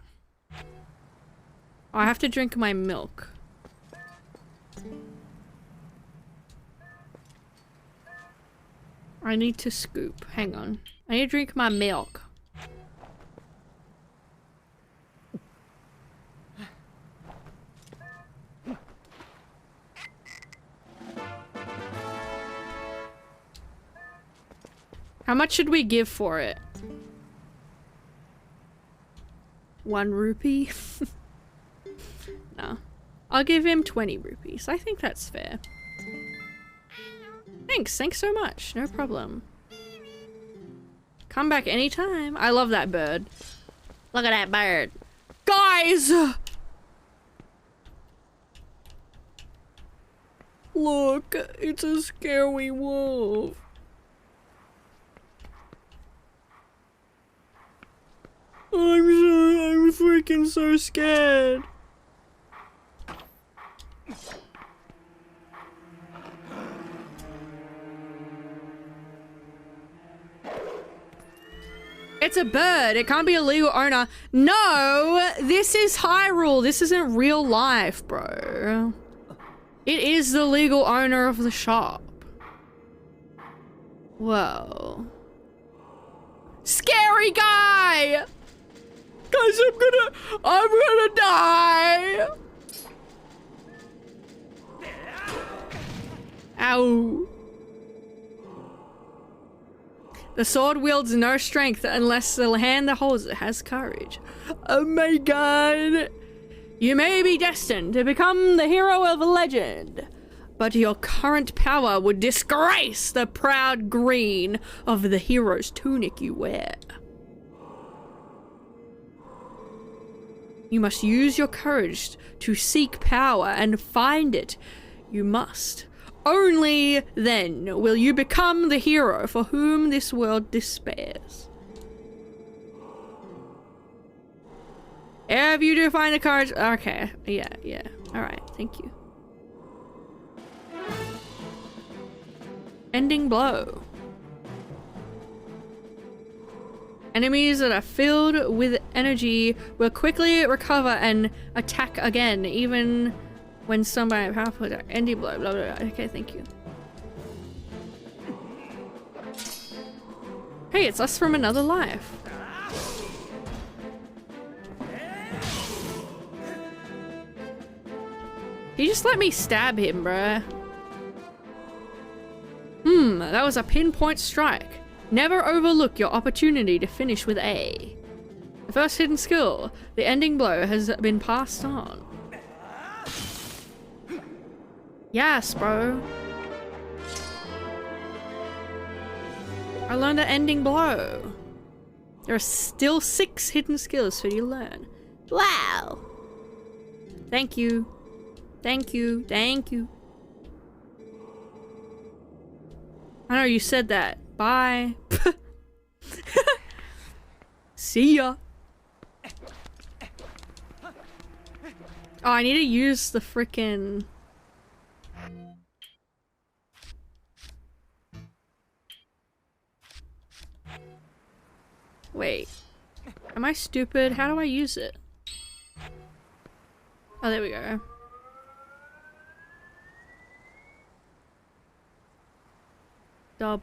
Oh, I have to drink my milk. I need to scoop. Hang on. I need to drink my milk. How much should we give for it? 1 rupee? No. I'll give him 20 rupees. I think that's fair. Thanks so much. No problem. Come back anytime. I love that bird. Look at that bird. Guys! Look, it's a scary wolf. I'm freaking so scared. It's a bird. It can't be a legal owner. No, this is Hyrule. This isn't real life, bro. It is the legal owner of the shop. Whoa. Scary guy! Guys, I'm gonna die! Ow. The sword wields no strength unless the hand that holds it has courage. Oh my god! You may be destined to become the hero of a legend, but your current power would disgrace the proud green of the hero's tunic you wear. You must use your courage to seek power and find it. You must. Only then will you become the hero for whom this world despairs. If you do find the courage... Okay, yeah. Alright, thank you. Ending blow. Enemies that are filled with energy will quickly recover and attack again, even when somebody powerful ending blow, blah, blah, blah. Okay, thank you. Hey, it's us from another life. You just let me stab him, bruh. That was a pinpoint strike. Never overlook your opportunity to finish with A. The first hidden skill, the ending blow, has been passed on. Yes, bro. I learned the ending blow. There are still 6 hidden skills for you to learn. Wow. Thank you. Thank you. Thank you. I know you said that. Bye. See ya. Oh, I need to use the frickin'... Wait. Am I stupid? How do I use it? Oh, there we go. Dub.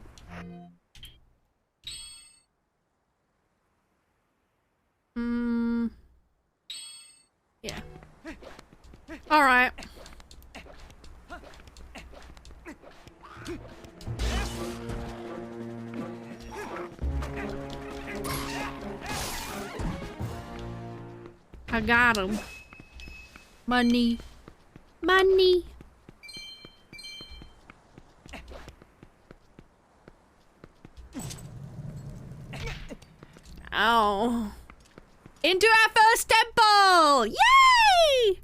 Yeah. Alright. I got him. Money. Money. Ow. Into our first temple! Yay!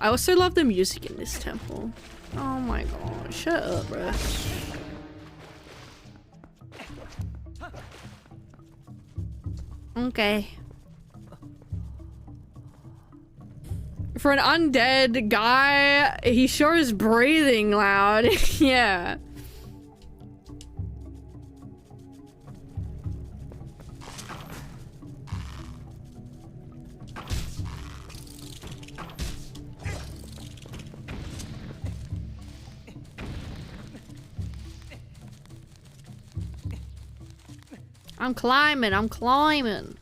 I also love the music in this temple. Oh my god, shut up, bro. Okay. For an undead guy, he sure is breathing loud. Yeah. I'm climbing, I'm climbing.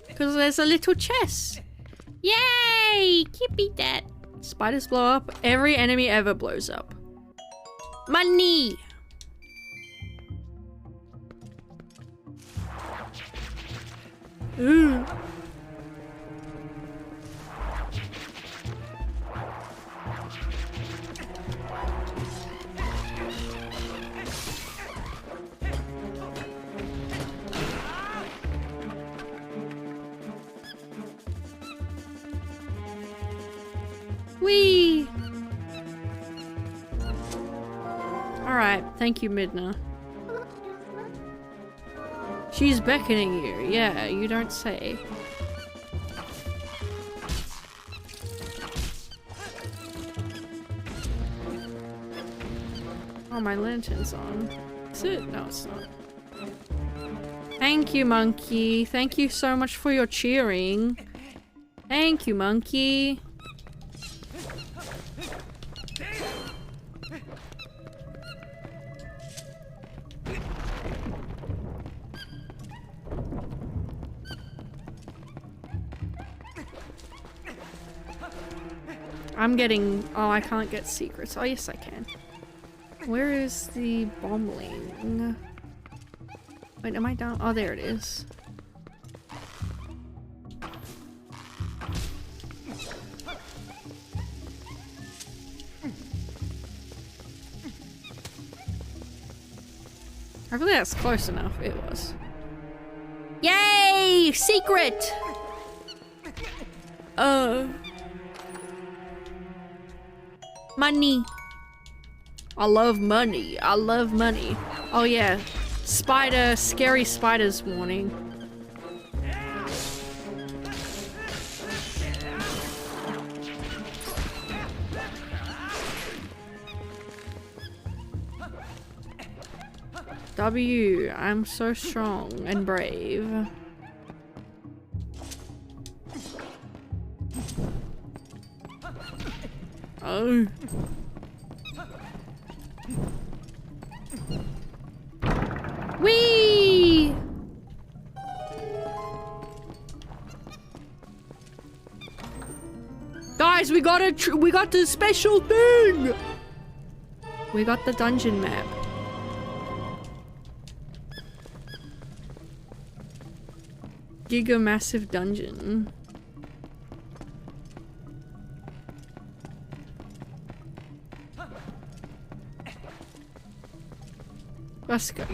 Because there's a little chest. Yay! Keep that. Spiders blow up. Every enemy ever blows up. Money! Ooh. Whee! Alright, thank you, Midna. She's beckoning you. Yeah, you don't say. Oh, my lantern's on. Is it? No, it's not. Thank you, monkey. Thank you so much for your cheering. Thank you, monkey. I'm getting... Oh, I can't get secrets. Oh, yes, I can. Where is the bombling? Wait, am I down? Oh, there it is. Hopefully that's close enough. It was. Yay! Secret! Money. I love money. I love money. Oh yeah. Spider, scary spiders warning. W, I'm so strong and brave. Oh. Whee! Guys, we got the special thing. We got the dungeon map. Giga massive dungeon. Let's go.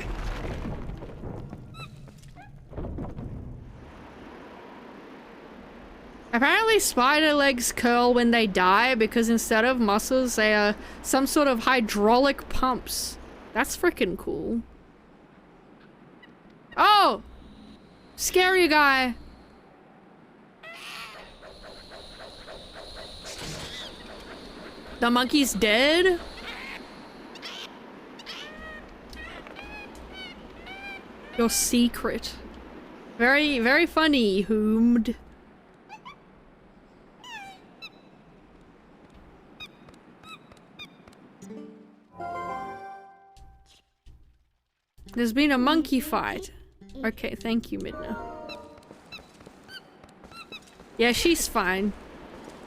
Apparently spider legs curl when they die because instead of muscles they are some sort of hydraulic pumps. That's freaking cool. Oh! Scary guy. The monkey's dead? Your secret. Very, very funny, Hoomd. There's been a monkey fight. Okay, thank you, Midna. Yeah, she's fine.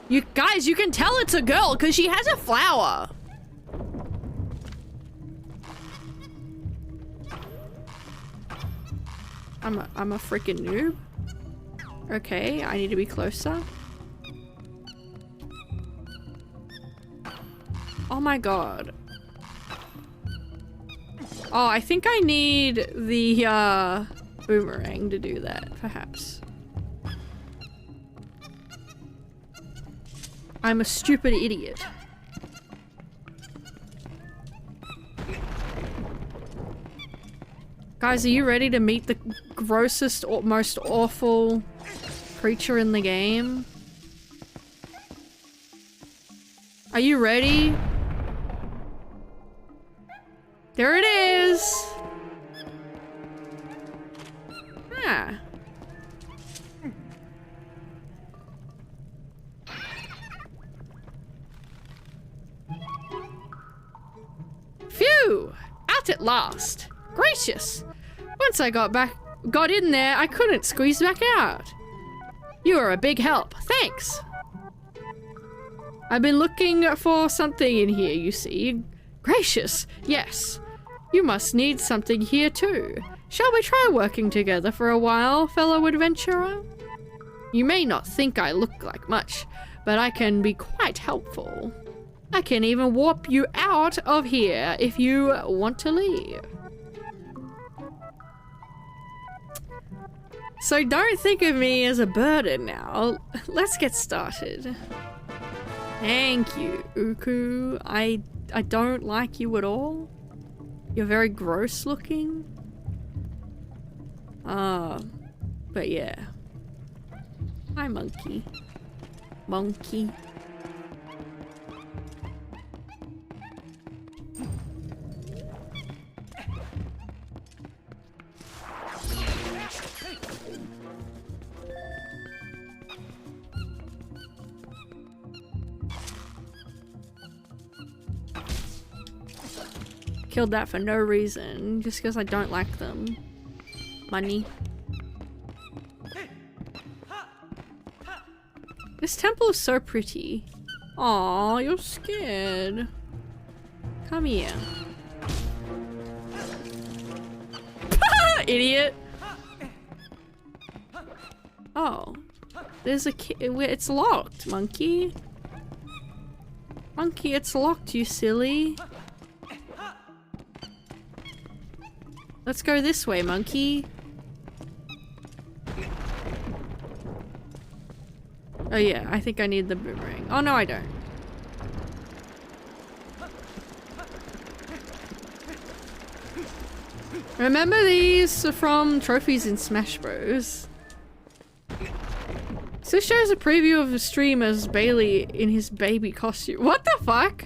You guys, you can tell it's a girl because she has a flower. I'm a freaking noob. Okay, I need to be closer. Oh my god. Oh, I think I need the boomerang to do that, perhaps. I'm a stupid idiot. Guys, are you ready to meet the grossest or most awful creature in the game? Are you ready? There it is! Ah. Phew! Out at last! Gracious! Once I got in there, I couldn't squeeze back out. You are a big help. Thanks! I've been looking for something in here, you see. Gracious! Yes. You must need something here too. Shall we try working together for a while, fellow adventurer? You may not think I look like much, but I can be quite helpful. I can even warp you out of here if you want to leave. So don't think of me as a burden now. Let's get started. Thank you, Uku. I don't like you at all. You're very gross looking. But yeah. Hi, monkey. Monkey. Killed that for no reason, just because I don't like them. Money. This temple is so pretty. Aw, you're scared. Come here. Idiot. Oh. There's a key. It's locked, monkey. Monkey, it's locked, you silly. Let's go this way, monkey. Oh yeah, I think I need the boomerang. Oh no, I don't. Remember these from trophies in Smash Bros. So this shows a preview of the stream as Bailey in his baby costume. What the fuck?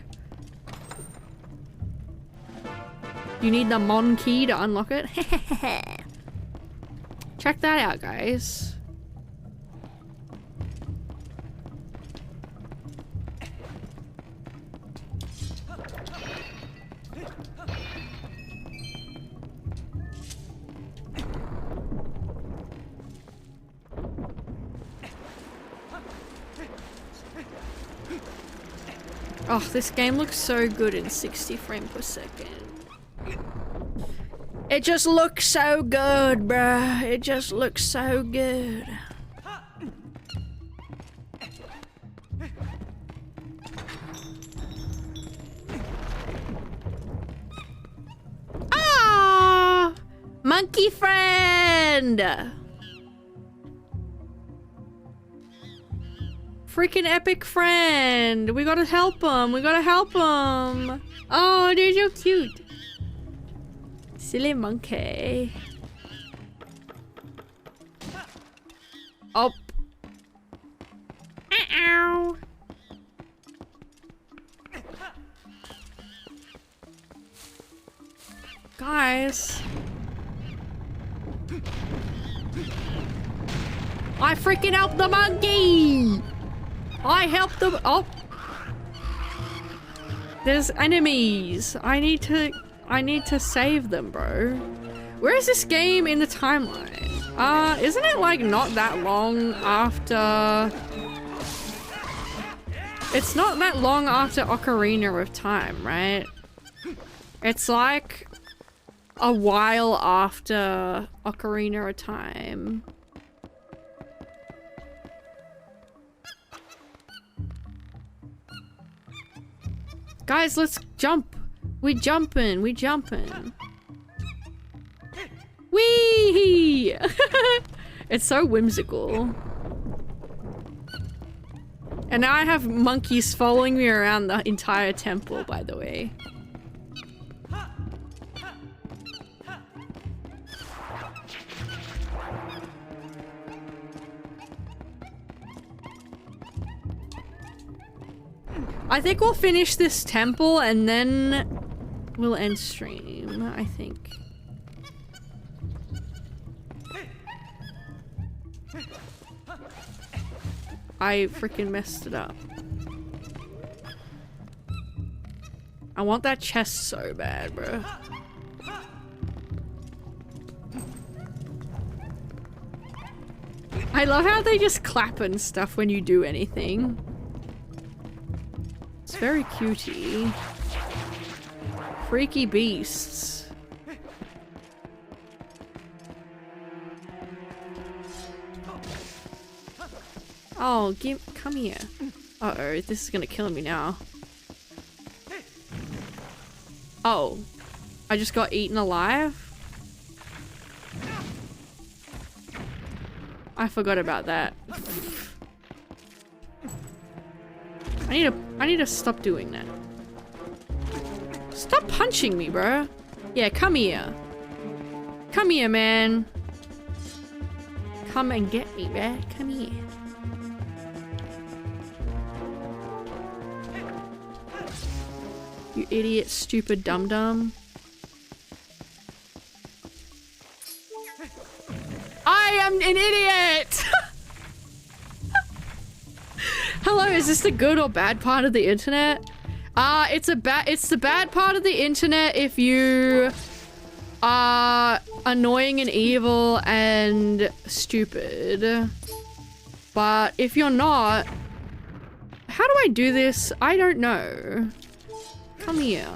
You need the Mon key to unlock it? Check that out, guys. Oh, this game looks so good in 60 frames per second. It just looks so good, bruh. It just looks so good. Ah, monkey friend. Freaking epic friend. We gotta help him. We gotta help him. Oh, they're so cute. Silly monkey. Oh. Ow. Guys. I freaking helped the monkey. I helped them. Oh. There's enemies. I need to save them, bro. Where is this game in the timeline? Isn't it like not that long after... It's not that long after Ocarina of Time, right? It's like a while after Ocarina of Time. Guys, let's jump. We jumping. Whee! It's so whimsical. And now I have monkeys following me around the entire temple, by the way. I think we'll finish this temple and then we'll end stream, I think. I freaking messed it up. I want that chest so bad, bro. I love how they just clap and stuff when you do anything. It's very cutie. Freaky beasts. Oh, come here. Uh-oh, this is gonna kill me now. Oh, I just got eaten alive? I forgot about that. I need to stop doing that. Stop punching me, bro. Yeah, come here. Come here, man. Come and get me, man. Come here. You idiot, stupid dum-dum. I am an idiot! Hello, is this the good or bad part of the internet? It's the bad part of the internet if you are annoying and evil and stupid. But if you're not, how do I do this? I don't know. Come here.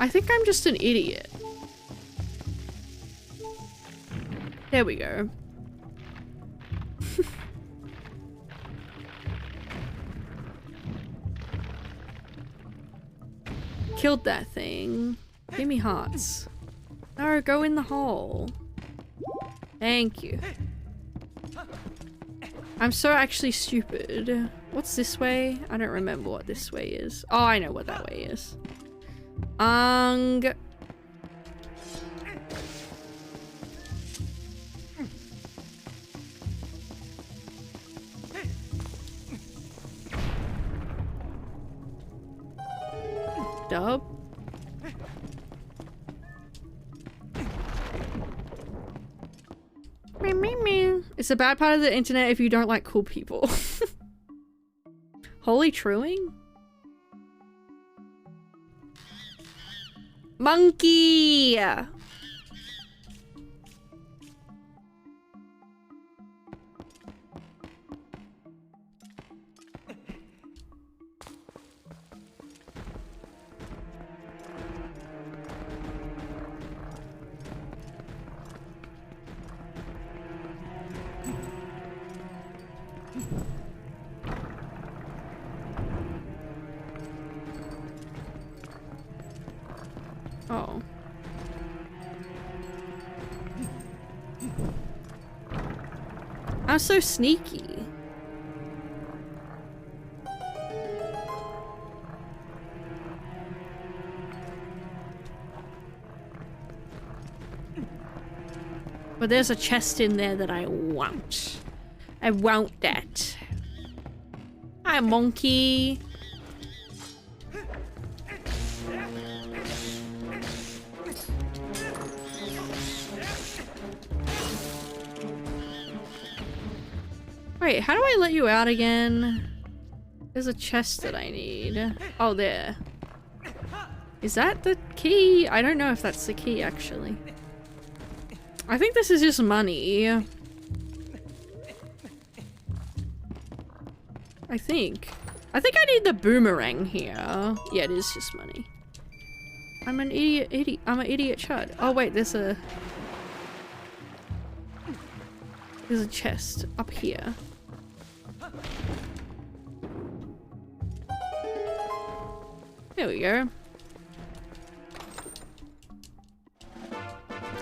I think I'm just an idiot. There we go. Killed that thing. Give me hearts. No, go in the hole. Thank you. I'm so actually stupid. What's this way? I don't remember what this way is. Oh, I know what that way is. Dub. It's a bad part of the internet if you don't like cool people. Holy truing? Monkey! Oh. I'm so sneaky. But there's a chest in there that I want. I want that. Hi, monkey. Wait, how do I let you out again? There's a chest that I need. Oh, there. Is that the key? I don't know if that's the key, actually. I think this is just money. I think I need the boomerang here. Yeah, it is just money. I'm an idiot. I'm an idiot chud. Oh wait, there's a chest up here. There we go.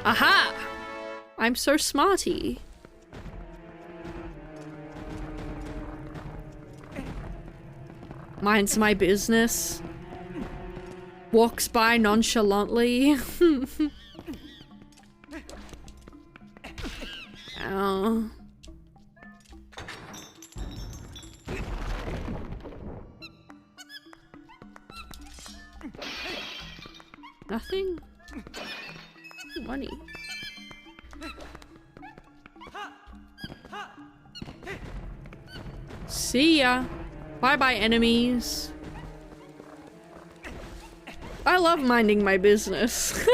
Aha! I'm so smarty. Minds my business. Walks by nonchalantly. Ow. Nothing? Money. See ya. Bye-bye, enemies. I love minding my business.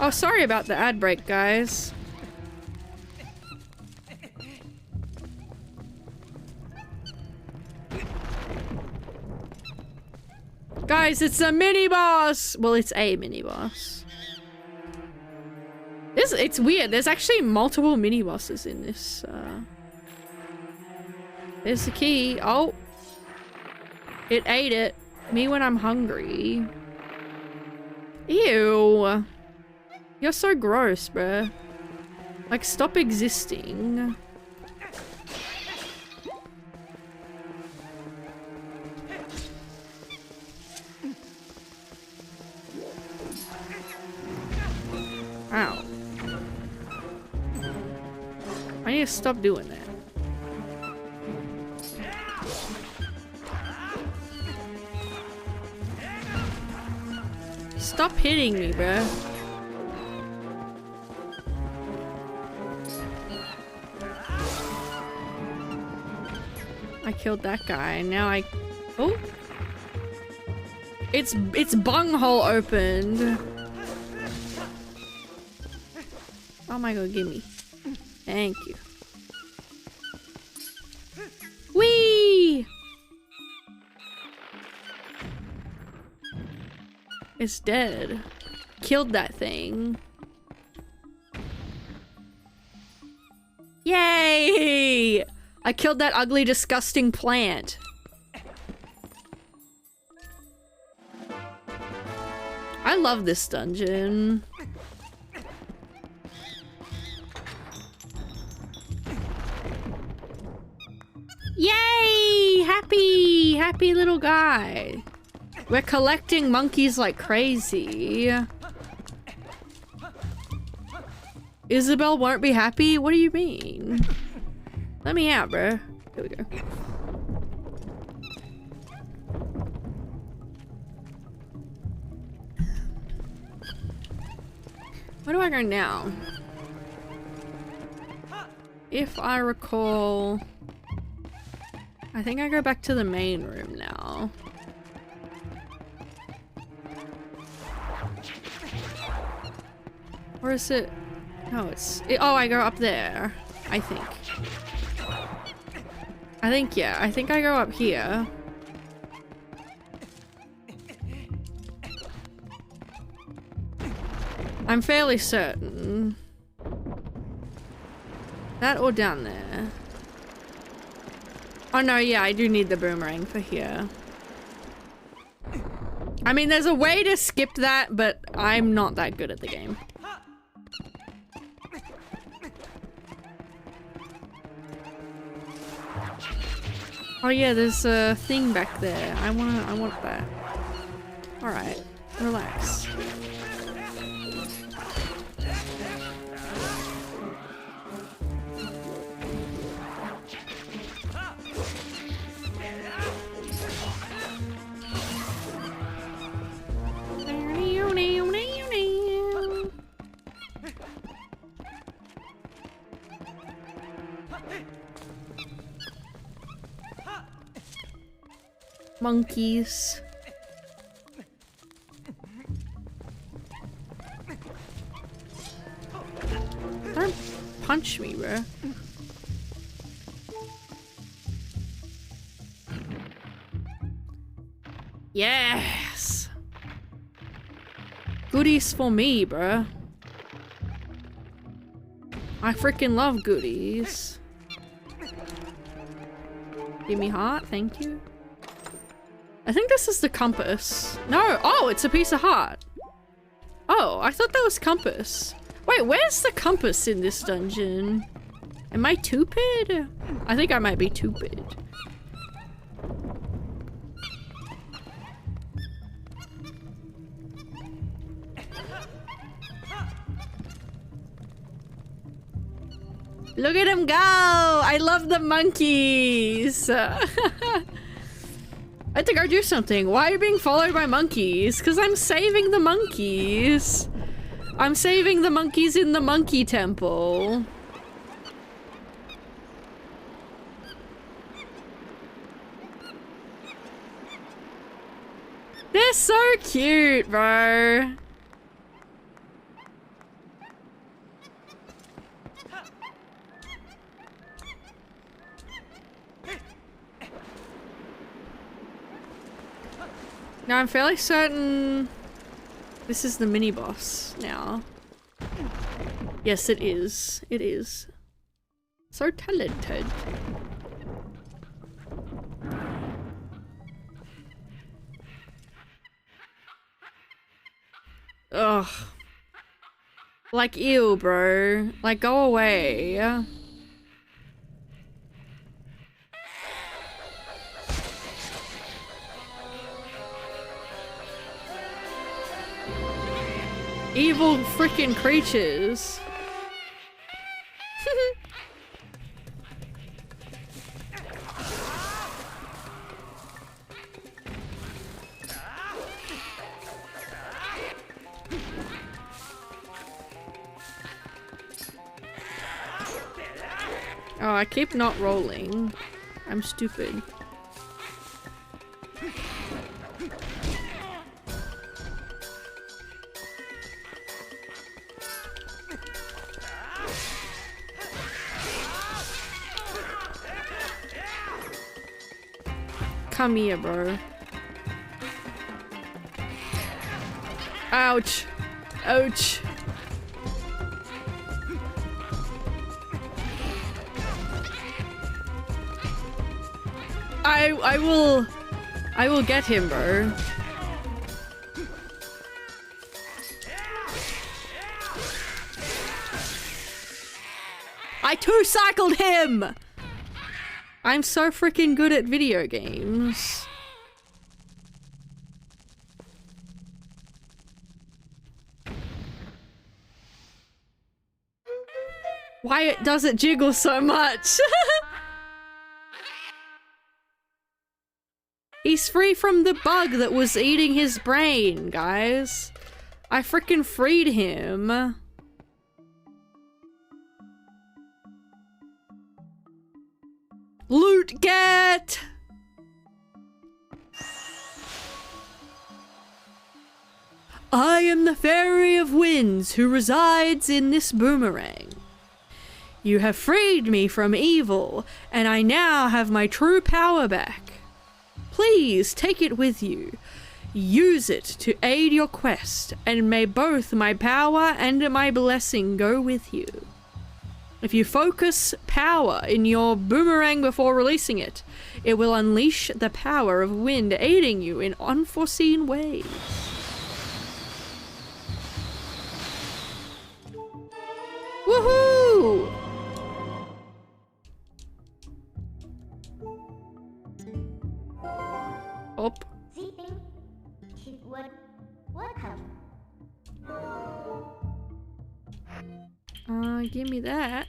Oh, sorry about the ad break, guys. Guys, it's a mini boss. Well, it's a mini boss. It's weird. There's actually multiple mini bosses in this. There's the key. Oh, it ate it. Me when I'm hungry. Ew. You're so gross, bruh. Like, stop existing. Ow. I need to stop doing that. Stop hitting me, bruh. I killed that guy. Now I... Oh! Its bunghole opened. Oh my god, gimme. Thank you. Whee! It's dead. Killed that thing. Yay! I killed that ugly, disgusting plant. I love this dungeon. Yay! Happy! Happy little guy. We're collecting monkeys like crazy. Isabel won't be happy? What do you mean? Let me out, bro. Here we go. Where do I go now? If I recall... I think I go back to the main room now. Or is it... No, oh, I go up there. I think. Yeah. I think I go up here. I'm fairly certain. That or down there. Oh no, yeah, I do need the boomerang for here. I mean, there's a way to skip that, but I'm not that good at the game. Oh yeah, there's a thing back there. I want that. Alright, relax. Monkeys. Don't punch me, bro. Yes! Goodies for me, bro. I freaking love goodies. Give me heart, thank you. I think this is the compass. No, oh, it's a piece of heart. Oh, I thought that was compass. Wait, where's the compass in this dungeon? Am I stupid? I think I might be stupid. Look at him go! I love the monkeys! I have to go do something. Why are you being followed by monkeys? Because I'm saving the monkeys. I'm saving the monkeys in the monkey temple. They're so cute, bro. Now I'm fairly certain this is the mini boss now. Yes, it is. It is. So talented. Ugh. Like, ew, bro. Like, go away. Evil freaking creatures. Oh, I keep not rolling. I'm stupid. Come here, bro. Ouch. Ouch. I will get him, bro. I two-cycled him! I'm so freaking good at video games. Why does it jiggle so much? He's free from the bug that was eating his brain, guys. I freaking freed him. Loot get! I am the Fairy of Winds who resides in this boomerang. You have freed me from evil, and I now have my true power back. Please take it with you. Use it to aid your quest, and may both my power and my blessing go with you. If you focus power in your boomerang before releasing it, it will unleash the power of wind, aiding you in unforeseen ways. Woohoo! Up. Give me that.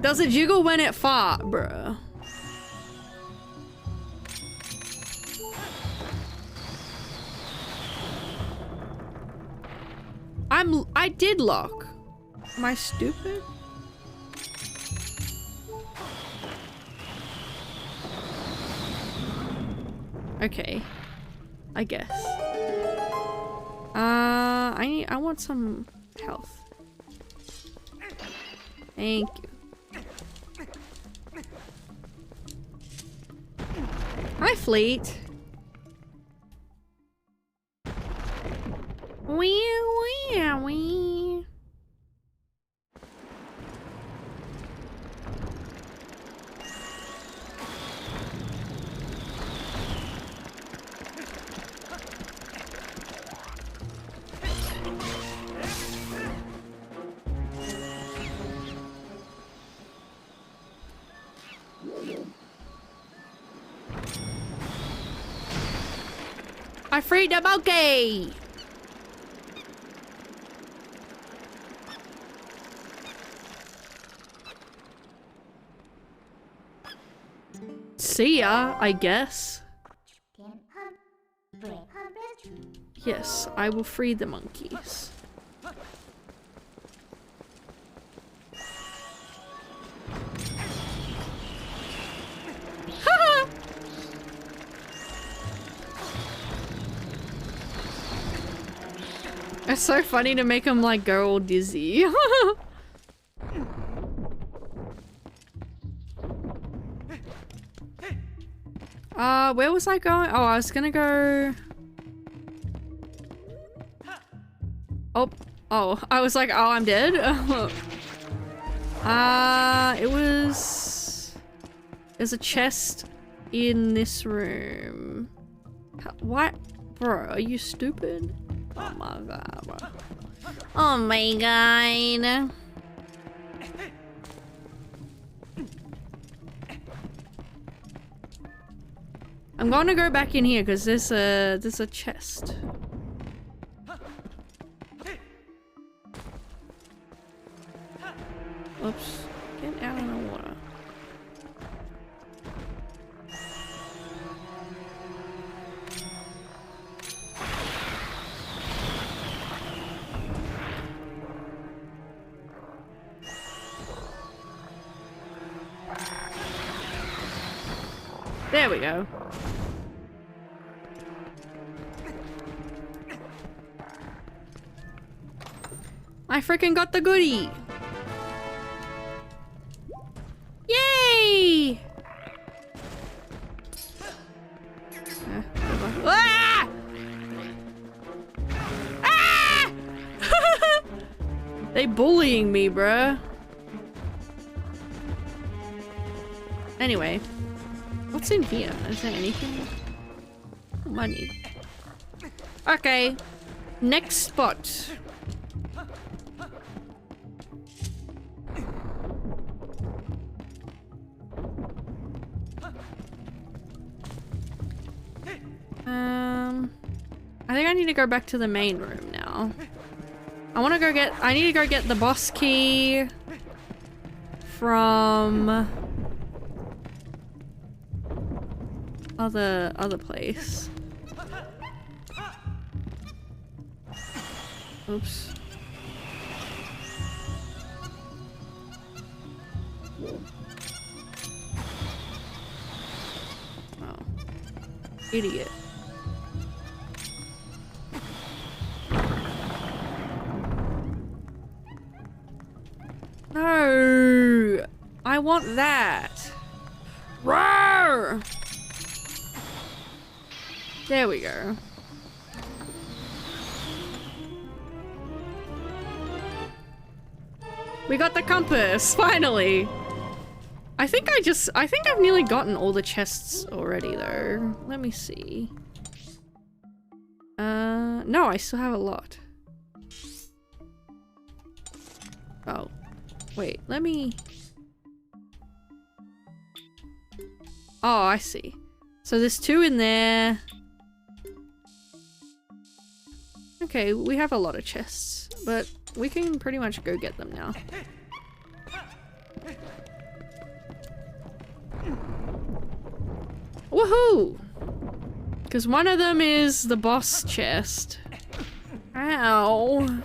Does it jiggle when it fart, bruh? I did lock. Am I stupid? Okay. I guess. I want some health. Thank you. Hi, Fleet. Wee. I freed the monkey! See ya, I guess. Yes, I will free the monkeys. Haha! It's so funny to make him like go all dizzy. Where was I going? Oh, I was gonna go... Oh, I was like, oh, I'm dead. It was... There's a chest in this room. What? Bro, are you stupid? Oh my god, bro. Oh my god. I'm going to go back in here because there's a chest. Oops. Get out of the water. There we go. I freaking got the goodie! Yay! Ah! Ah! They bullying me, bruh. Anyway, what's in here? Is there anything? Money. Okay, next spot. I think I need to go back to the main room now. I need to go get the boss key from other place. Oops. Oh. Idiot. No! I want that! Roar! There we go. We got the compass, finally! I think I've nearly gotten all the chests already though. Let me see. No, I still have a lot. Oh. Wait, let me... Oh, I see. So there's 2 in there. Okay, we have a lot of chests, but we can pretty much go get them now. Woohoo! Because one of them is the boss chest. Ow.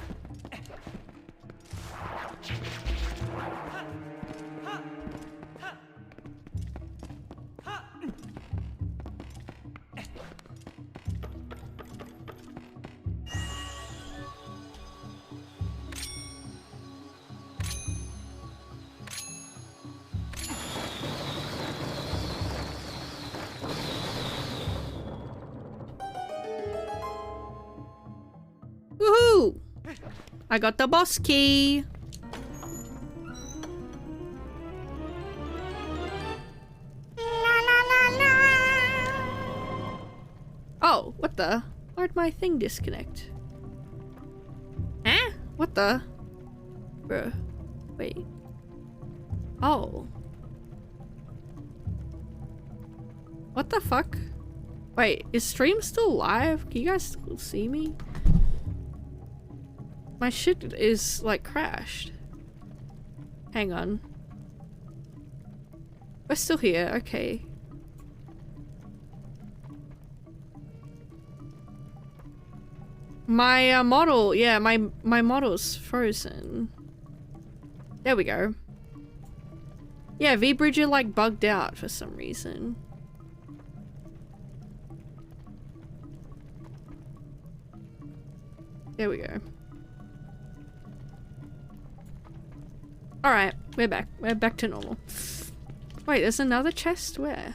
I got the boss key. Oh, what the? Why'd my thing disconnect? Huh? What the? Bruh. Wait. Oh. What the fuck? Wait, is stream still live? Can you guys still see me? My shit is like crashed. Hang on. We're still here, okay. My model, yeah, my model's frozen. There we go. Yeah, V-Bridger like bugged out for some reason. There we go. Alright, we're back. We're back to normal. Wait, there's another chest? Where?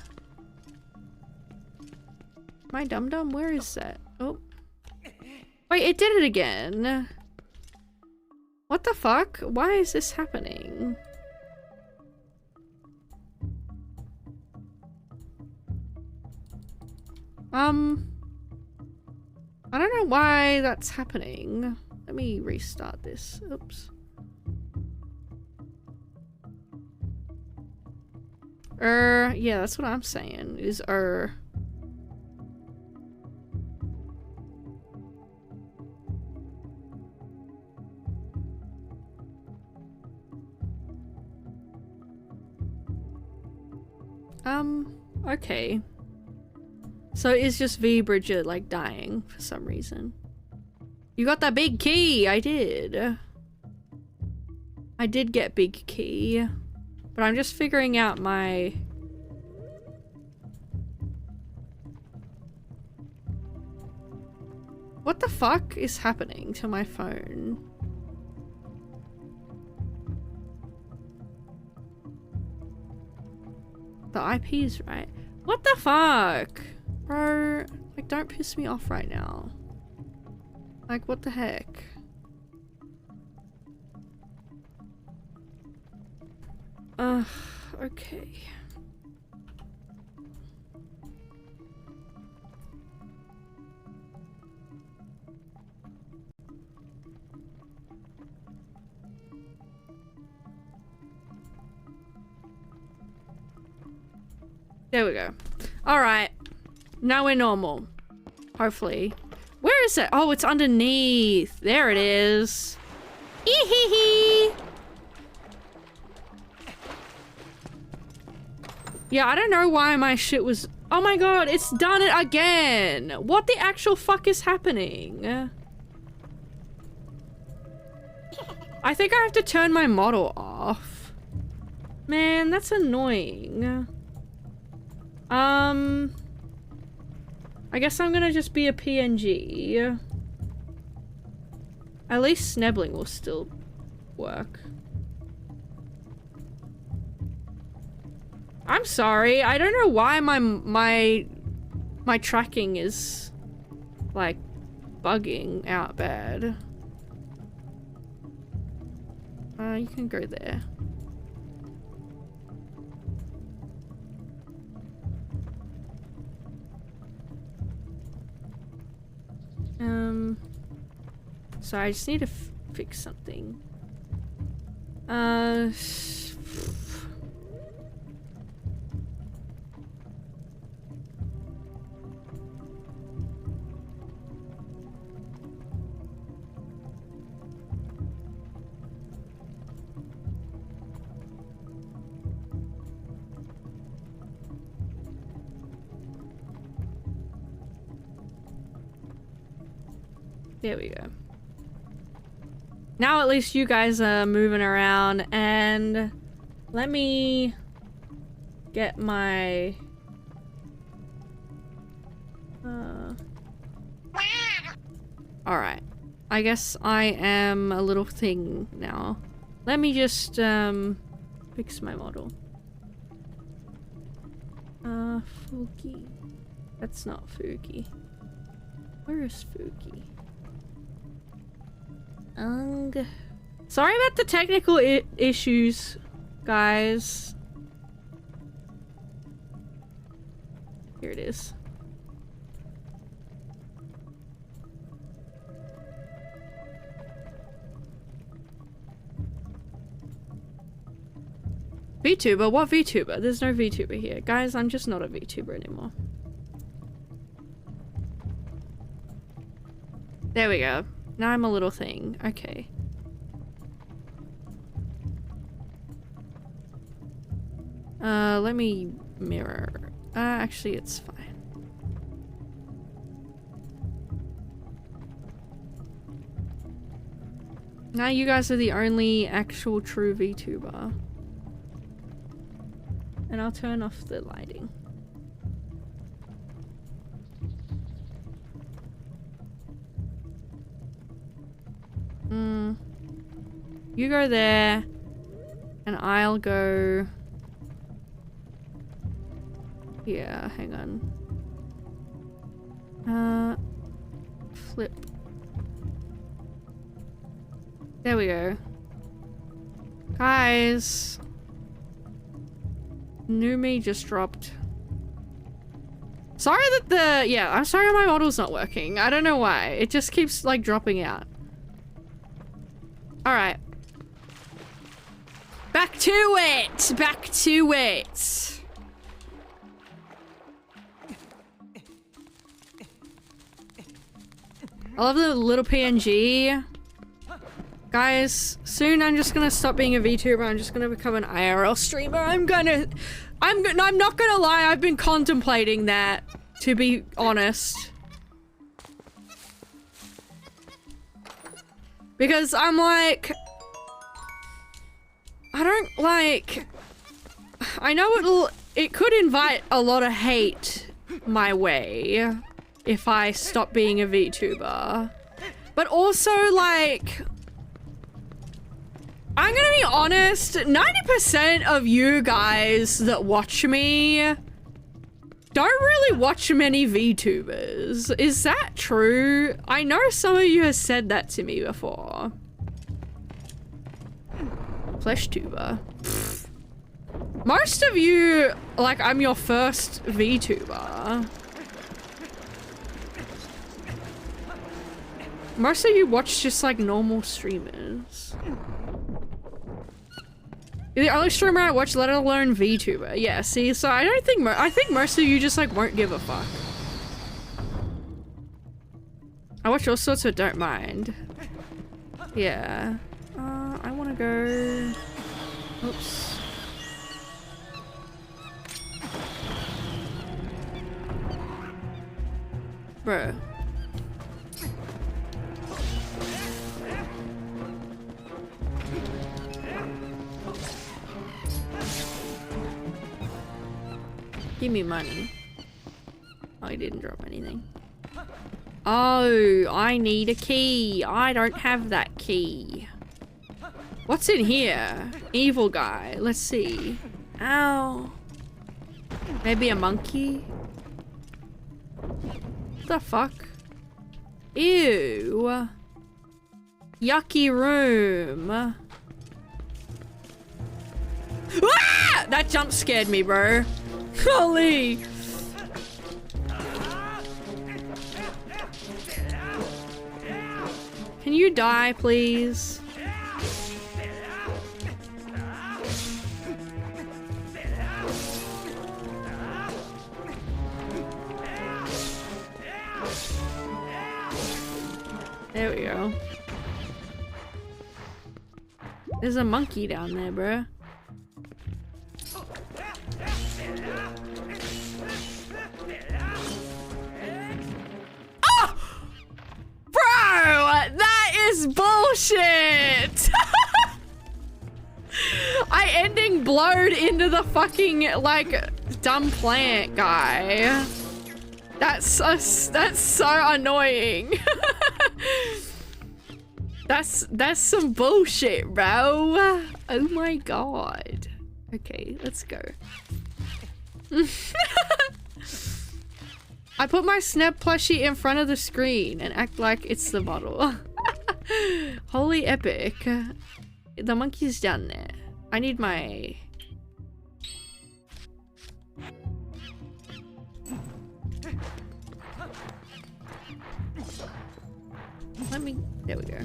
My dum-dum? Where is that? Oh. Wait, it did it again. What the fuck? Why is this happening? I don't know why that's happening. Let me restart this. Oops. Yeah, that's what I'm saying. Is okay. So it's just V-Bridger like dying for some reason. You got that big key! I did. I did get big key. But I'm just figuring out my... What the fuck is happening to my phone? The IP's right. What the fuck? Bro, like don't piss me off right now. Like what the heck? Okay. There we go. Alright. Now we're normal. Hopefully. Where is it? Oh, it's underneath. There it is. Ee-hee-hee. Yeah, I don't know why my shit was... Oh my god, it's done it again! What the actual fuck is happening? I think I have to turn my model off. Man, that's annoying. I guess I'm gonna just be a PNG. At least Snebling will still work. I'm sorry, I don't know why my tracking is like bugging out bad. You can go there. So I just need to fix something. There we go. Now at least you guys are moving around, and let me get my Alright. I guess I am a little thing now. Let me just fix my model. Fuki. That's not Fuki. Where is Fuki? Sorry about the technical issues, guys. Here it is. VTuber? What VTuber? There's no VTuber here. Guys, I'm just not a VTuber anymore. There we go. Now I'm a little thing. Okay. Let me mirror. Actually, it's fine. Now you guys are the only actual true VTuber. And I'll turn off the lighting. You go there, and I'll go... Yeah, hang on. Flip. There we go. Guys. New me just dropped. Sorry that the... Yeah, I'm sorry my model's not working. I don't know why. It just keeps, like, dropping out. Alright. Back to it! Back to it! I love the little PNG. Guys, soon I'm just gonna stop being a VTuber. I'm just gonna become an IRL streamer. I'm not gonna lie, I've been contemplating that, to be honest. Because I'm like... I don't like... I know it could invite a lot of hate my way if I stop being a VTuber. But also, like... I'm gonna be honest, 90% of you guys that watch me don't really watch many VTubers. Is that true? I know some of you have said that to me before. Flesh tuber. Pfft. Most of you, like, I'm your first VTuber. Most of you watch just like normal streamers. You're the only streamer I watch, let alone VTuber. Yeah, see, so I don't think I think most of you just like won't give a fuck. I watch all sorts but don't mind. Yeah. I wanna go... Oops. Bro. Give me money. Oh, he didn't drop anything. Oh, I need a key. I don't have that key. What's in here? Evil guy. Let's see. Ow. Maybe a monkey? What the fuck? Ew. Yucky room. Ah! That jump scared me, bro. Holy! Can you die, please? There we go. There's a monkey down there, bruh. Oh! Bro! That is bullshit! I ending blowed into the fucking, like, dumb plant guy. That's so annoying. That's some bullshit, bro. Oh my god. Okay, let's go. I put my Sneb plushie in front of the screen and act like it's the bottle. Holy epic. The monkey's down there. I need my... Let me... There we go.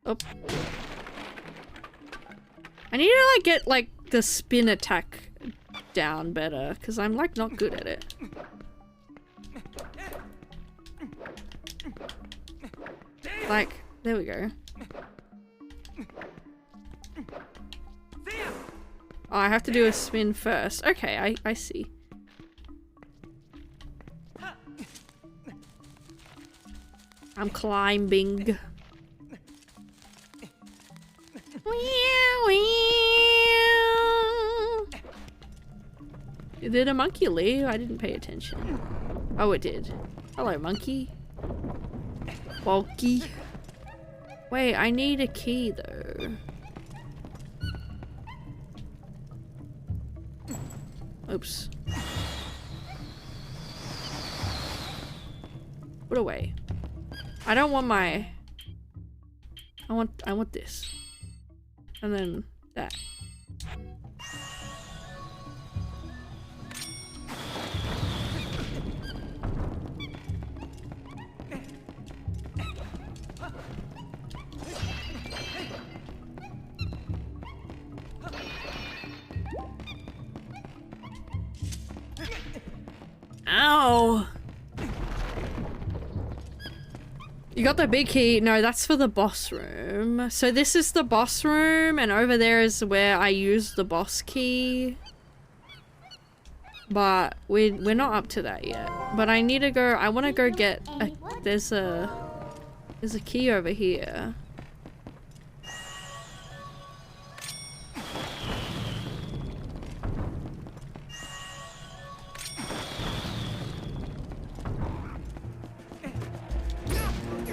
Oh. I need to like get like the spin attack down better because I'm like not good at it. Like, there we go. Oh, I have to do a spin first. Okay, I see. I'm climbing. Did a monkey leave? I didn't pay attention. Oh, it did. Hello, monkey. Bulky. Wait, I need a key though. Oops. Put away. I don't want my... I want this. And then that. Ow! You got the big key. No, that's for the boss room. So this is the boss room, and over there is where I use the boss key. But we're not up to that yet. But I need to go. I want to go get a. There's a key over here.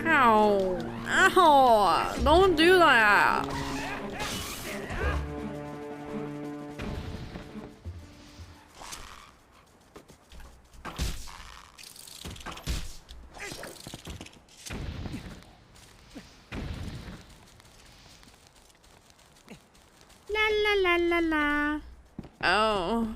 Ow. Ow. Don't do that. La la la la la. Oh.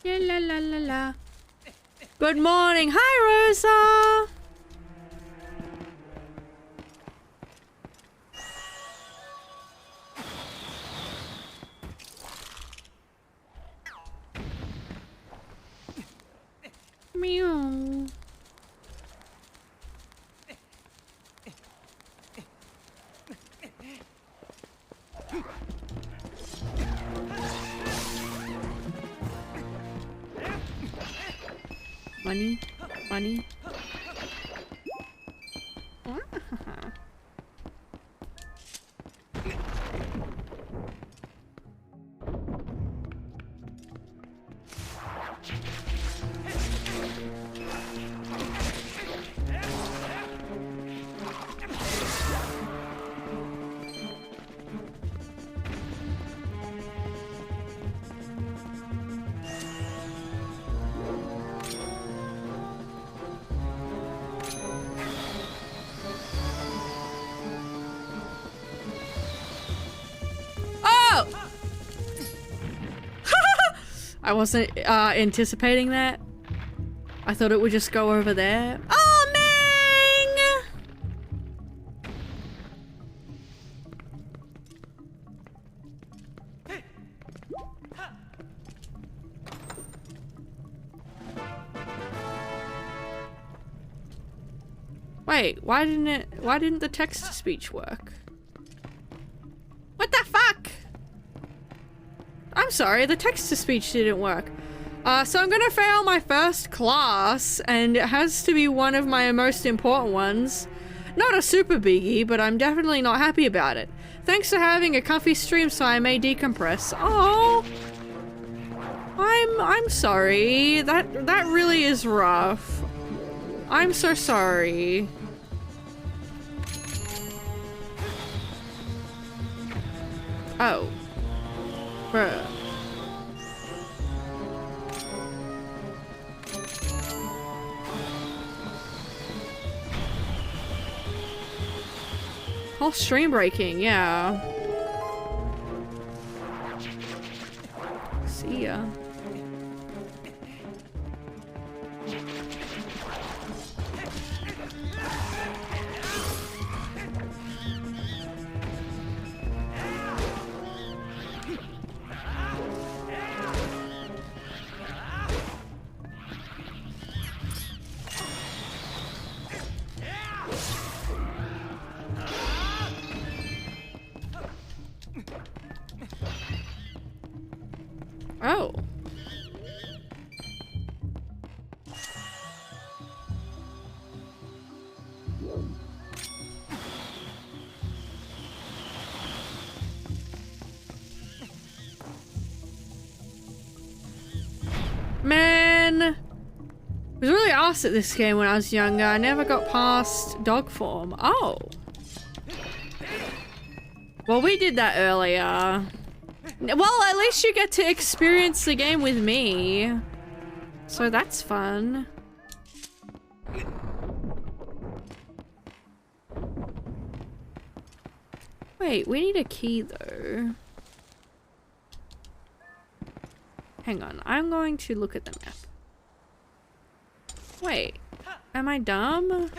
La la la la. Good morning. Hi, Rosa. Meow. Money, money. I wasn't anticipating that. I thought it would just go over there. Oh, man! Wait, why didn't the text-to-speech work? What the fuck? I'm sorry, the text-to-speech didn't work. So I'm gonna fail my first class, and it has to be one of my most important ones. Not a super biggie, but I'm definitely not happy about it. Thanks for having a comfy stream so I may decompress. Oh, I'm sorry. That really is rough. I'm so sorry. Oh. Bruh. Whole stream breaking, yeah. See ya. Oh. Man, I was really arsed at this game when I was younger. I never got past dog form. Oh. Well, we did that earlier. Well, at least you get to experience the game with me. So that's fun. Wait, we need a key though. Hang on, I'm going to look at the map. Wait, am I dumb?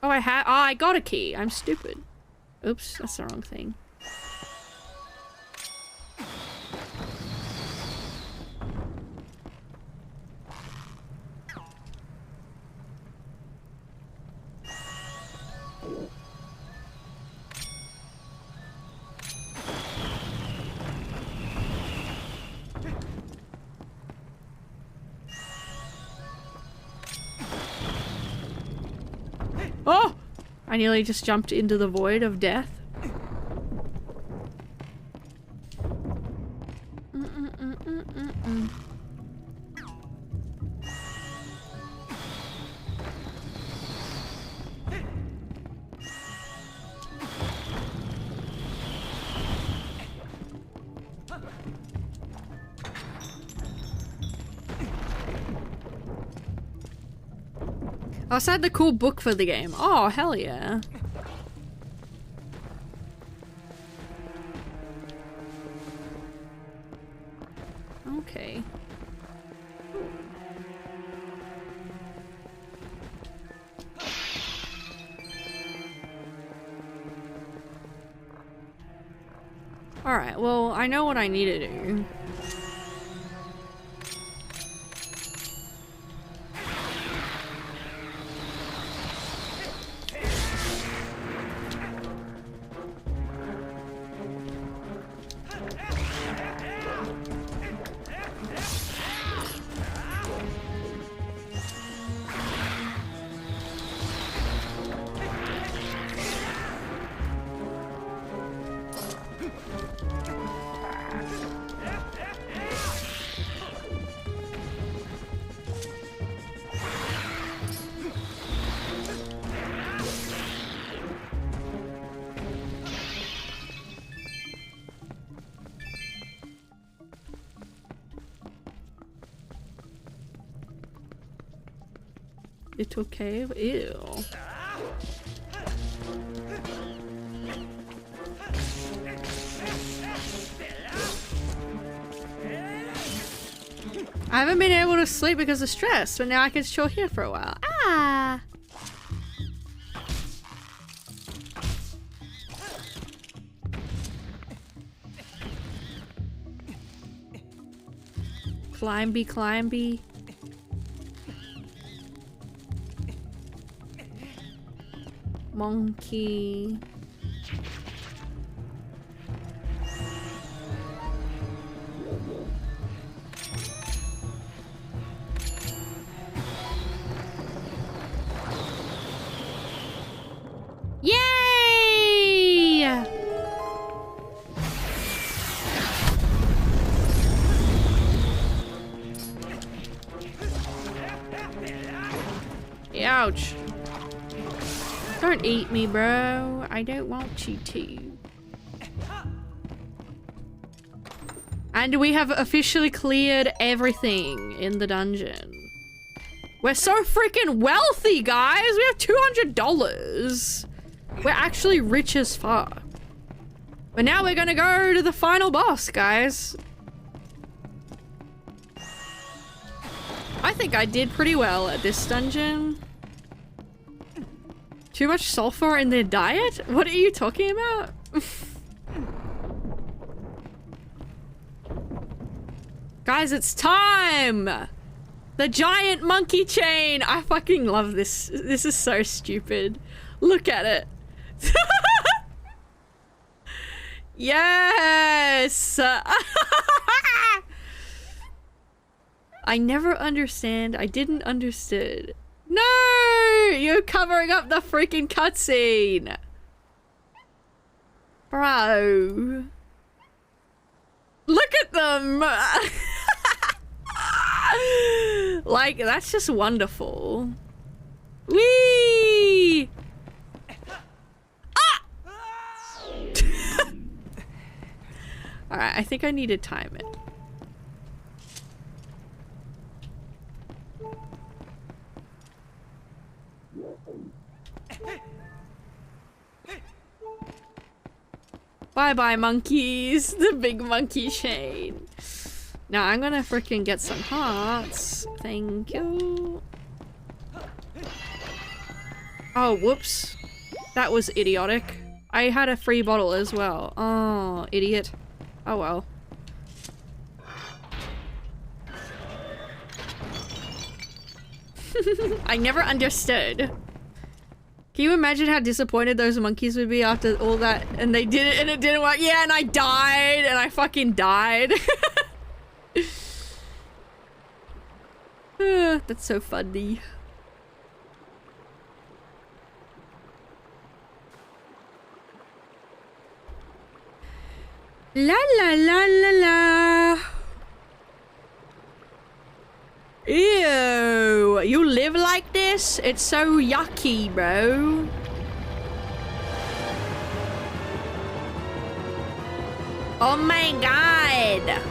Oh, I got a key. I'm stupid. Oops, that's the wrong thing. Oh! I nearly just jumped into the void of death. I also had the cool book for the game. Oh, hell yeah. Okay. Alright, well, I know what I need to do. Little cave? Ew. I haven't been able to sleep because of stress, but now I can chill here for a while. Ah! Climby, climby. Monkey. Yay! Ouch. Don't eat me, bro. I don't want you to. And we have officially cleared everything in the dungeon. We're so freaking wealthy, guys! We have $200! We're actually rich as fuck. But now we're gonna go to the final boss, guys. I think I did pretty well at this dungeon. Too much sulfur in their diet? What are you talking about? Guys, it's time! The giant monkey chain! I fucking love this. This is so stupid. Look at it. Yes! I never understand. I didn't understood. No! You're covering up the freaking cutscene! Bro. Look at them! Like, that's just wonderful. Whee! Ah! Alright, I think I need to time it. Bye-bye, monkeys. The big monkey chain. Now I'm gonna freaking get some hearts. Thank you. Oh, whoops. That was idiotic. I had a free bottle as well. Oh, idiot. Oh well. I never understood. Can you imagine how disappointed those monkeys would be after all that and they did it and it didn't work? Yeah, and I died and I fucking died. That's so funny. La la la la la. Ew, you live like this? It's so yucky, bro. Oh my god.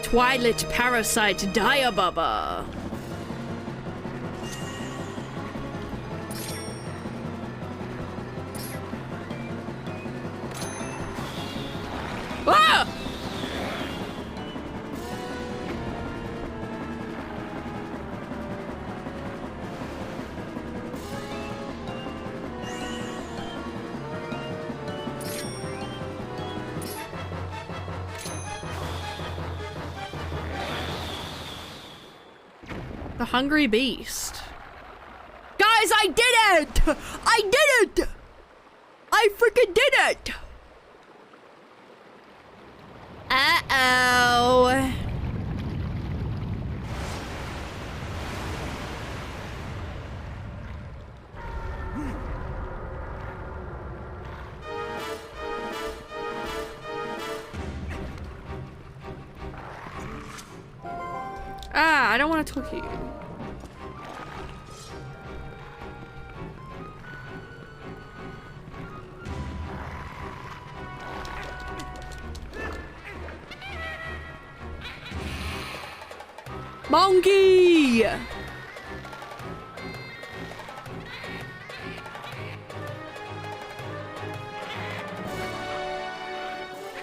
Twilight parasite diababa. Ah! The hungry beast. Guys, I did it! I did it! I freaking did it! Uh-oh. Ah, I don't want to talk to you. Monkey!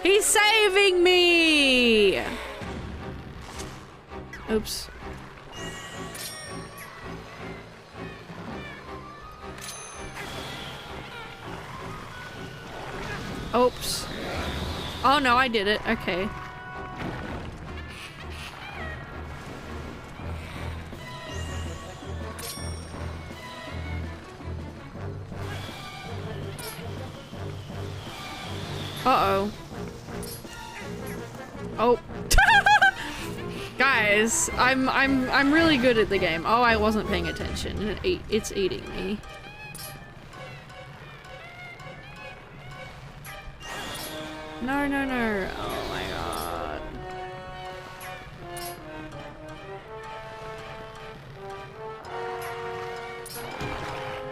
He's saving me! Oops. Oops. Oh no, I did it. Okay. Uh-oh. Oh. Guys, I'm really good at the game. Oh, I wasn't paying attention. It's eating me. No, no, no. Oh my god.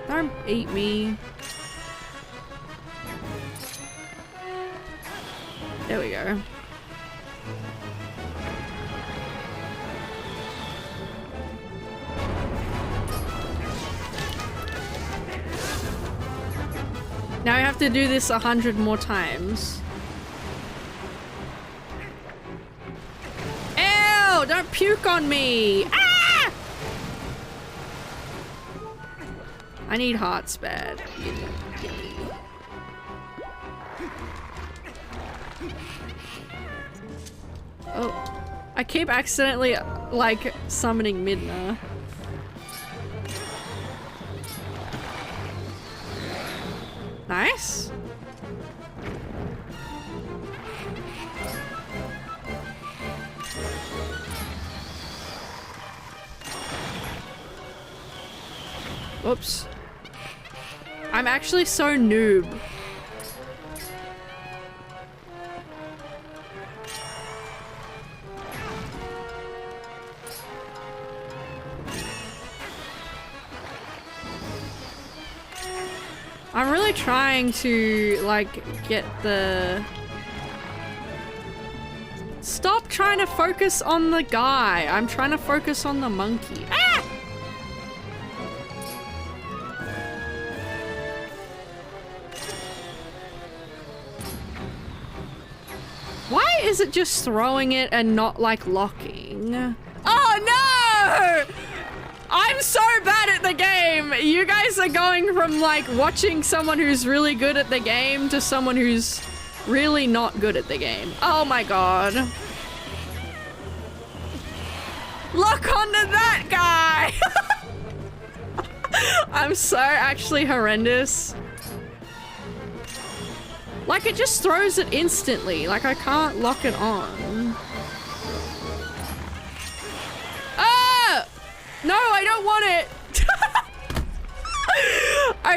Don't eat me. There we go. Now I have to do this 100 more times. Ew! Don't puke on me! Ah! I need hearts bad. Oh. I keep accidentally, like, summoning Midna. Nice. Oops. I'm actually so noob. I'm really trying to, like, get the... Stop trying to focus on the guy. I'm trying to focus on the monkey. Ah! Why is it just throwing it and not, like, locking? Oh, no! I'm so bad at the game! You guys are going from, like, watching someone who's really good at the game to someone who's really not good at the game. Oh my god. Lock onto that guy! I'm so actually horrendous. Like, it just throws it instantly. Like, I can't lock it on. Ah! No, I don't want it!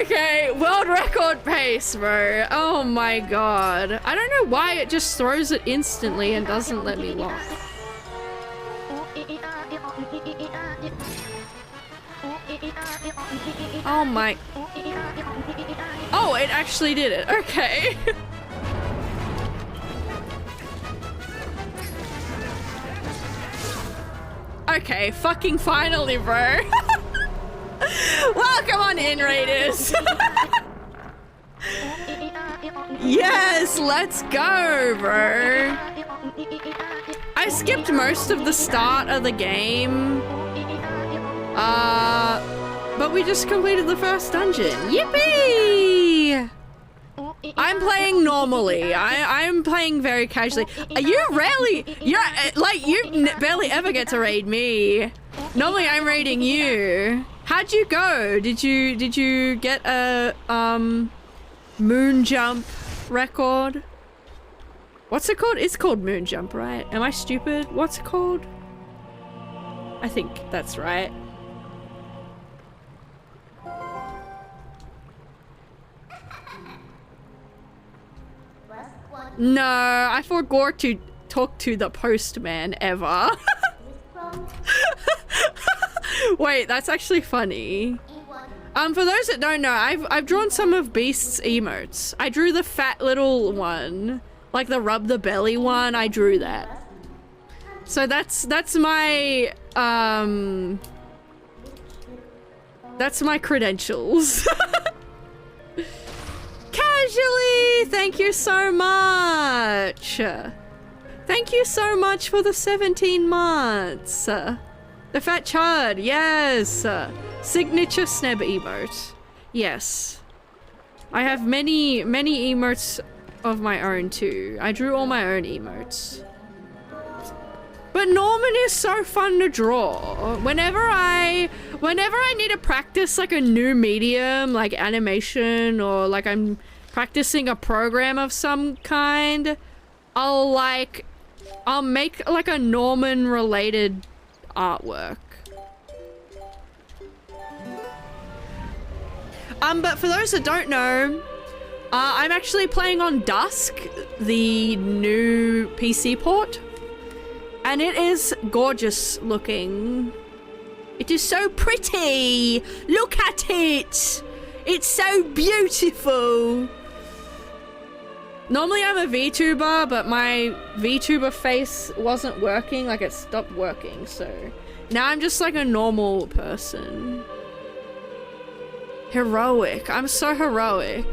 Okay, world record pace, bro. Oh my god. I don't know why it just throws it instantly and doesn't let me lock. Oh my... Oh, it actually did it. Okay. Okay, fucking finally, bro. Welcome on in, Raiders. Yes, let's go, bro. I skipped most of the start of the game. But we just completed the first dungeon. Yippee! I'm playing normally. I'm playing very casually. You barely ever get to raid me. Normally I'm raiding you. How'd you go? Did you get a moon jump record? What's it called? It's called moon jump, right? Am I stupid? What's it called? I think that's right. No, I forgot to talk to the postman ever. Wait, that's actually funny. For those that don't know, I've drawn some of Beast's emotes. I drew the fat little one, like the rub the belly one. I drew that. So that's my credentials. Casually, thank you so much. Thank you so much for the 17 months. The fat chud, yes. Signature Sneb emote. Yes. I have many emotes of my own too. I drew all my own emotes. But Norman is so fun to draw. Whenever I need to practice like a new medium, like animation, or like I'm practicing a program of some kind, I'll make like a Norman related artwork. But for those that don't know, I'm actually playing on Dusk, the new PC port. And it is gorgeous looking. It is so pretty. Look at it. It's so beautiful. Normally I'm a VTuber, but my VTuber face wasn't working, like it stopped working, so now I'm just like a normal person. Heroic. I'm so heroic.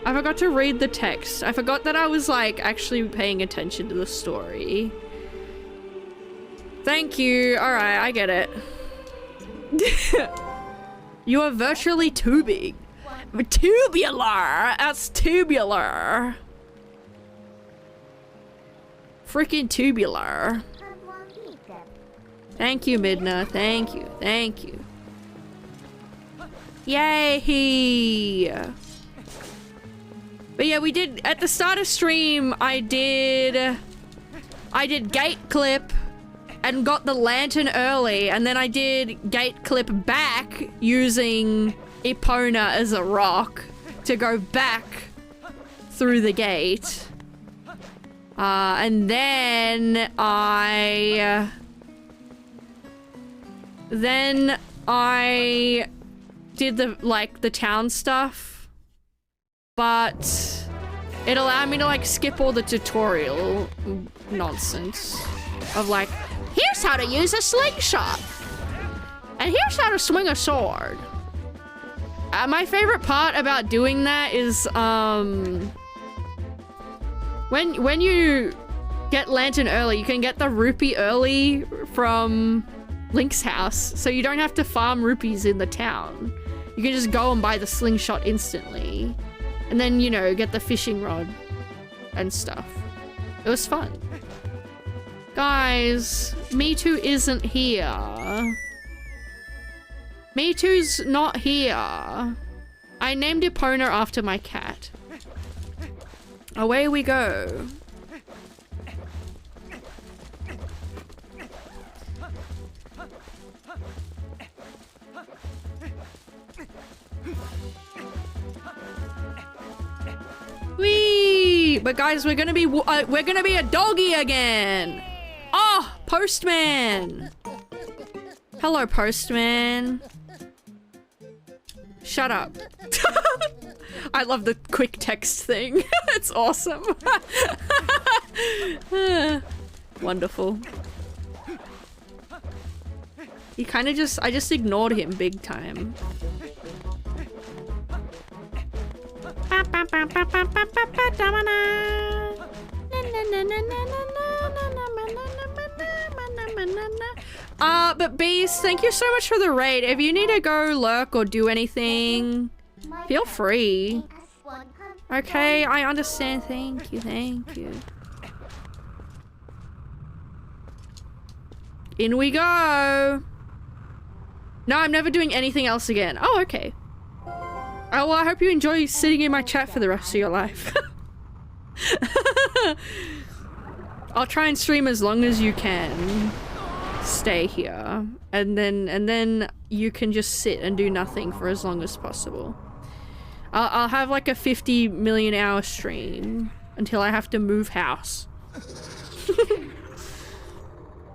I forgot to read the text. I forgot that I was like actually paying attention to the story. Thank you. Alright, I get it. You are virtually tubing. Tubular! That's tubular. Freaking tubular. Thank you, Midna. Thank you. Thank you. Yay! But yeah, we did at the start of stream. I did gate clip and got the lantern early, and then I did gate clip back using Epona as a rock to go back through the gate. And then I did the town stuff, but it allowed me to like skip all the tutorial nonsense of like, here's how to use a slingshot and here's how to swing a sword. My favorite part about doing that is when you get lantern early, you can get the rupee early from Link's house, so you don't have to farm rupees in the town. You can just go and buy the slingshot instantly, and then, you know, get the fishing rod and stuff. It was fun. Guys, Me Too isn't here. Me Too's not here. I named Epona after my cat. Away we go. Whee! But guys, we're gonna be a doggy again. Oh, postman. Hello, postman. Shut up. I love the quick text thing. It's awesome. Wonderful. He kind of I just ignored him big time. But Beast, thank you so much for the raid. If you need to go lurk or do anything, feel free. Okay, I understand. Thank you, thank you. In we go. No, I'm never doing anything else again. Oh, okay. Oh, well, I hope you enjoy sitting in my chat for the rest of your life. I'll try and stream as long as you can. Stay here. And then you can just sit and do nothing for as long as possible. I'll have like a 50 million hour stream until I have to move house.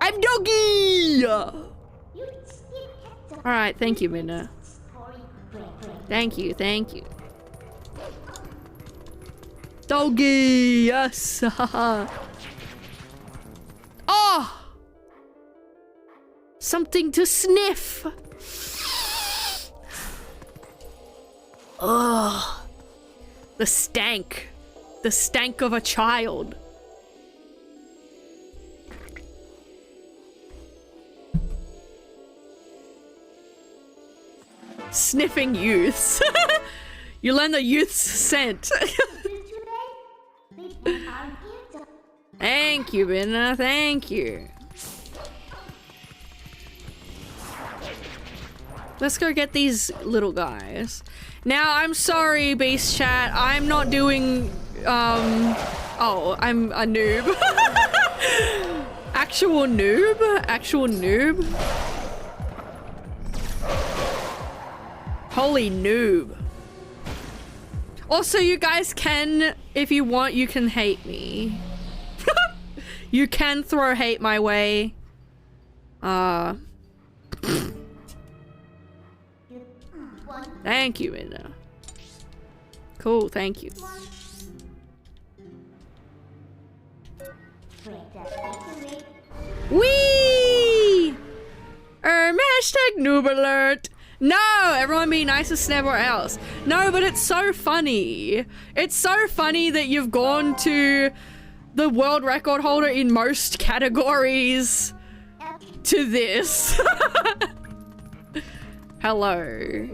I'm doggy! Alright, thank you, Minna. Thank you, thank you. Doggy! Yes! Oh! Something to sniff! Ugh. The stank. The stank of a child. Sniffing youths. You learn the youth's scent. Thank you, Binna. Thank you. Let's go get these little guys. Now, I'm sorry, Beast Chat. I'm not doing, oh, I'm a noob. Actual noob? Actual noob? Holy noob. Also, you guys can, if you want, you can hate me. You can throw hate my way. Thank you, Minna. Cool, thank you. Whee! Hashtag noob alert. No, everyone be nice to Sneb or else. No, but it's so funny. It's so funny that you've gone to the world record holder in most categories to this. Hello.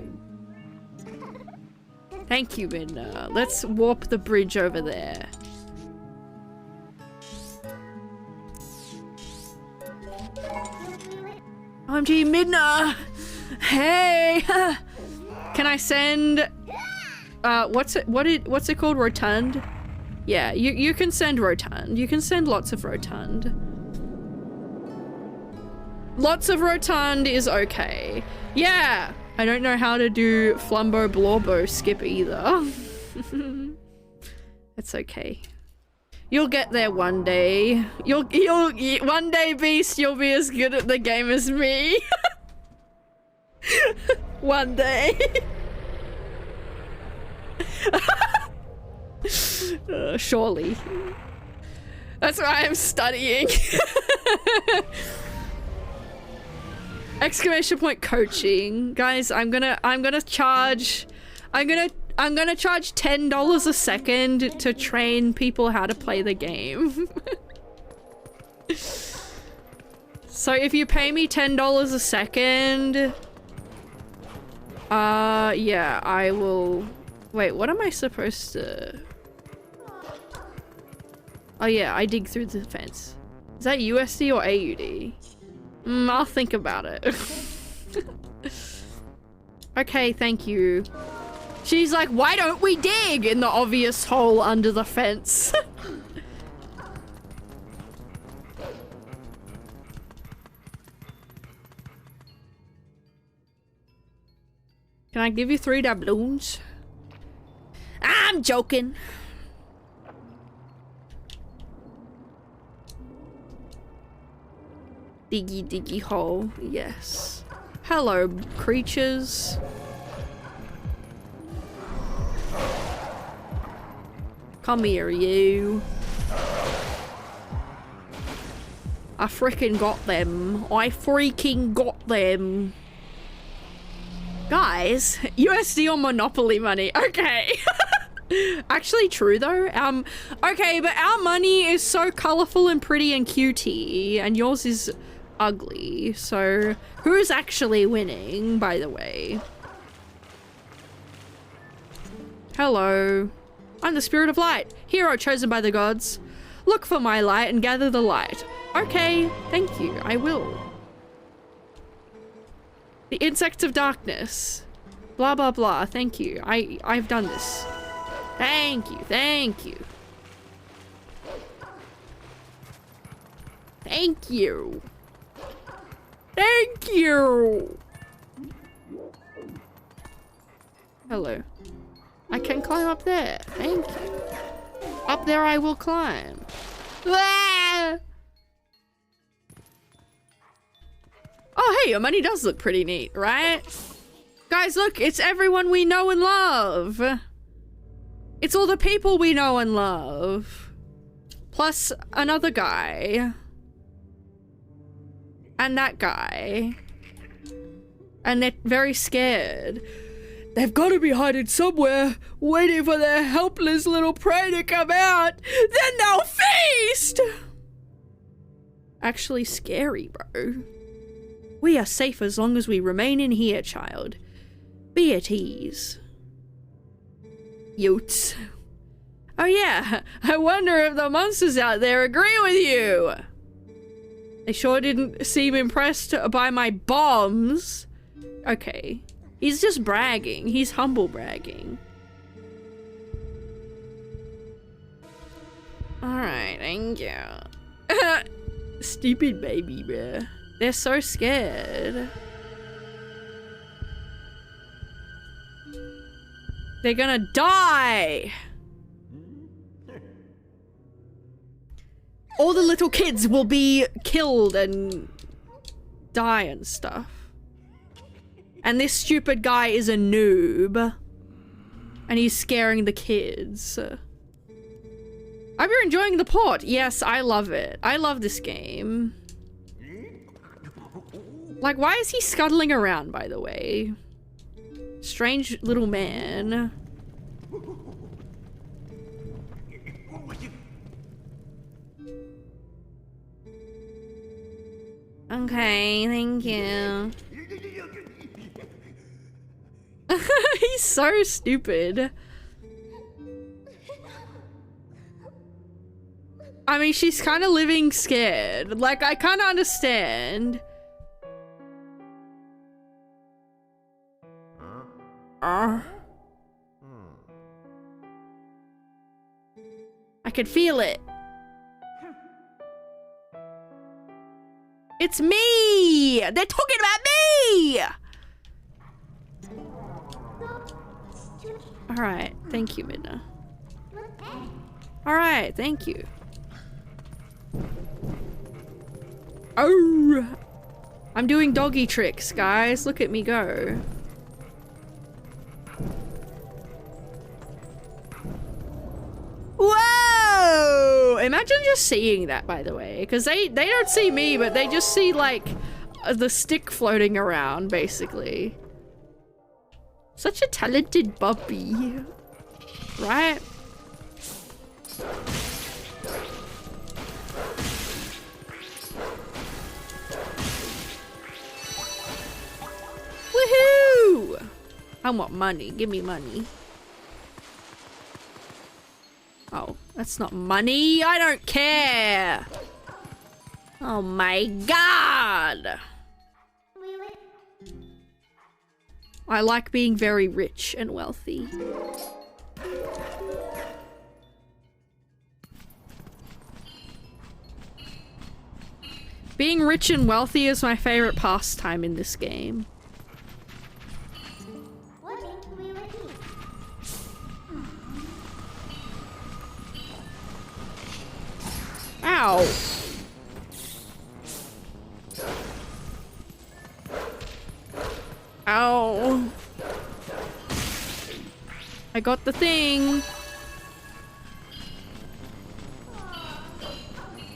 Thank you, Midna. Let's warp the bridge over there. OMG, Midna! Hey! Can I send... what's it called? Rotund? Yeah, you can send Rotund. You can send lots of Rotund. Lots of Rotund is okay. Yeah! I don't know how to do Flumbo Blorbo skip either. It's okay. You'll get there one day. You'll one day, Beast, you'll be as good at the game as me. One day. Surely. That's why I'm studying. Exclamation point coaching. Guys, I'm gonna charge $10 a second to train people how to play the game. So if you pay me $10 a second, yeah, I will... Wait, what am I supposed to... Oh yeah, I dig through the fence. Is that USD or AUD? I'll think about it. Okay, thank you. She's like, why don't we dig in the obvious hole under the fence? Can I give you 3 doubloons? I'm joking. Diggy diggy hole, yes. Hello, creatures. Come here, you. I freaking got them. I freaking got them. Guys, USD or Monopoly money. Okay. Actually true though. Okay, but our money is so colorful and pretty and cutie, and yours is ugly. So who's actually winning, by the way? Hello. I'm the spirit of light, hero chosen by the gods. Look for my light and gather the light. Okay, thank you, I will. The insects of darkness. Blah, blah, blah, thank you. I've done this. Thank you, thank you. Thank you. Thank you. Hello. I can climb up there. Thank you. Up there I will climb. Ah! Oh, hey, your money does look pretty neat, right? Guys, look, it's everyone we know and love. It's all the people we know and love. Plus another guy. And that guy. And they're very scared. They've got to be hiding somewhere, waiting for their helpless little prey to come out. Then they'll feast! Actually scary, bro. We are safe as long as we remain in here, child. Be at ease. Yotes. Oh yeah, I wonder if the monsters out there agree with you. They sure didn't seem impressed by my bombs. Okay. He's just bragging. He's humble bragging. Alright, thank you. Stupid baby, bruh. They're so scared. They're gonna die! All the little kids will be killed and die and stuff. And this stupid guy is a noob. And he's scaring the kids. Hope you're enjoying the port. Yes, I love it. I love this game. Like, why is he scuttling around, by the way? Strange little man. Okay, thank you. He's so stupid. I mean, she's kind of living scared. Like, I kind of understand. I could feel it. It's me! They're talking about me! Alright, thank you, Midna. Alright, thank you. Oh! I'm doing doggy tricks, guys. Look at me go. Whoa! Imagine just seeing that, by the way. Because they don't see me, but they just see, like, the stick floating around, basically. Such a talented puppy. Right? Woohoo! I want money. Give me money. Oh, that's not money. I don't care. Oh my god. I like being very rich and wealthy. Being rich and wealthy is my favorite pastime in this game. Ow. Ow. I got the thing.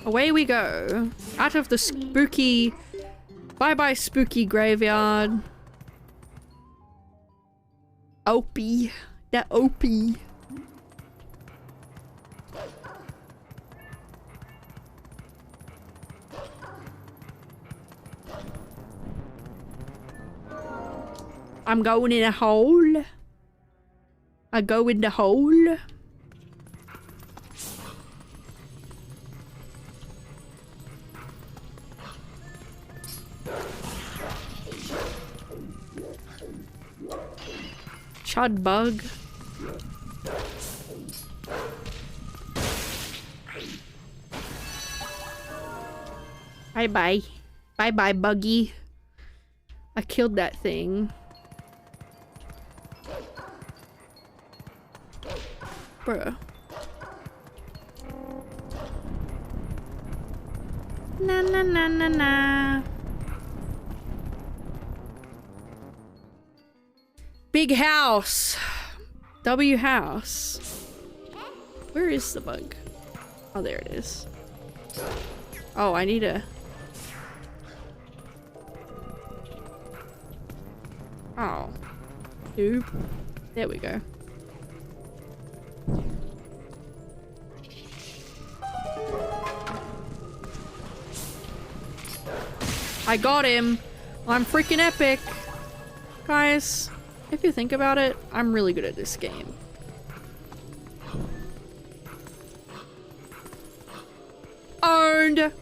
Away we go. Out of the spooky... Bye-bye spooky graveyard. Opie. That Opie. I'm going in a hole. I go in the hole. Chud bug. Bye bye. Bye bye, buggy. I killed that thing. Bruh. Na na na na na. Big house. W house. Where is the bug? Oh, there it is. Oh, I need a... Oh. Noob. There we go. I got him. I'm freaking epic. Guys, if you think about it, I'm really good at this game. Owned!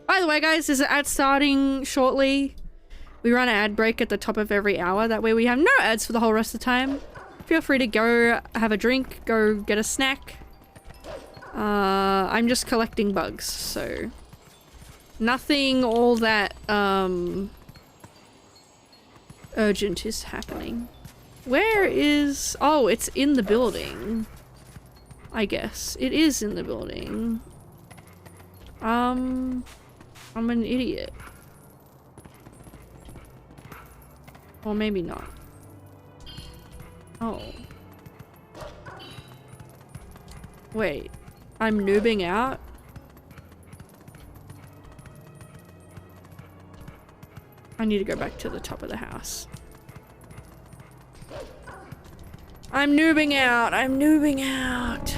By the way, guys, there's an ad starting shortly. We run an ad break at the top of every hour. That way we have no ads for the whole rest of the time. Feel free to go have a drink, go get a snack. I'm just collecting bugs, so... Nothing all that, urgent is happening. Where is... Oh, it's in the building. I guess. It is in the building. I'm an idiot. Or maybe not. Oh. Wait. I'm noobing out. I need to go back to the top of the house. I'm noobing out. I'm noobing out.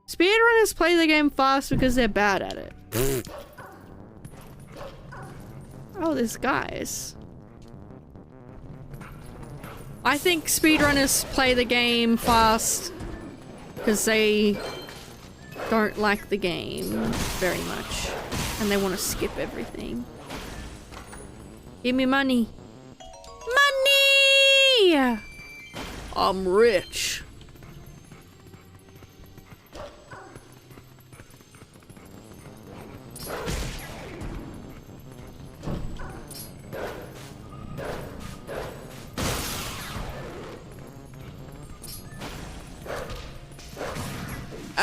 Speedrunners play the game fast because they're bad at it. Oh, there's guys. I think speedrunners play the game fast because they don't like the game very much and they want to skip everything. Give me money. Money! I'm rich.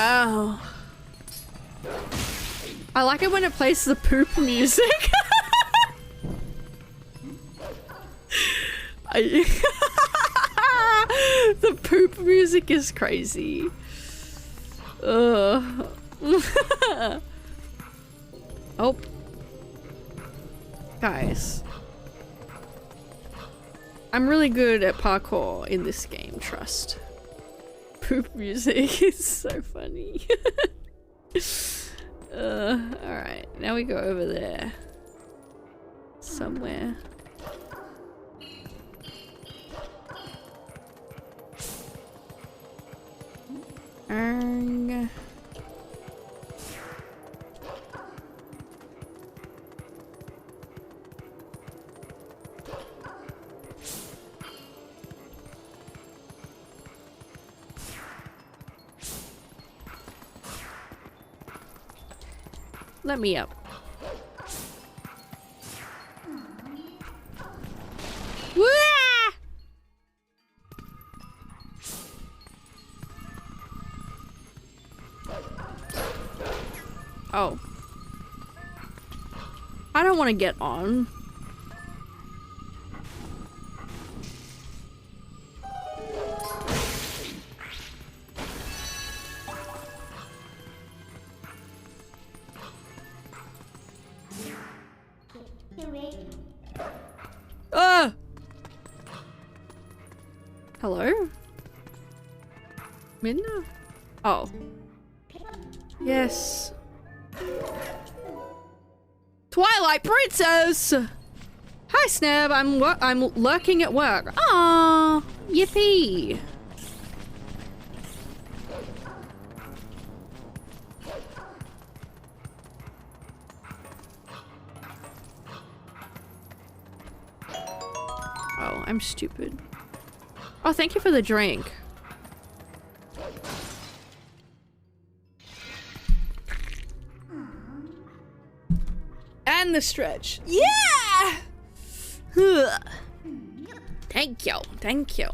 Oh. I like it when it plays the poop music. The poop music is crazy. Ugh. Oh. Guys. I'm really good at parkour in this game, trust. Poop music is so funny. Alright, now we go over there. Somewhere. Let me up. Wah! Oh. I don't want to get on. Hello? Minna? Oh. Yes. Twilight Princess! Hi Sneb, I'm lurking at work. Aww, yippee. Oh, I'm stupid. Oh, thank you for the drink. And the stretch. Yeah! Thank you. Thank you.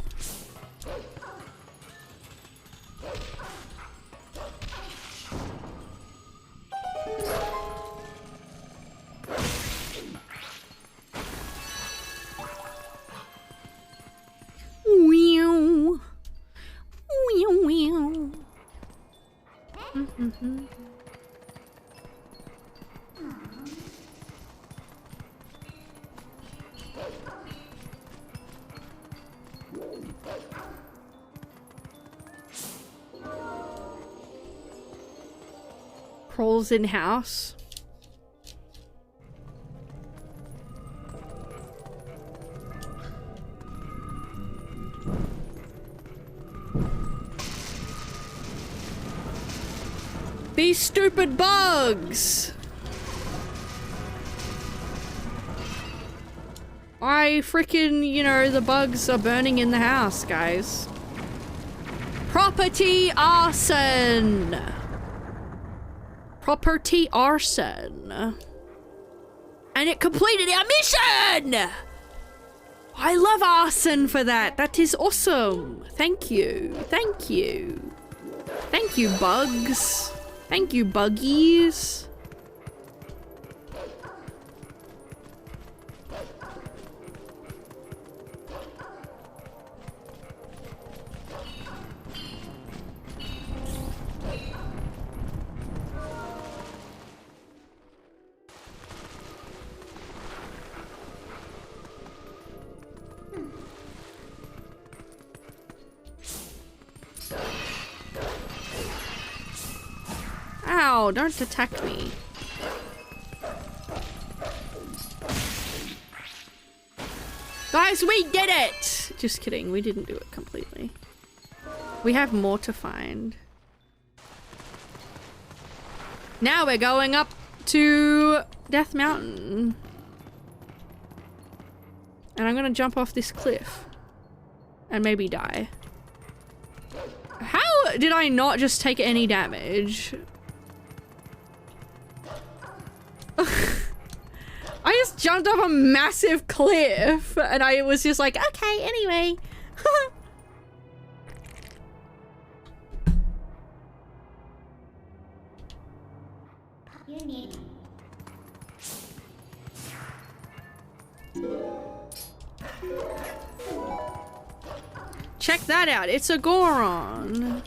Meow. Meow meow. Crawls in house. These stupid bugs! I freaking, you know, the bugs are burning in the house, guys. Property arson! Property arson. And it completed our mission! I love arson for that. That is awesome. Thank you. Thank you. Thank you, bugs. Thank you, buggies. Ow, don't attack me. Guys, we did it! Just kidding, we didn't do it completely. We have more to find. Now we're going up to Death Mountain. And I'm gonna jump off this cliff. And maybe die. How did I not just take any damage? I just jumped off a massive cliff and I was just like, okay, anyway. Check that out, it's a Goron.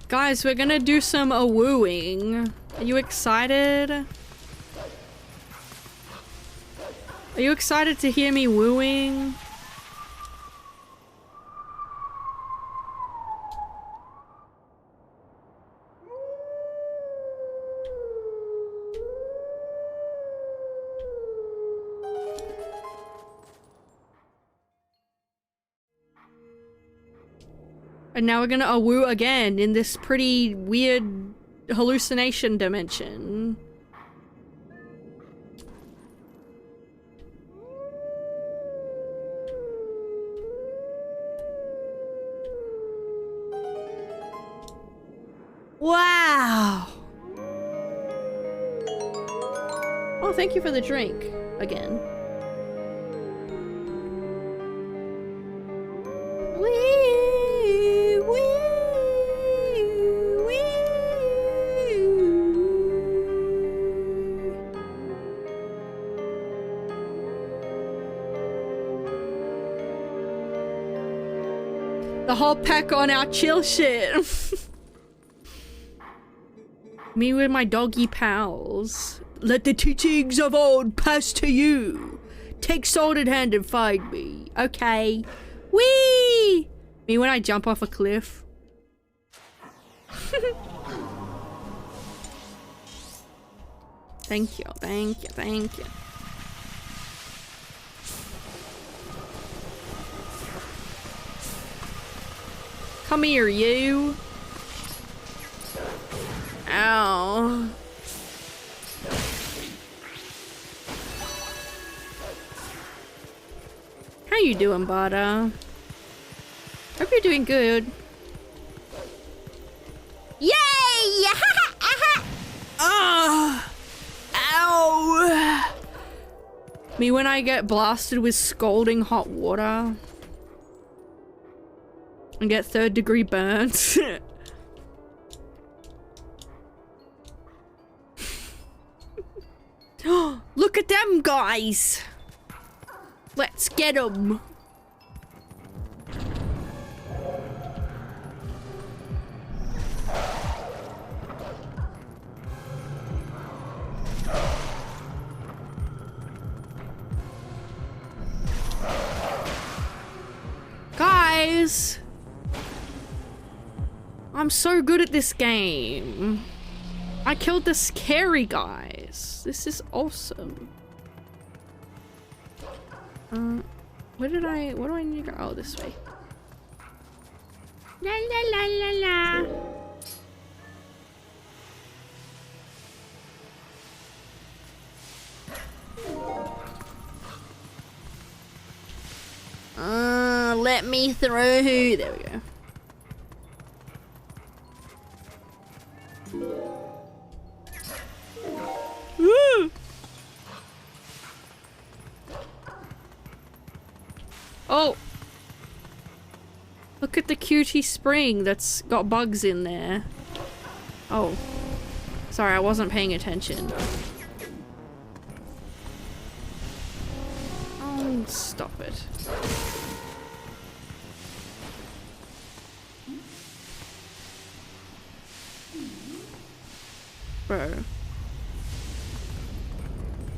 Guys, we're gonna do some wooing. Are you excited? Are you excited to hear me wooing? And now we're gonna woo again in this pretty weird hallucination dimension. Wow! Oh, thank you for the drink again. The whole pack on our chill shit. Me with my doggy pals. Let the teachings of old pass to you. Take sword in hand and find me. Okay. Whee! Me when I jump off a cliff. Thank you, thank you, thank you. Come here, you. Ow. How you doing, Bada? Hope you're doing good. Yay! Ow! Me when I get blasted with scalding hot water. And get 3rd degree burns. Look at them guys! Let's get them! Guys! I'm so good at this game. I killed the scary guys. This is awesome. Where do I need to go? Oh, this way. La la la la la. Let me through. There we go. Woo! Oh! Look at the cutie spring that's got bugs in there. Oh. Sorry, I wasn't paying attention. Oh, stop it. Bro.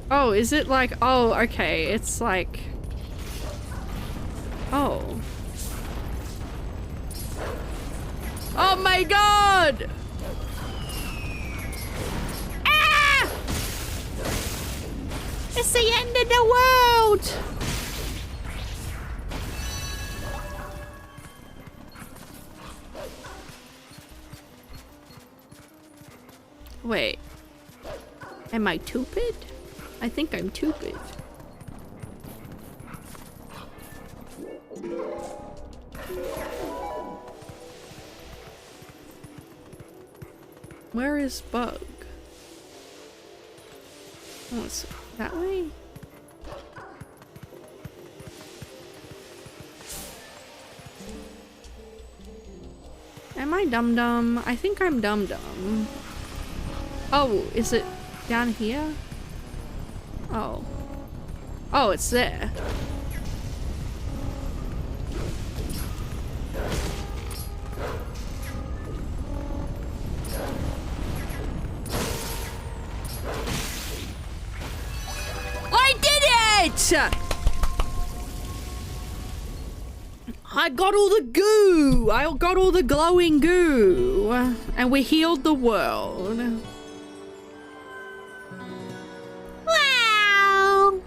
Oh, is it like... Oh, okay. It's like... Oh. Oh my god! Ah! It's the end of the world! Wait. Am I stupid? I think I'm stupid. Where is Bug? Oh, it's that way? Am I dum-dum? I think I'm dum-dum. Oh, is it down here? Oh. Oh, it's there. I did it! I got all the goo! I got all the glowing goo! And we healed the world. Wow!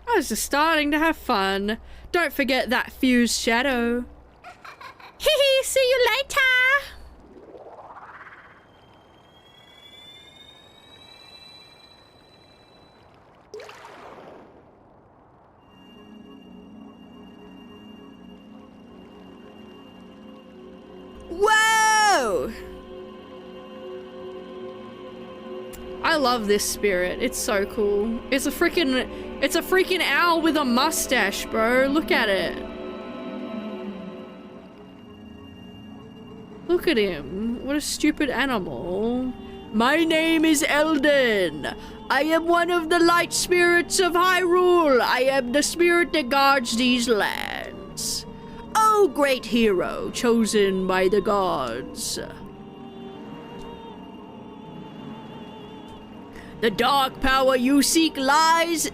I was just starting to have fun. Don't forget that fused shadow. Hehe, see you later! Whoa! I love this spirit. It's so cool. It's a freaking owl with a mustache, bro. Look at it. Look at him. What a stupid animal. My name is Eldon. I am one of the light spirits of Hyrule. I am the spirit that guards these lands. Oh, great hero, chosen by the gods. The dark power you seek lies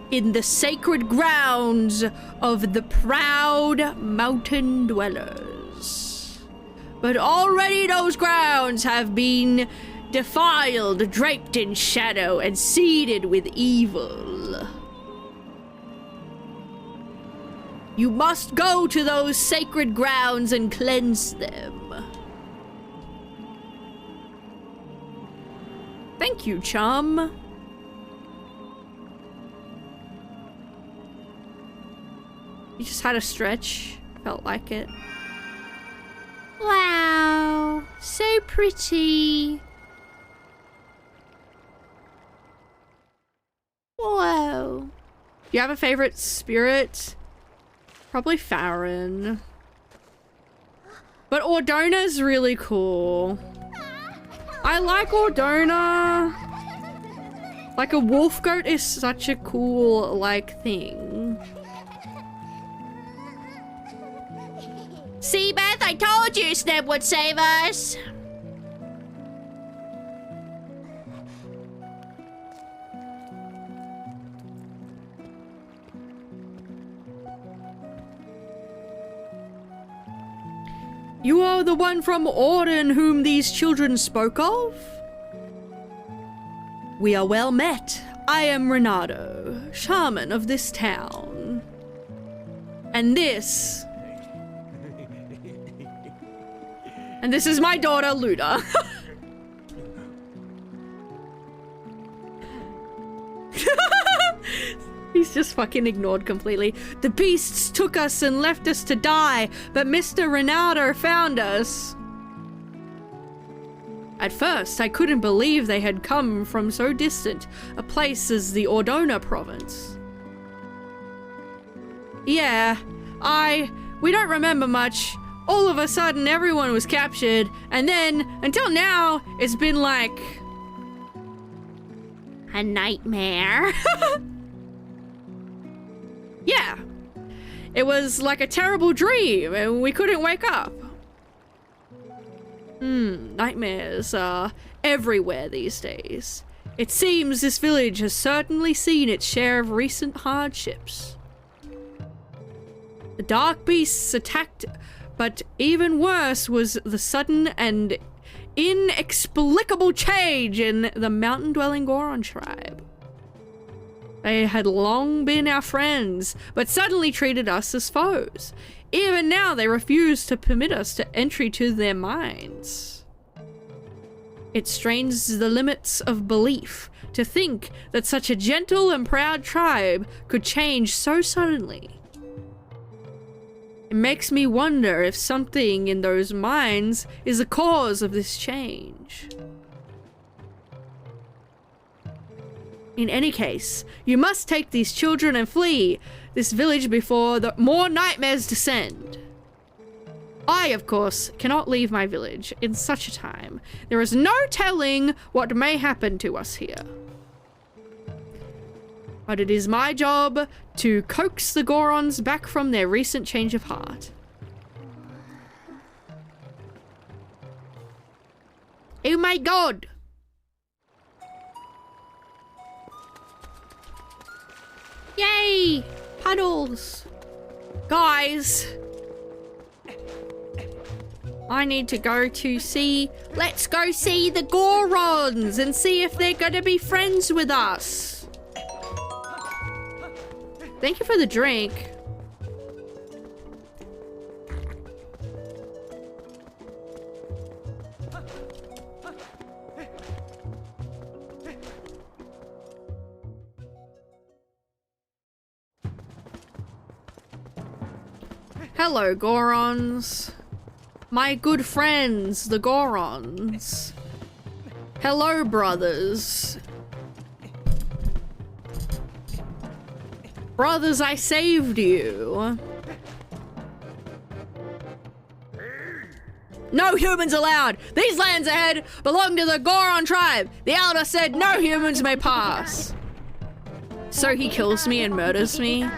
in the sacred grounds of the proud mountain dwellers. But already those grounds have been defiled, draped in shadow, and seeded with evil. You must go to those sacred grounds and cleanse them. Thank you, chum. You just had a stretch. Felt like it. Wow, so pretty. Whoa. Do you have a favorite spirit? Probably Farron. But Ordona's really cool. I like Ordona. Like a wolf goat is such a cool, like, thing. See, Beth, I told you Sneb would save us. You are the one from Orden whom these children spoke of? We are well met. I am Renato, shaman of this town. And this is my daughter, Luda. He's just fucking ignored completely. The beasts took us and left us to die, but Mr. Renato found us. At first, I couldn't believe they had come from so distant a place as the Ordona province. Yeah, we don't remember much. All of a sudden, everyone was captured, and then, until now, it's been like a nightmare. Yeah. It was like a terrible dream and we couldn't wake up. Nightmares are everywhere these days. It seems this village has certainly seen its share of recent hardships. The dark beasts attacked, but even worse was the sudden and inexplicable change in the mountain-dwelling Goron tribe. They had long been our friends, but suddenly treated us as foes. Even now, they refuse to permit us to entry to their minds. It strains the limits of belief to think that such a gentle and proud tribe could change so suddenly. It makes me wonder if something in those minds is the cause of this change. In any case, you must take these children and flee this village before more nightmares descend. I, of course, cannot leave my village in such a time. There is no telling what may happen to us here. But it is my job to coax the Gorons back from their recent change of heart. Oh my god! Yay! Puddles! Guys! I need to go to see... Let's go see the Gorons and see if they're gonna be friends with us. Thank you for the drink. Hello, Gorons. My good friends, the Gorons. Hello, brothers. Brothers, I saved you. No humans allowed! These lands ahead belong to the Goron tribe! The Elder said no humans may pass! So he kills me and murders me?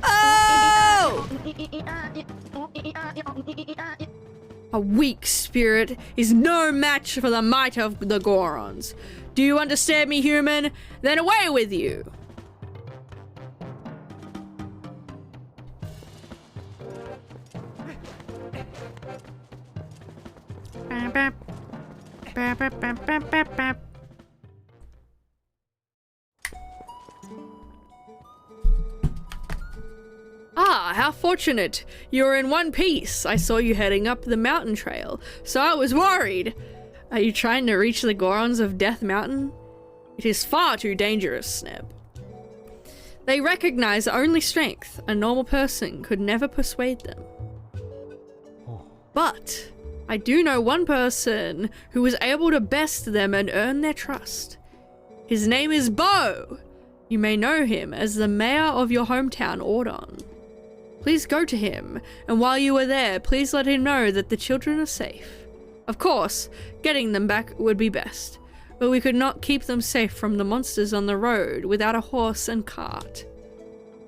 Oh! A weak spirit is no match for the might of the Gorons. Do you understand me, human? Then away with you! Ah, how fortunate. You're in one piece. I saw you heading up the mountain trail, so I was worried. Are you trying to reach the Gorons of Death Mountain? It is far too dangerous, Sneb. They recognize only strength. A normal person could never persuade them. But I do know one person who was able to best them and earn their trust. His name is Bo. You may know him as the mayor of your hometown, Ordon. Please go to him, and while you are there, please let him know that the children are safe. Of course, getting them back would be best, but we could not keep them safe from the monsters on the road without a horse and cart.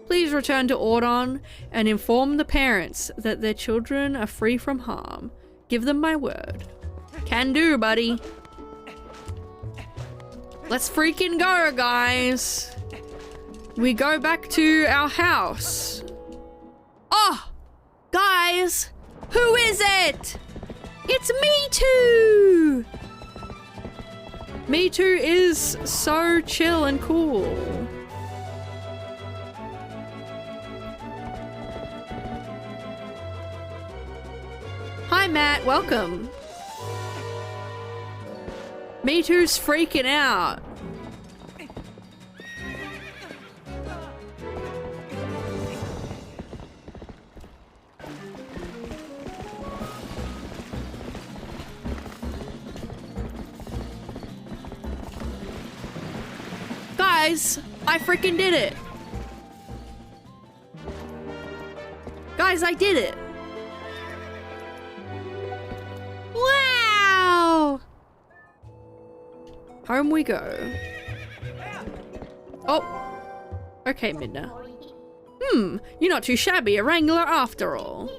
Please return to Ordon and inform the parents that their children are free from harm. Give them my word. Can do, buddy. Let's freaking go, guys. We go back to our house. Oh, guys, who is it? It's Me Too. Me Too is so chill and cool. Hi, Matt, welcome. Me Too's freaking out. Guys, I freaking did it. Guys, I did it. Wow. Home we go. Oh. Okay, Midna. You're not too shabby, a wrangler after all.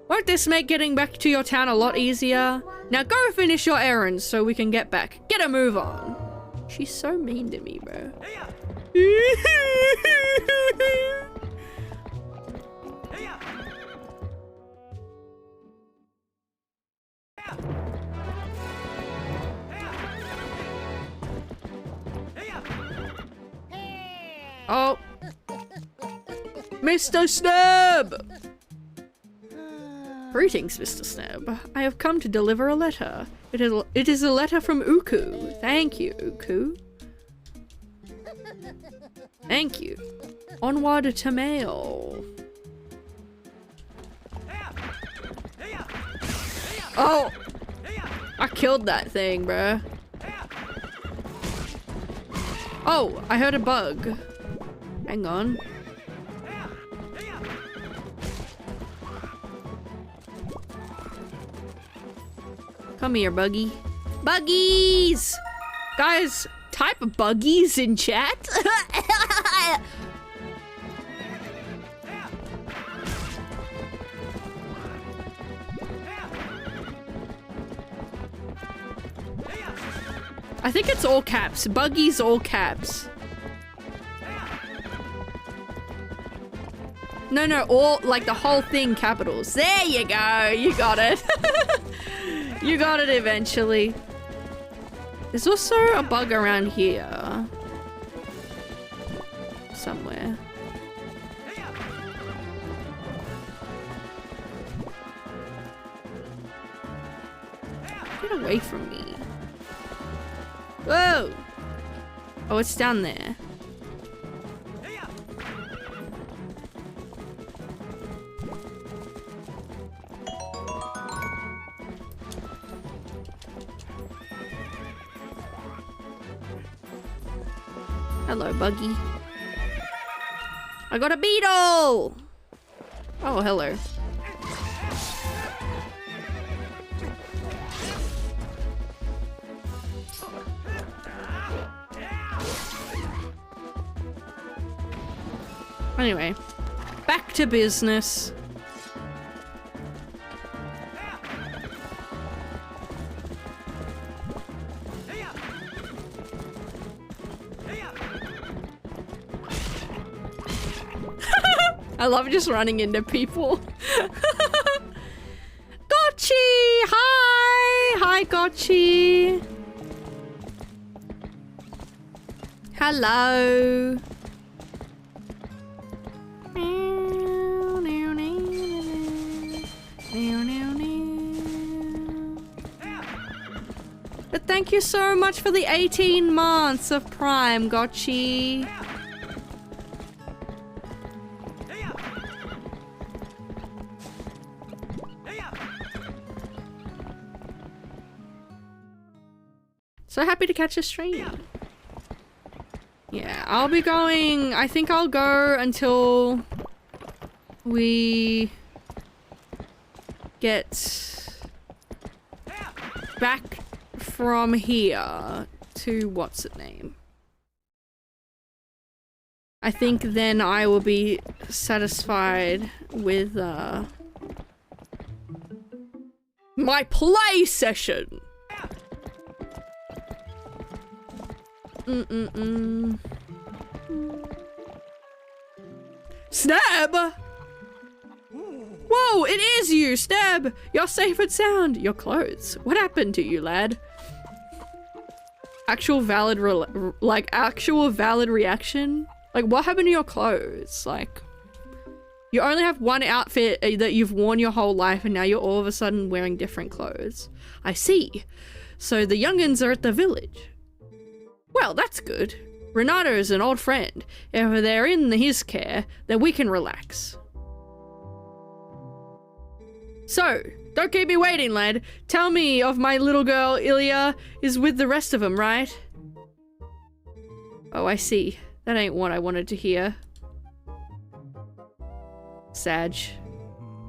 Won't this make getting back to your town a lot easier? Now go finish your errands so we can get back. Get a move on. She's so mean to me, bro. Oh. Mr. Sneb! Greetings, Mr. Sneb. I have come to deliver a letter. It is a letter from Uku. Thank you, Uku. Thank you. Onward to mail. Oh! I killed that thing, bruh. Oh, I heard a bug. Hang on. Come here, Buggy. Buggies! Guys, type buggies in chat. I think it's all caps. Buggies, all caps. No, all, like the whole thing capitals. There you go. You got it. You got it eventually. There's also a bug around here. Somewhere. Get away from me. Whoa! Oh, it's down there. Hello, Buggy. I got a beetle! Oh, hello. Anyway, back to business. I love just running into people. Gotchi! Hi! Hi, Gotchi! Hello! But thank you so much for the 18 months of Prime, Gotchi. So happy to catch a stream. Yeah, I'll be going. I think I'll go until we get back from here to what's it name. I think then I will be satisfied with my play session. Sneb! Whoa, it is you, Sneb! You're safe and sound. Your clothes. What happened to you, lad? Actual valid actual valid reaction? Like, what happened to your clothes? Like, you only have one outfit that you've worn your whole life and now you're all of a sudden wearing different clothes. I see. So the youngins are at the village. Well, that's good. Renato is an old friend. If they're in his care, then we can relax. So, don't keep me waiting, lad. Tell me of my little girl, Ilya, is with the rest of them, right? Oh, I see. That ain't what I wanted to hear. Sag.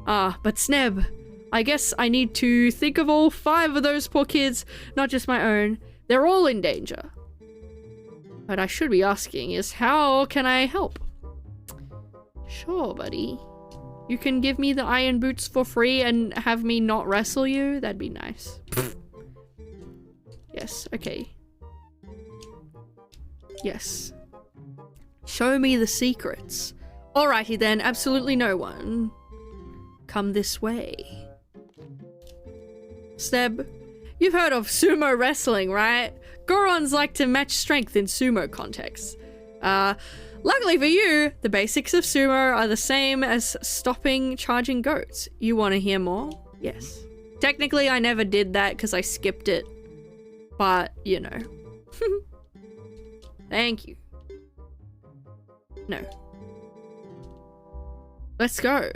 Ah, but Sneb, I guess I need to think of all 5 of those poor kids, not just my own. They're all in danger. What I should be asking is, how can I help? Sure, buddy. You can give me the iron boots for free and have me not wrestle you? That'd be nice. Yes, okay. Yes. Show me the secrets. Alrighty then, absolutely no one. Come this way. Sneb, you've heard of sumo wrestling, right? Gorons like to match strength in sumo contexts. Luckily for you, the basics of sumo are the same as stopping charging goats. You want to hear more? Yes. Technically, I never did that because I skipped it. But, you know. Thank you. No. Let's go.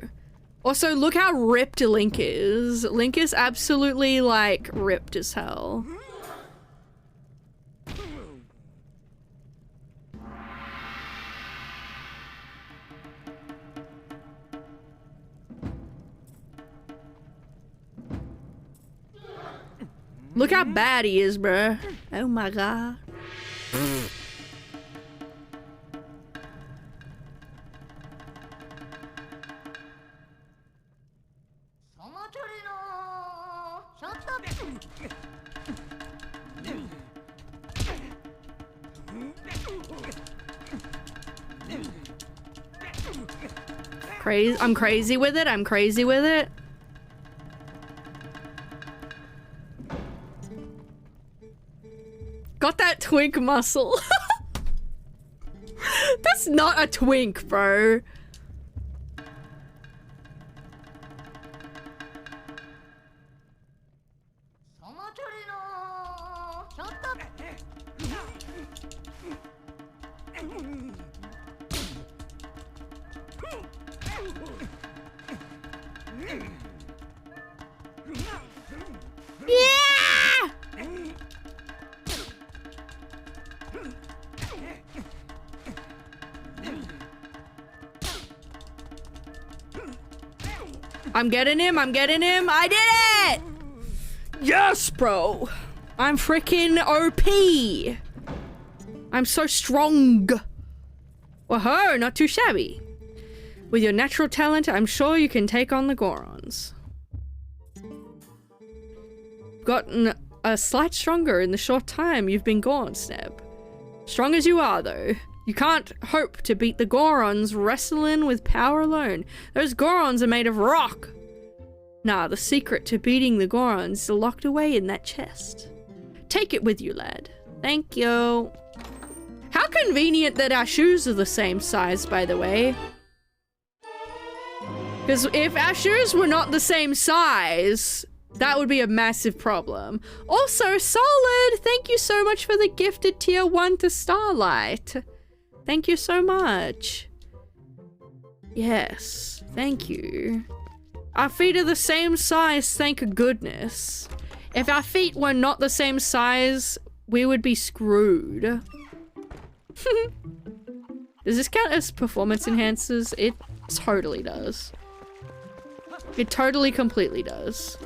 Also, look how ripped Link is. Link is absolutely, like, ripped as hell. Look how bad he is, bruh. Oh my god. I'm crazy with it. I'm crazy with it. Got that twink muscle. That's not a twink, bro. I'm getting him, I'm getting him. I did it! Yes, bro. I'm freaking OP. I'm so strong. Whoa, not too shabby. With your natural talent, I'm sure you can take on the Gorons. Gotten a slight stronger in the short time you've been gone, Sneb. Strong as you are, though, you can't hope to beat the Gorons wrestling with power alone. Those Gorons are made of rock. Nah, the secret to beating the Gorons is locked away in that chest. Take it with you, lad. Thank you. How convenient that our shoes are the same size, by the way. Because if our shoes were not the same size, that would be a massive problem. Also, Solid, thank you so much for the gifted tier 1 to Starlight. Thank you so much. Yes, thank you. Our feet are the same size, thank goodness. If our feet were not the same size, we would be screwed. Does this count as performance enhancers? It totally does. It totally, completely does.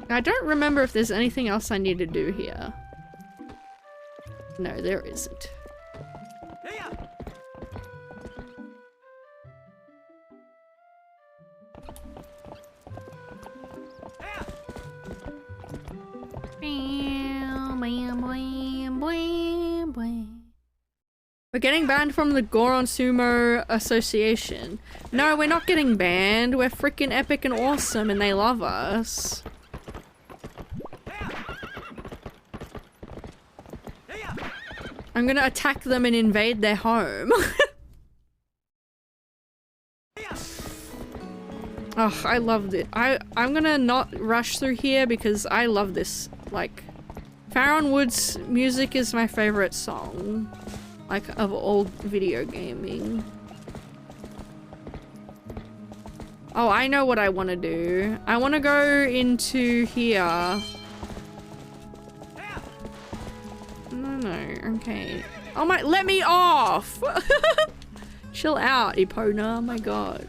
I don't remember if there's anything else I need to do here. No, there isn't. We're getting banned from the Goron Sumo Association. No, we're not getting banned. We're freaking epic and awesome and they love us. I'm gonna attack them and invade their home. Oh, I loved it. I'm gonna not rush through here because I love this. Like, Farron Wood's music is my favorite song. Like, of all video gaming. Oh, I know what I want to do. I want to go into here. No, okay. Oh my, let me off! Chill out, Epona, oh my god.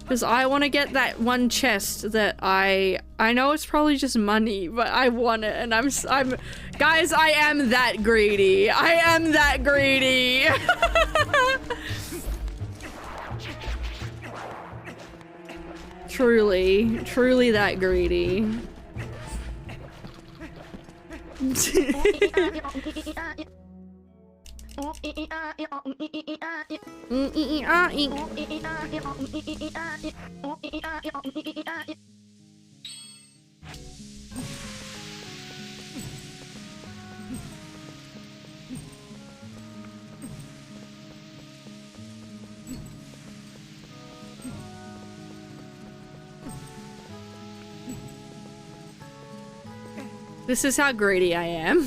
Because I want to get that one chest that I know it's probably just money, but I want it, and I'm guys, I am that greedy. I am that greedy. Truly that greedy. This is how greedy I am.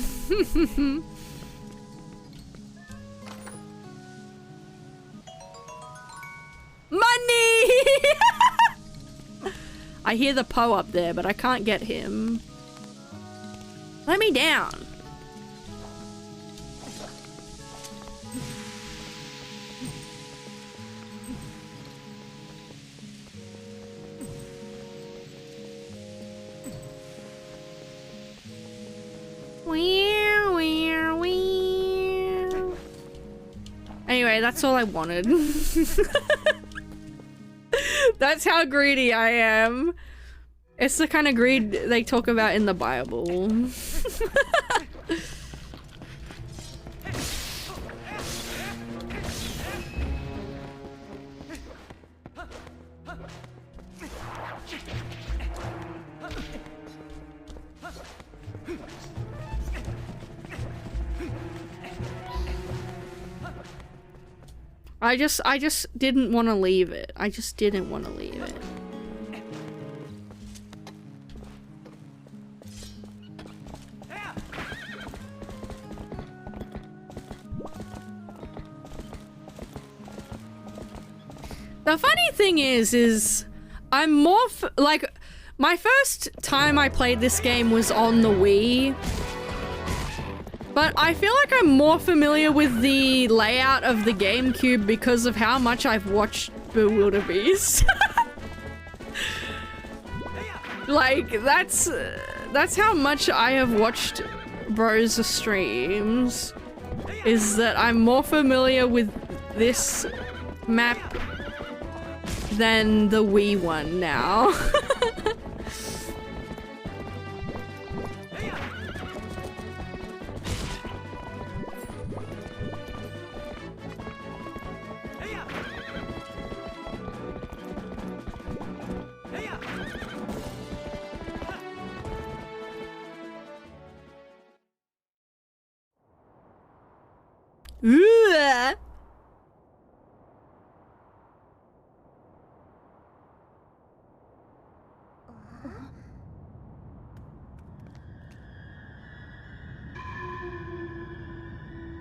Money! I hear the Poe up there, but I can't get him. Let me down. Anyway, that's all I wanted. That's how greedy I am. It's the kind of greed they talk about in the Bible. I just didn't want to leave it. I just didn't want to leave it. The funny thing is I'm more like, my first time I played this game was on the Wii. But I feel like I'm more familiar with the layout of the GameCube because of how much I've watched Bewilderbeast. Like, that's how much I have watched Bro's streams. Is that I'm more familiar with this map than the Wii one now. Ooh.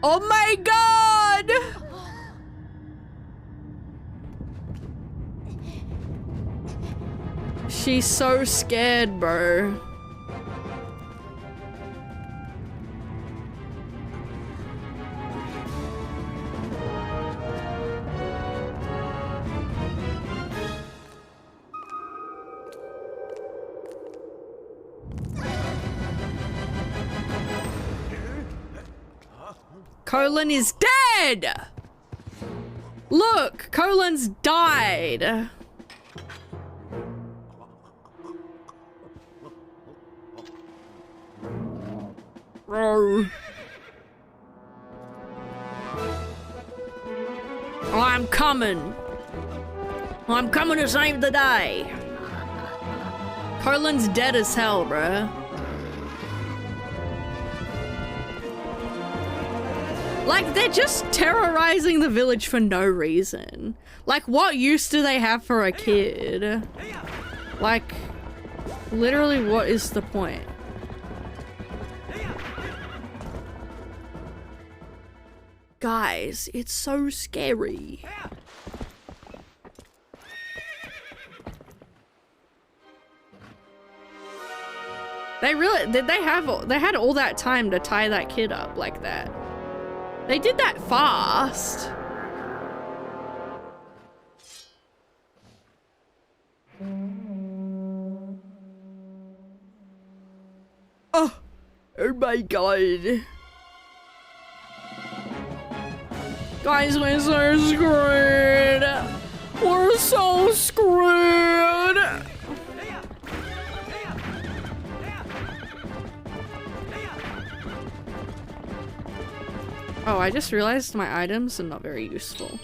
Oh my god! She's so scared, bro. Colin is dead! Look, Colin's died. Bro. I'm coming. I'm coming to save the day. Colin's dead as hell, bruh. Like, they're just terrorizing the village for no reason. Like, what use do they have for a kid? Like, literally, what is the point? Guys, it's so scary. They had all that time to tie that kid up like that. They did that fast. Oh my god. Guys, we're so screwed. We're so screwed. Oh, I just realized my items are not very useful.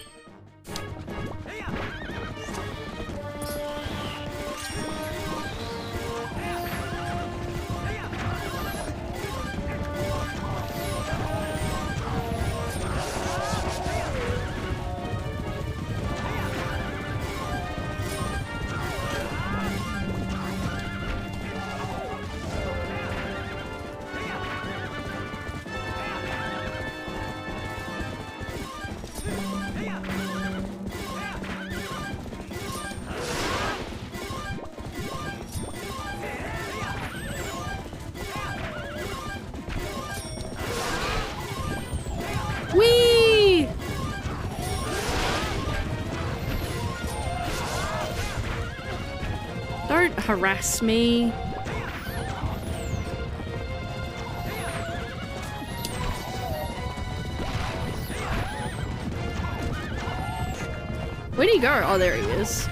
Whee! Don't harass me. Where'd he go? Oh, there he is.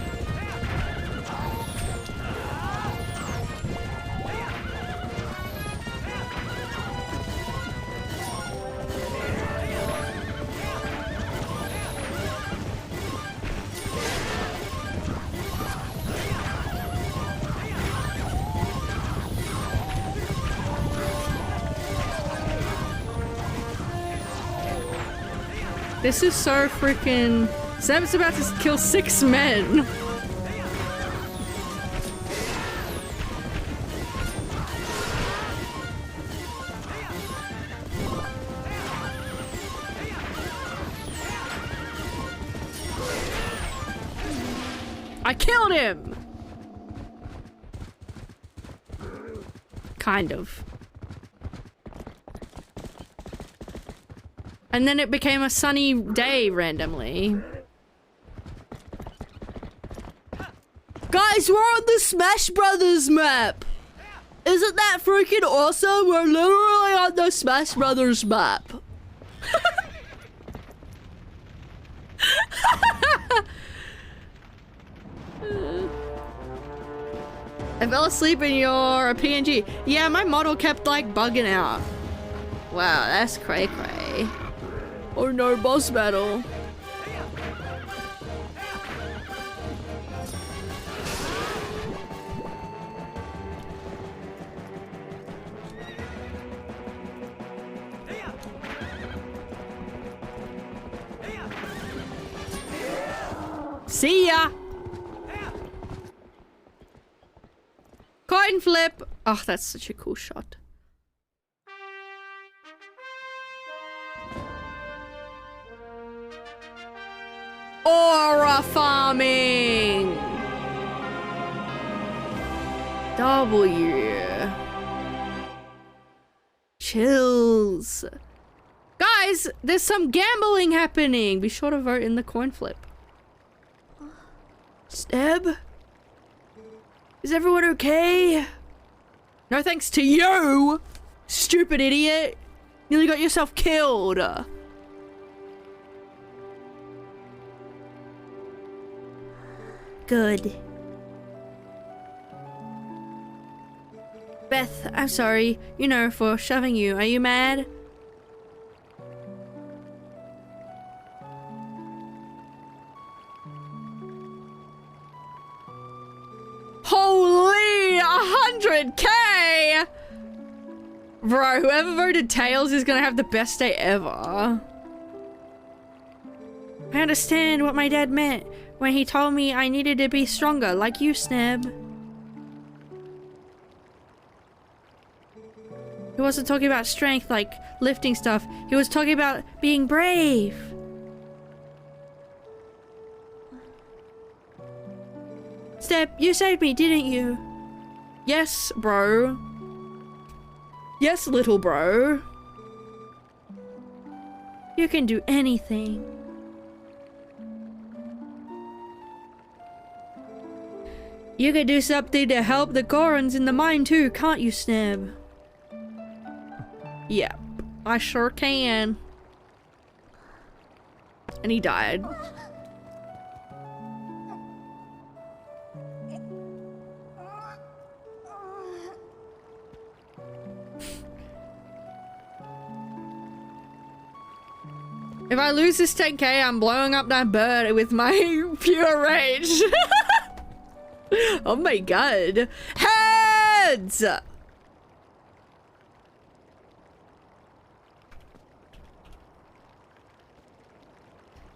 This is so freaking... Sneb's about to kill 6 men. I killed him! Kind of. And then it became a sunny day randomly. Guys, we're on the Smash Brothers map! Isn't that freaking awesome? We're literally on the Smash Brothers map. I fell asleep in your PNG. Yeah, my model kept like bugging out. Wow, that's cray cray. Oh no, boss battle. See ya! Coin flip! Oh, that's such a cool shot. Aura farming! W. Chills. Guys, there's some gambling happening. Be sure to vote in the coin flip. Sneb? Is everyone okay? No thanks to you, stupid idiot. Nearly got yourself killed. Good. Beth, I'm sorry, you know, for shoving you. Are you mad? Holy 100k! Bro, whoever voted Tails is gonna have the best day ever. I understand what my dad meant when he told me I needed to be stronger, like you, Sneb. He wasn't talking about strength, like lifting stuff. He was talking about being brave. Sneb, you saved me, didn't you? Yes, bro. Yes, little bro. You can do anything. You could do something to help the Gorons in the mine too, can't you, Sneb? Yep, I sure can. And he died. If I lose this 10k, I'm blowing up that bird with my pure rage. Oh my god. Heads!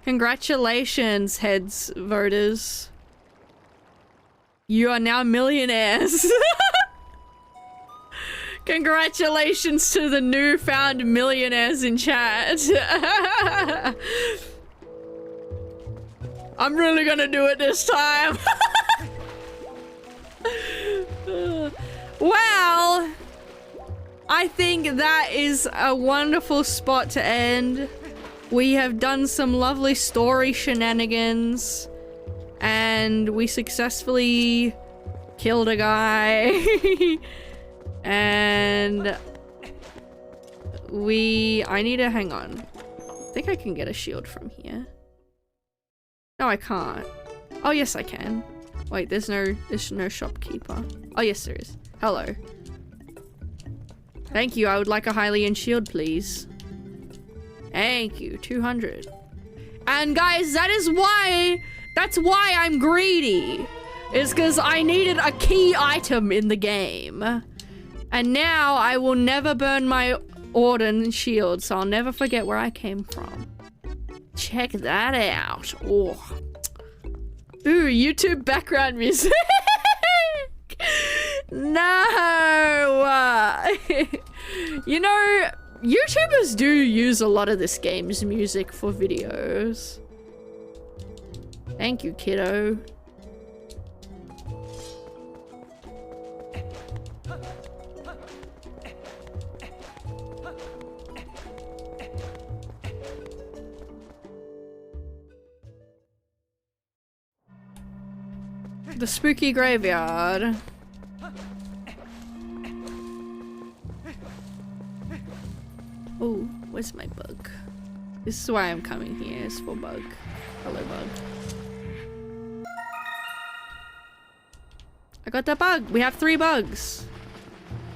Congratulations, heads voters. You are now millionaires. Congratulations to the newfound millionaires in chat. I'm really gonna do it this time. Well, I think that is a wonderful spot to end. We have done some lovely story shenanigans, and we successfully killed a guy. And I need to hang on. I think I can get a shield from here. No, I can't. Oh, yes, I can. Wait, there's no shopkeeper. Oh, yes, there is. Hello. Thank you. I would like a Hylian shield, please. Thank you. 200. And guys, that's why I'm greedy. Is because I needed a key item in the game. And now I will never burn my Orden shield, so I'll never forget where I came from. Check that out. Oh. Ooh, YouTube background music. No. You know, YouTubers do use a lot of this game's music for videos. Thank you, kiddo. The spooky graveyard. Oh, where's my bug? This is why I'm coming here, is for bug. Hello, bug. I got that bug. We have 3 bugs.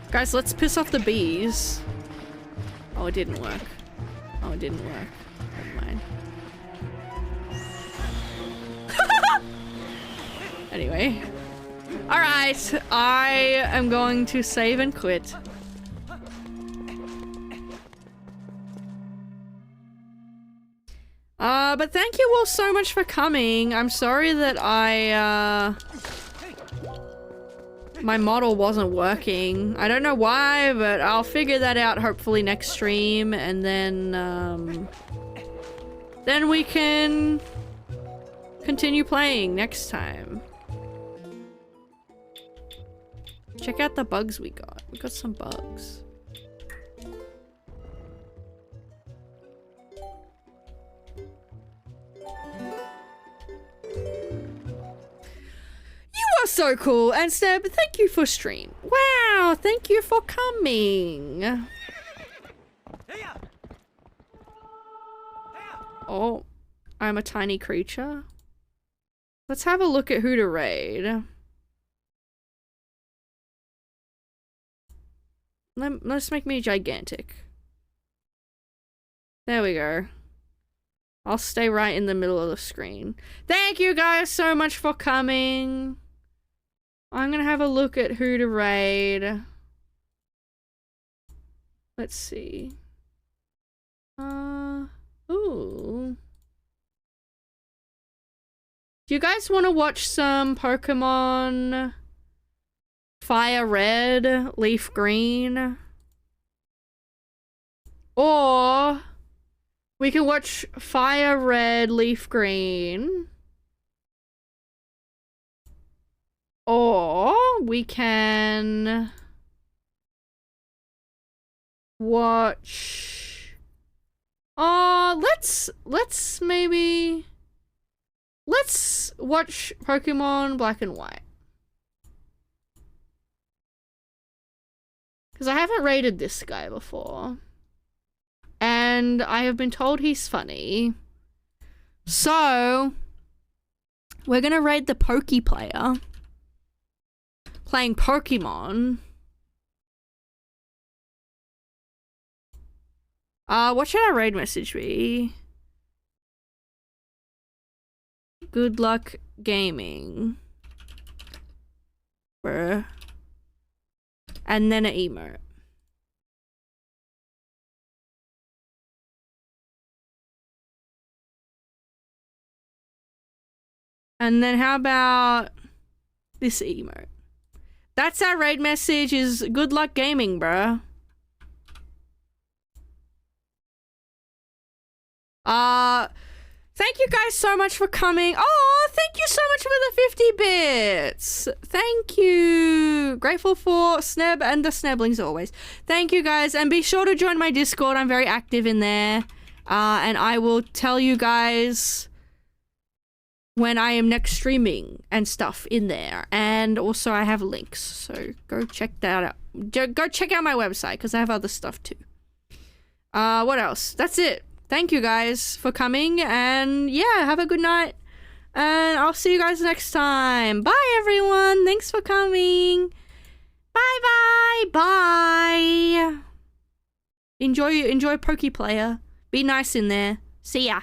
Guys, let's piss off the bees. Oh, it didn't work. Oh, it didn't work. Never mind. Anyway. Alright, I am going to save and quit. But thank you all so much for coming. I'm sorry that my model wasn't working. I don't know why, but I'll figure that out hopefully next stream, and then we can continue playing next time. Check out the bugs we got. We got some bugs. You are so cool, and Sneb, thank you for stream. Wow, thank you for coming. Oh, I'm a tiny creature. Let's have a look at who to raid. Let's make me gigantic. There we go. I'll stay right in the middle of the screen. Thank you guys so much for coming. I'm gonna have a look at who to raid. Let's see. Ooh. Do you guys want to watch some Pokemon Fire Red, Leaf Green? Or we can watch Fire Red, Leaf Green. Or we can watch let's watch Pokemon Black and White. Because I haven't rated this guy before. And I have been told he's funny. So, we're gonna raid the Pokey player. Playing Pokemon. What should our raid message be? Good luck gaming. Bruh. And then an emote. And then how about this emote? That's our raid message, is good luck gaming, bruh. Thank you guys so much for coming. Oh, thank you so much for the 50 bits. Thank you. Grateful for Sneb and the Sneblings always. Thank you guys, and be sure to join my Discord. I'm very active in there. And I will tell you guys when I am next streaming and stuff in there. And also I have links, so go check that out. Go check out my website, because I have other stuff too. What else? That's it. Thank you guys for coming, and yeah, have a good night. And I'll see you guys next time. Bye everyone. Thanks for coming. Bye bye. Bye. Enjoy Poke Player. Be nice in there. See ya.